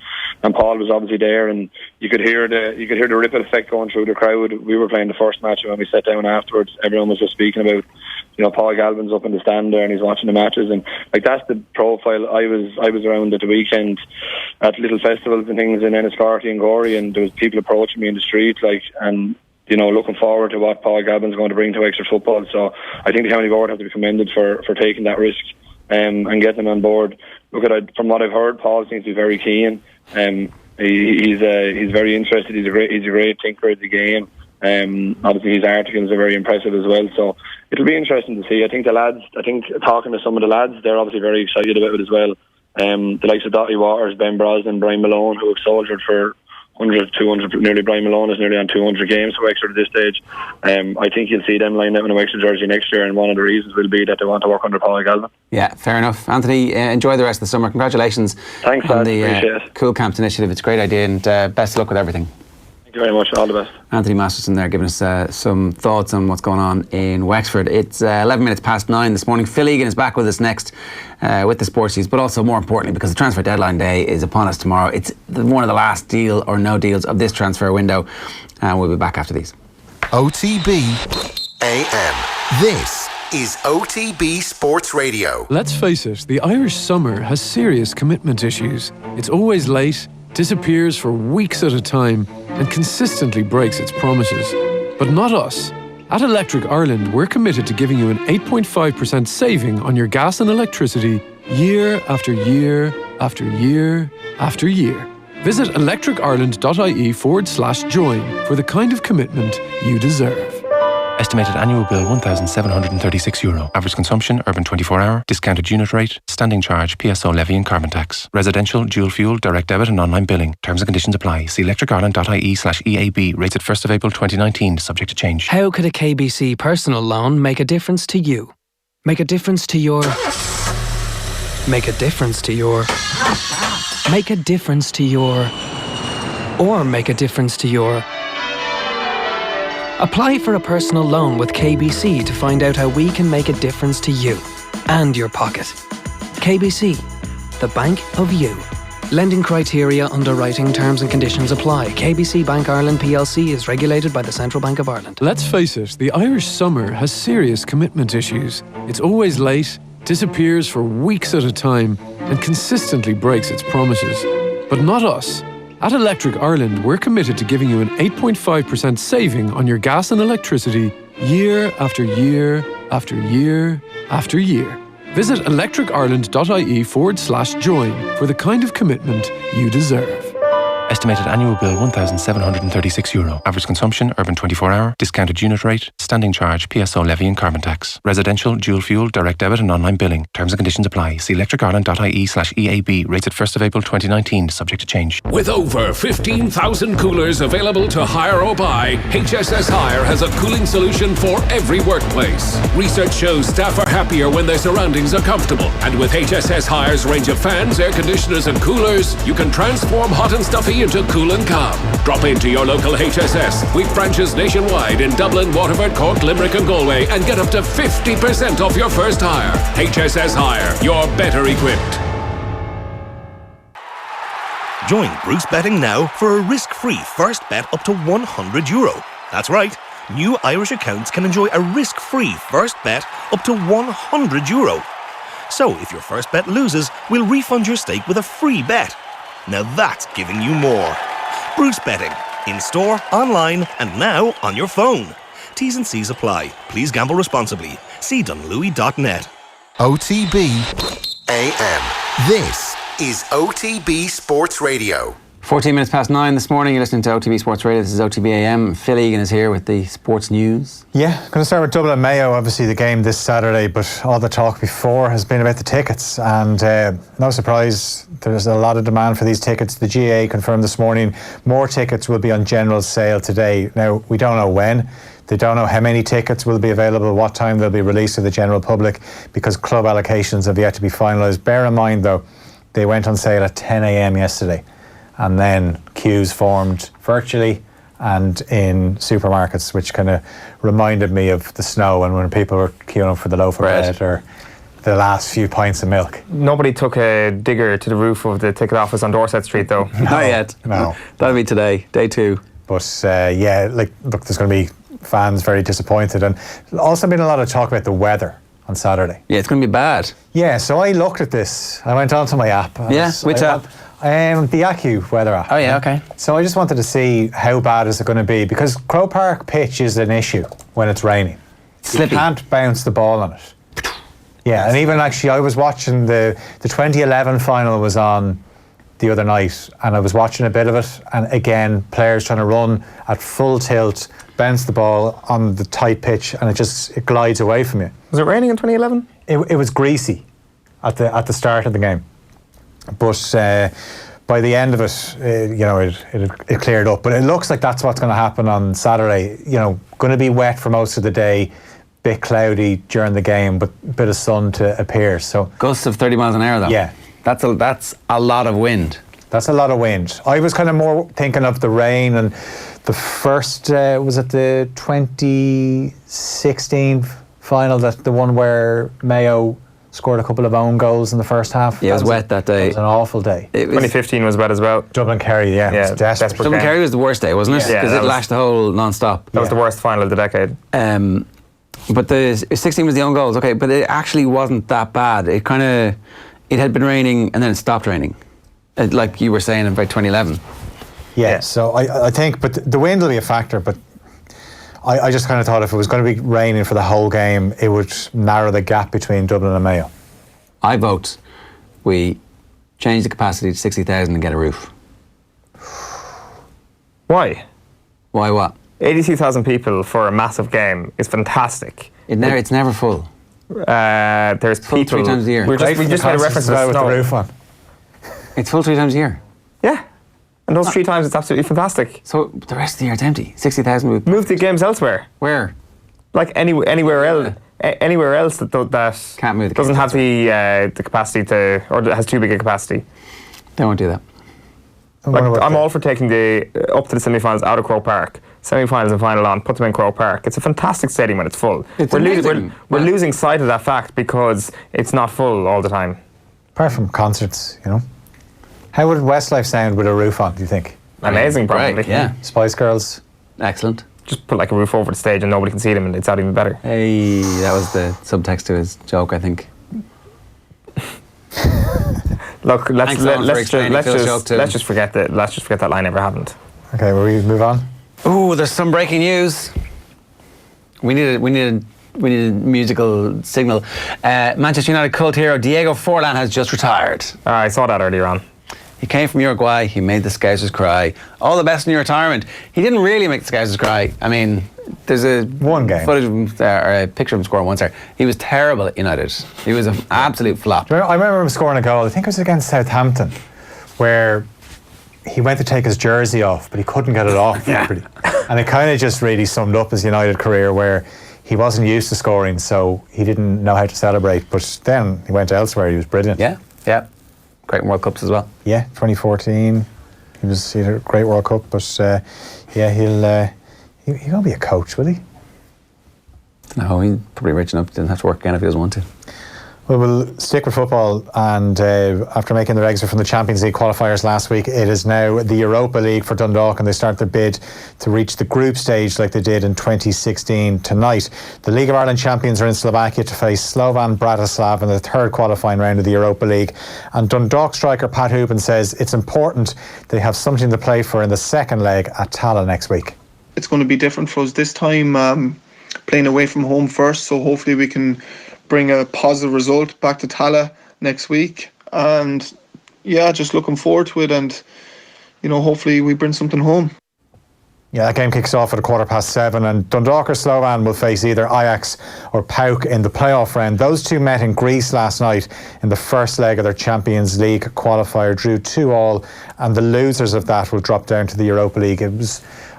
and Paul was obviously there, and you could hear the ripple effect going through the crowd. We were playing the first match, and when we sat down afterwards, everyone was just speaking about, Paul Galvin's up in the stand there and he's watching the matches, and that's the profile. I was around at the weekend at little festivals and things in Enniscorthy and Gorey, and there was people approaching me in the street, and looking forward to what Paul Galvin's going to bring to Wexford football. So I think the county board have to be commended for taking that risk and getting him on board. From what I've heard, Paul seems to be very keen. He's very interested. He's a great thinker of the game. Obviously his articles are very impressive as well, so it'll be interesting to see. I think talking to some of the lads, they're obviously very excited about it as well. The likes of Dottie Waters, Ben Brosnan, Brian Malone, who have soldiered for 100, 200, nearly. Brian Malone is nearly on 200 games for Wexford at this stage. I think you'll see them line up in a Wexford jersey next year, and one of the reasons will be that they want to work under Paul Galvin. Yeah, fair enough. Anthony, enjoy the rest of the summer. Congratulations. Thanks, on the Cool Camps initiative. It's a great idea, and best of luck with everything. Thank you very much. All the best. Anthony Masterson there giving us some thoughts on what's going on in Wexford. It's 11 minutes past 9 this morning. Phil Egan is back with us next with the sports news, but also more importantly because the transfer deadline day is upon us tomorrow. It's one of the last deal or no deals of this transfer window, and we'll be back after these. OTB AM. This is OTB Sports Radio. Let's face it, the Irish summer has serious commitment issues. It's always late, disappears for weeks at a time, and consistently breaks its promises. But not us. At Electric Ireland, we're committed to giving you an 8.5% saving on your gas and electricity year after year after year after year. Visit electricireland.ie/join for the kind of commitment you deserve. Estimated annual bill €1,736. Average consumption, urban 24-hour, discounted unit rate, standing charge, PSO levy and carbon tax. Residential, dual fuel, direct debit and online billing. Terms and conditions apply. See electricireland.ie/EAB. Rates at 1st of April 2019, subject to change. How could a KBC personal loan make a difference to you? Make a difference to your... Make a difference to your... Make a difference to your... Or make a difference to your... Apply for a personal loan with KBC to find out how we can make a difference to you and your pocket. KBC, the bank of you. Lending criteria, underwriting, terms and conditions apply. KBC Bank Ireland plc is regulated by the Central Bank of Ireland. Let's face it, the Irish summer has serious commitment issues. It's always late, disappears for weeks at a time, and consistently breaks its promises. But not us. At Electric Ireland, we're committed to giving you an 8.5% saving on your gas and electricity year after year after year after year. Visit electricireland.ie/join for the kind of commitment you deserve. Estimated annual bill €1,736. Average consumption, urban 24-hour, discounted unit rate, standing charge, PSO levy and carbon tax. Residential, dual fuel, direct debit and online billing. Terms and conditions apply. See electricireland.ie/EAB. Rates at 1st of April 2019, subject to change. With over 15,000 coolers available to hire or buy, HSS Hire has a cooling solution for every workplace. Research shows staff are happier when their surroundings are comfortable. And with HSS Hire's range of fans, air conditioners and coolers, you can transform hot and stuffy into cool and calm. Drop into your local HSS. We've branches nationwide in Dublin, Waterford, Cork, Limerick and Galway, and get up to 50% off your first hire. HSS Hire, you're better equipped. Join Bruce Betting now for a risk-free first bet up to €100. That's right. New Irish accounts can enjoy a risk-free first bet up to €100. So if your first bet loses, we'll refund your stake with a free bet. Now that's giving you more. Bruce Betting. In store, online, and now on your phone. T's and C's apply. Please gamble responsibly. See dunlewy.net. OTB AM. This is OTB Sports Radio. 14 minutes past 9 this morning. You're listening to OTB Sports Radio. This is OTB AM. Phil Egan is here with the sports news. Yeah, going to start with Dublin and Mayo. Obviously the game this Saturday, but all the talk before has been about the tickets, and no surprise, there's a lot of demand for these tickets. The GAA confirmed this morning more tickets will be on general sale today. Now, we don't know when. They don't know how many tickets will be available, what time they'll be released to the general public, because club allocations have yet to be finalised. Bear in mind, though, they went on sale at 10 a.m. yesterday. And then queues formed virtually and in supermarkets, which kind of reminded me of the snow and when people were queuing up for the loaf of bread or the last few pints of milk. Nobody took a digger to the roof of the ticket office on Dorset Street, though. Not yet. No. That'll be today, day 2. But yeah, look, there's going to be fans very disappointed, and also been a lot of talk about the weather on Saturday. Yeah, it's going to be bad. Yeah, so I looked at this. I went onto my app. Which app? The Accu weather app. Oh yeah, okay. So I just wanted to see how bad is it going to be, because Croke Park pitch is an issue when it's raining. Slippy. You can't bounce the ball on it. Yeah, and even actually I was watching the 2011 final was on the other night, and I was watching a bit of it, and again, players trying to run at full tilt, bounce the ball on the tight pitch, and it glides away from you. Was it raining in 2011? It was greasy at the start of the game. But by the end of it, it cleared up. But it looks like that's what's going to happen on Saturday. Going to be wet for most of the day, bit cloudy during the game, but a bit of sun to appear. So gusts of 30 miles an hour, though. Yeah, that's a lot of wind. That's a lot of wind. I was kind of more thinking of the rain, and the first was it the 2016 final, that the one where Mayo scored a couple of own goals in the first half. Yeah, it was wet that day. It was an awful day. 2015 was wet as well. Dublin Kerry, yeah. It was desperate. Dublin Kerry was the worst day, wasn't it? Yeah, because it lashed the whole non-stop. That was the worst final of the decade. But the 16 was the own goals, okay, but it actually wasn't that bad. It had been raining and then it stopped raining, like you were saying about 2011. Yeah, so I think, but the wind will be a factor, but I just kind of thought if it was going to be raining for the whole game, it would narrow the gap between Dublin and Mayo. I vote we change the capacity to 60,000 and get a roof. Why? Why what? 82,000 people for a massive game is fantastic. It's never full. There's full people 3 times a year. We just made a reference to the with snow. the roof on. It's full 3 times a year. Yeah. And those 3 times, it's absolutely fantastic. So the rest of the year it's empty. 60,000 would move the games elsewhere. Where? Like anywhere else. Anywhere else that can't move the doesn't have the capacity to, or has too big a capacity. They won't do that. I'm all for taking up to the semi-finals out of Croke Park, semi-finals and final on, put them in Croke Park. It's a fantastic stadium when it's full. We're losing sight of that fact because it's not full all the time. Apart from concerts, How would Westlife sound with a roof on, do you think? Amazing, probably. Right, yeah. Spice Girls. Excellent. Just put like a roof over the stage and nobody can see them, and it's out even better. Hey, that was the subtext to his joke, I think. Look, let's just forget that line ever happened. Okay, will we move on? Oh, there's some breaking news. We need a musical signal. Manchester United cult hero Diego Forlan has just retired. I saw that earlier on. He came from Uruguay. He made the Scousers cry. All the best in your retirement. He didn't really make the Scousers cry. I mean, there's one game footage of him there, or a picture of him scoring once there. He was terrible at United. He was an absolute flop. I remember him scoring a goal. I think it was against Southampton, where he went to take his jersey off, but he couldn't get it off properly. And it kind of just really summed up his United career, where he wasn't used to scoring, so he didn't know how to celebrate. But then he went elsewhere. He was brilliant. Yeah. Great World Cups as well. Yeah, 2014. He had a great World Cup. But he'll be a coach, will he? No, he's probably rich enough. He doesn't have to work again if he doesn't want to. Well, we'll stick with football, and after making their exit from the Champions League qualifiers last week, it is now the Europa League for Dundalk, and they start their bid to reach the group stage like they did in 2016 tonight. The League of Ireland champions are in Slovakia to face Slovan Bratislava in the third qualifying round of the Europa League, and Dundalk striker Pat Hoopen says it's important they have something to play for in the second leg at Tala next week. It's going to be different for us this time, playing away from home first, so hopefully we can bring a positive result back to Tala next week. And yeah, just looking forward to it, and hopefully we bring something home. Yeah, that game kicks off at 7:15, and Dundalk or Slovan will face either Ajax or PAOK in the playoff round. Those two met in Greece last night in the first leg of their Champions League qualifier, drew 2-2, and the losers of that will drop down to the Europa League. I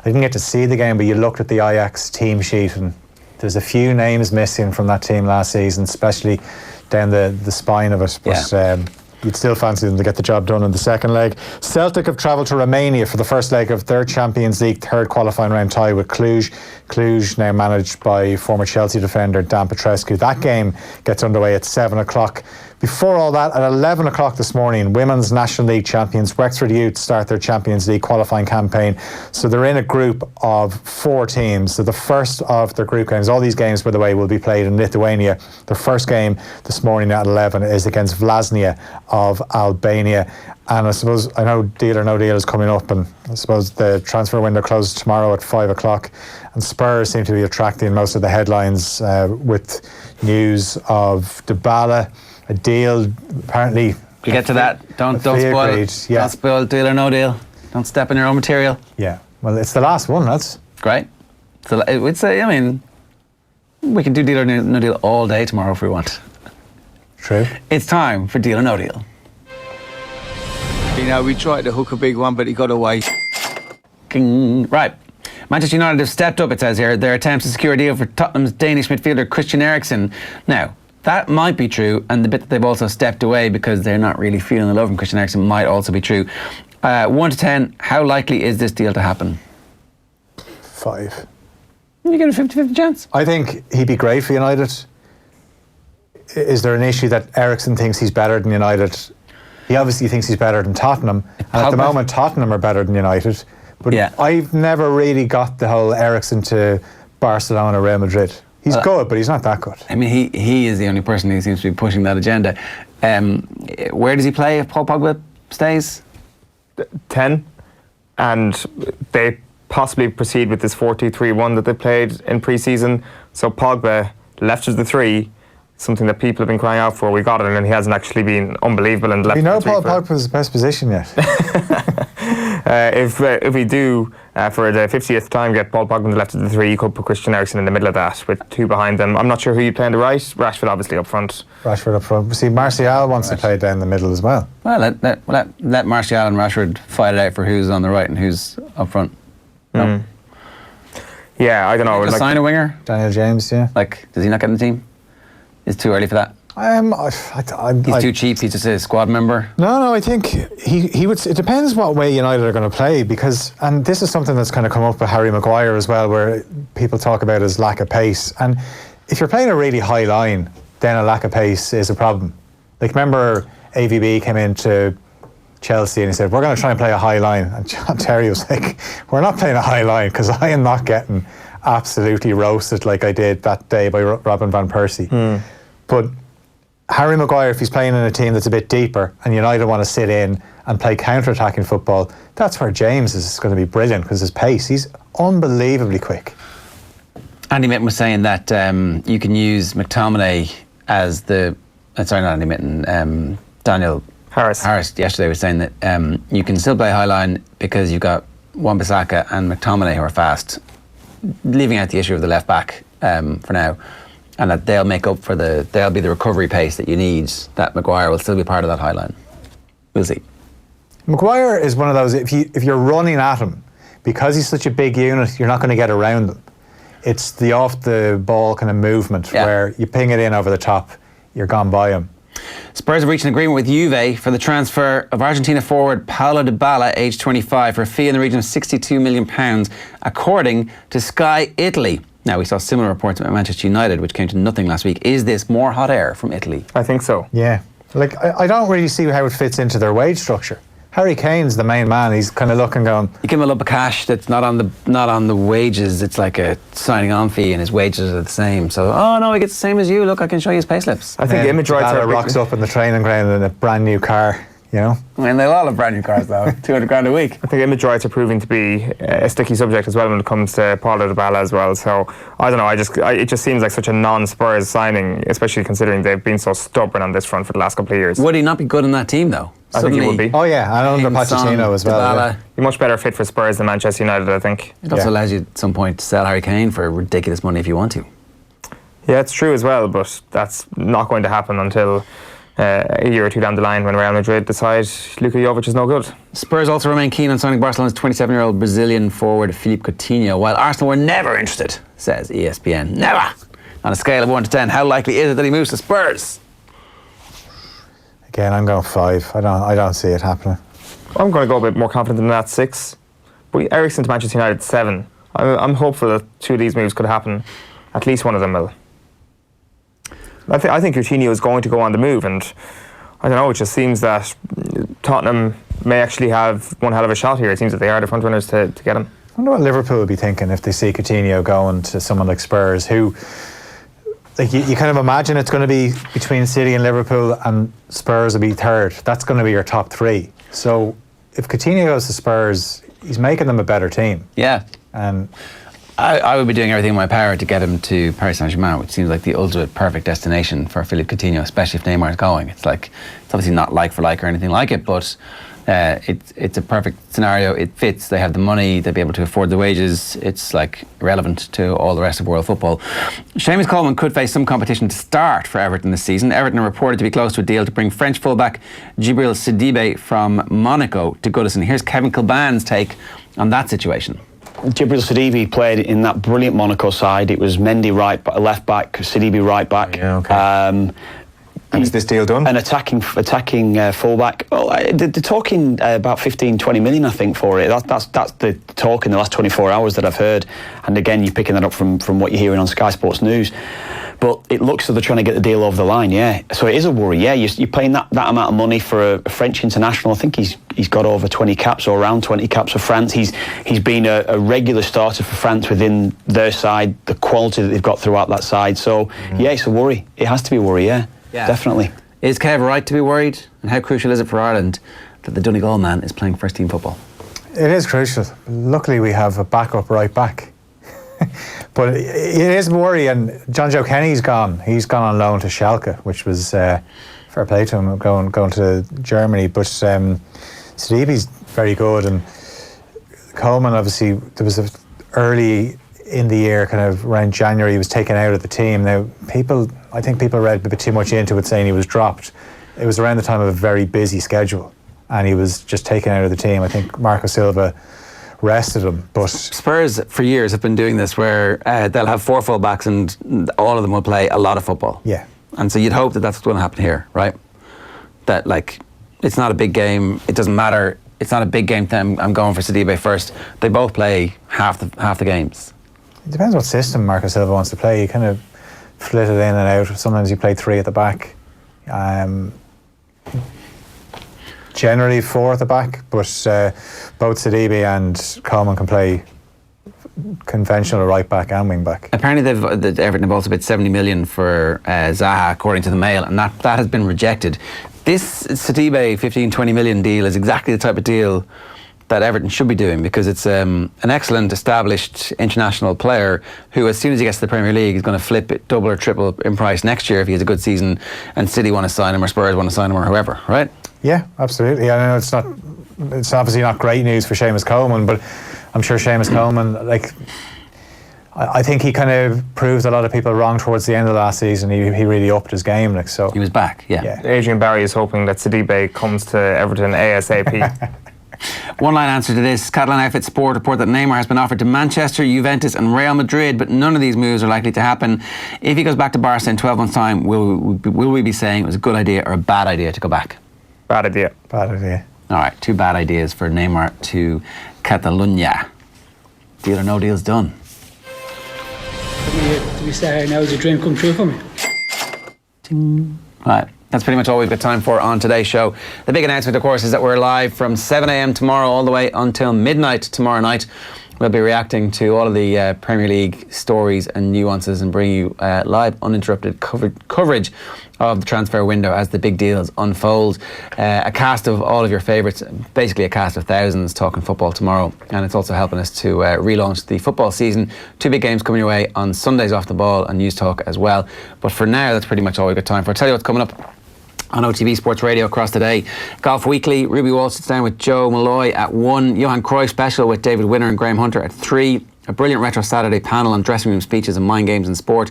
didn't get to see the game, but you looked at the Ajax team sheet, and there's a few names missing from that team last season, especially down the spine of it. But you'd still fancy them to get the job done in the second leg. Celtic have travelled to Romania for the first leg of their Champions League third qualifying round tie with Cluj. Cluj now managed by former Chelsea defender Dan Petrescu. That game gets underway at 7 o'clock. Before all that, at 11 o'clock this morning, Women's National League champions Wexford Youth start their Champions League qualifying campaign. So they're in a group of 4 teams. So the first of their group games, all these games, by the way, will be played in Lithuania. The first game this morning at 11 is against Vlasnia of Albania. And I know Deal or No Deal is coming up, and I suppose the transfer window closes tomorrow at 5 o'clock. And Spurs seem to be attracting most of the headlines with news of Dybala. A deal, apparently. We get to that. Don't spoil it. Yeah. Don't spoil Deal or No Deal. Don't step in your own material. Yeah. Well, it's the last one, lads. Great. So we'd say, we can do Deal or No Deal all day tomorrow if we want. True. It's time for Deal or No Deal. We tried to hook a big one, but he got away. Right. Manchester United have stepped up, it says here, their attempts to secure a deal for Tottenham's Danish midfielder Christian Eriksen. Now, that might be true, and the bit that they've also stepped away because they're not really feeling the love from Christian Eriksen might also be true. 1 to 10, how likely is this deal to happen? 5. You get a 50-50 chance? I think he'd be great for United. Is there an issue that Eriksen thinks he's better than United? He obviously thinks he's better than Tottenham, and at the moment Tottenham are better than United. But I've never really got the whole Eriksen to Barcelona, Real Madrid. He's good, but he's not that good. I mean, he is the only person who seems to be pushing that agenda. Where does he play if Paul Pogba stays? 10, and they possibly proceed with this 4-2-3-1 that they played in pre-season. So Pogba left as the 3, something that people have been crying out for. We got it, and he hasn't actually been unbelievable in the left. We know Paul Pogba's best position yet. If we do, for the 50th time, get Paul Pogba on the left of the 3, you could put Christian Eriksen in the middle of that with 2 behind them. I'm not sure who you'd play on the right. Rashford obviously up front. See, Martial wants to play down the middle as well. Well, let Martial and Rashford fight it out for who's on the right and who's up front. No? Yeah, I don't know. Sign a winger? Daniel James, yeah. Does he not get in the team? It's too early for that. He's too cheap. He's just a squad member. No. I think he would. It depends what way United are going to play, because, and this is something that's kind of come up with Harry Maguire as well, where people talk about his lack of pace. And if you're playing a really high line, then a lack of pace is a problem. Like, remember AVB came into Chelsea and he said, "We're going to try and play a high line," and John Terry was like, "We're not playing a high line because I am not getting absolutely roasted like I did that day by Robin van Persie." But Harry Maguire, if he's playing in a team that's a bit deeper and United want to sit in and play counter-attacking football, that's where James is going to be brilliant, because his pace, he's unbelievably quick. Andy Mitten was saying that you can use McTominay as the... sorry, not Andy Mitten, Daniel Harris yesterday was saying that you can still play high line because you've got Wan-Bissaka and McTominay who are fast, leaving out the issue of the left back for now, and that they'll make up for they'll be the recovery pace that you need. That Maguire will still be part of that high line. We'll see. Maguire is one of those, if you're running at him, because he's such a big unit, you're not going to get around him. It's the off the ball kind of movement where you ping it in over the top, you're gone by him. Spurs have reached an agreement with Juve for the transfer of Argentina forward Paulo Dybala, aged 25, for a fee in the region of £62 million, according to Sky Italy. Now, we saw similar reports about Manchester United, which came to nothing last week. Is this more hot air from Italy? I think so. Yeah. Like, I don't really see how it fits into their wage structure. Harry Kane's the main man. He's kind of looking, going. You give him a lump of cash that's not on the wages. It's like a signing on fee, and his wages are the same. So, oh no, he gets the same as you. Look, I can show you his payslips. I think image rights are rocks up in the training ground in a brand new car. You know, I mean, they'll all have brand new cars though. $200,000 a week. I think image rights are proving to be a sticky subject as well when it comes to Paulo Dybala as well. So I don't know. It just seems like such a non-Spurs signing, especially considering they've been so stubborn on this front for the last couple of years. Would he not be good in that team though? I think he would be. Oh yeah, and under Pochettino as well. Yeah. Be much better fit for Spurs than Manchester United, I think. It also allows you at some point to sell Harry Kane for ridiculous money if you want to. Yeah, it's true as well, but that's not going to happen until a year or two down the line when Real Madrid decide Luka Jovic is no good. Spurs also remain keen on signing Barcelona's 27-year-old Brazilian forward Philippe Coutinho, while Arsenal were never interested, says ESPN. Never! On a scale of 1 to 10, how likely is it that he moves to Spurs? Again, I'm going 5. I don't see it happening. I'm going to go a bit more confident than that, 6. But Eriksen to Manchester United, 7. I'm hopeful that 2 of these moves could happen. At least one of them will. I think Coutinho is going to go on the move, and I don't know, it just seems that Tottenham may actually have one hell of a shot here. It seems that they are the front runners to get him. I wonder what Liverpool would be thinking if they see Coutinho going to someone like Spurs, who, like, you kind of imagine it's going to be between City and Liverpool, and Spurs will be third. That's going to be your top 3. So if Coutinho goes to Spurs, he's making them a better team. Yeah. And I would be doing everything in my power to get him to Paris Saint-Germain, which seems like the ultimate perfect destination for Philippe Coutinho, especially if Neymar is going. It's obviously not like for like or anything like it, but it's a perfect scenario. It fits. They have the money. They'll be able to afford the wages. It's like relevant to all the rest of world football. Seamus Coleman could face some competition to start for Everton this season. Everton are reported to be close to a deal to bring French fullback Djibril Sidibe from Monaco to Goodison. Here's Kevin Kilban's take on that situation. Djibril Sidibe played in that brilliant Monaco side. It was Mendy left back, Sidibe right back. Yeah, okay. And is this deal done? An attacking fullback. Oh, they're talking about 15-20 million, I think, for it. That's the talk in the last 24 hours that I've heard. And again, you're picking that up from what you're hearing on Sky Sports News. But it looks as though they're trying to get the deal over the line, yeah. So it is a worry, yeah. You're paying that amount of money for a French international. I think he's got over 20 caps or around 20 caps for France. He's been a regular starter for France within their side, the quality that they've got throughout that side. So, yeah, it's a worry. It has to be a worry, yeah. Definitely. Is Kev right to be worried? And how crucial is it for Ireland that the Donegal man is playing first team football? It is crucial. Luckily, we have a backup right back. But it is a worry, and John Joe Kenny's gone. He's gone on loan to Schalke, which was fair play to him going to Germany. But Sidibe's very good, and Coleman, obviously, there was early in the year, kind of around January, he was taken out of the team. Now, I think people read a bit too much into it saying he was dropped. It was around the time of a very busy schedule, and he was just taken out of the team. I think Marco Silva rested him. But Spurs for years have been doing this where they'll have 4 full-backs and all of them will play a lot of football. Yeah. And so you'd hope that that's what's going to happen here, right? That, like, it's not a big game. It doesn't matter. It's not a big game to them. I'm going for Sidibe first. They both play half the games. It depends what system Marco Silva wants to play. You kind of flit it in and out. Sometimes you play 3 at the back. Generally 4 at the back, but both Sidibe and Coleman can play conventional right back and wing back. Apparently Everton have also bid 70 million for Zaha, according to the Mail, and that has been rejected. This Sidibe 15-20 million deal is exactly the type of deal that Everton should be doing, because it's an excellent established international player who, as soon as he gets to the Premier League, is going to flip it double or triple in price next year if he has a good season and City want to sign him or Spurs want to sign him or whoever, right? Yeah, absolutely. I know it's obviously not great news for Seamus Coleman, but I'm sure Seamus Coleman, like, I think he kind of proved a lot of people wrong towards the end of last season. He really upped his game, like, so he was back. Yeah. Adrian Barry is hoping that Sidibe comes to Everton ASAP. One line answer to this: Catalan outfit Sport report that Neymar has been offered to Manchester, Juventus and Real Madrid, but none of these moves are likely to happen. If he goes back to Barca in 12 months' time, will we be saying it was a good idea or a bad idea to go back? Bad idea. Bad idea. All right, 2 bad ideas for Neymar to Catalunya. Deal or no deal's done. To be sad now is a dream come true for me. Right. That's pretty much all we've got time for on today's show. The big announcement, of course, is that we're live from 7 a.m. tomorrow all the way until midnight tomorrow night. We'll be reacting to all of the Premier League stories and nuances and bring you live, uninterrupted coverage of the transfer window as the big deals unfold. A cast of all of your favourites, basically a cast of thousands talking football tomorrow, and it's also helping us to relaunch the football season. 2 big games coming your way on Sundays off the ball and News Talk as well. But for now, that's pretty much all we've got time for. I'll tell you what's coming up on OTB Sports Radio across the day. Golf Weekly, Ruby Wall sits down with Joe Malloy at 1. Johan Cruyff special with David Winner and Graham Hunter at 3. A brilliant Retro Saturday panel on dressing room speeches and mind games and sport.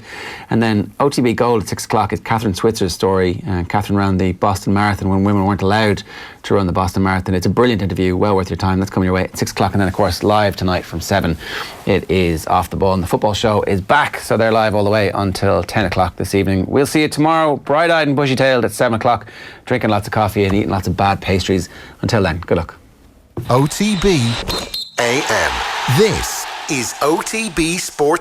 And then OTB Gold at 6 o'clock is Catherine Switzer's story. Catherine ran the Boston Marathon when women weren't allowed to run the Boston Marathon. It's a brilliant interview, well worth your time. That's coming your way at 6 o'clock. And then, of course, live tonight from 7, it is Off the Ball. And the football show is back, so they're live all the way until 10 o'clock this evening. We'll see you tomorrow, bright-eyed and bushy-tailed at 7 o'clock, drinking lots of coffee and eating lots of bad pastries. Until then, good luck. OTB AM. This is OTB Sports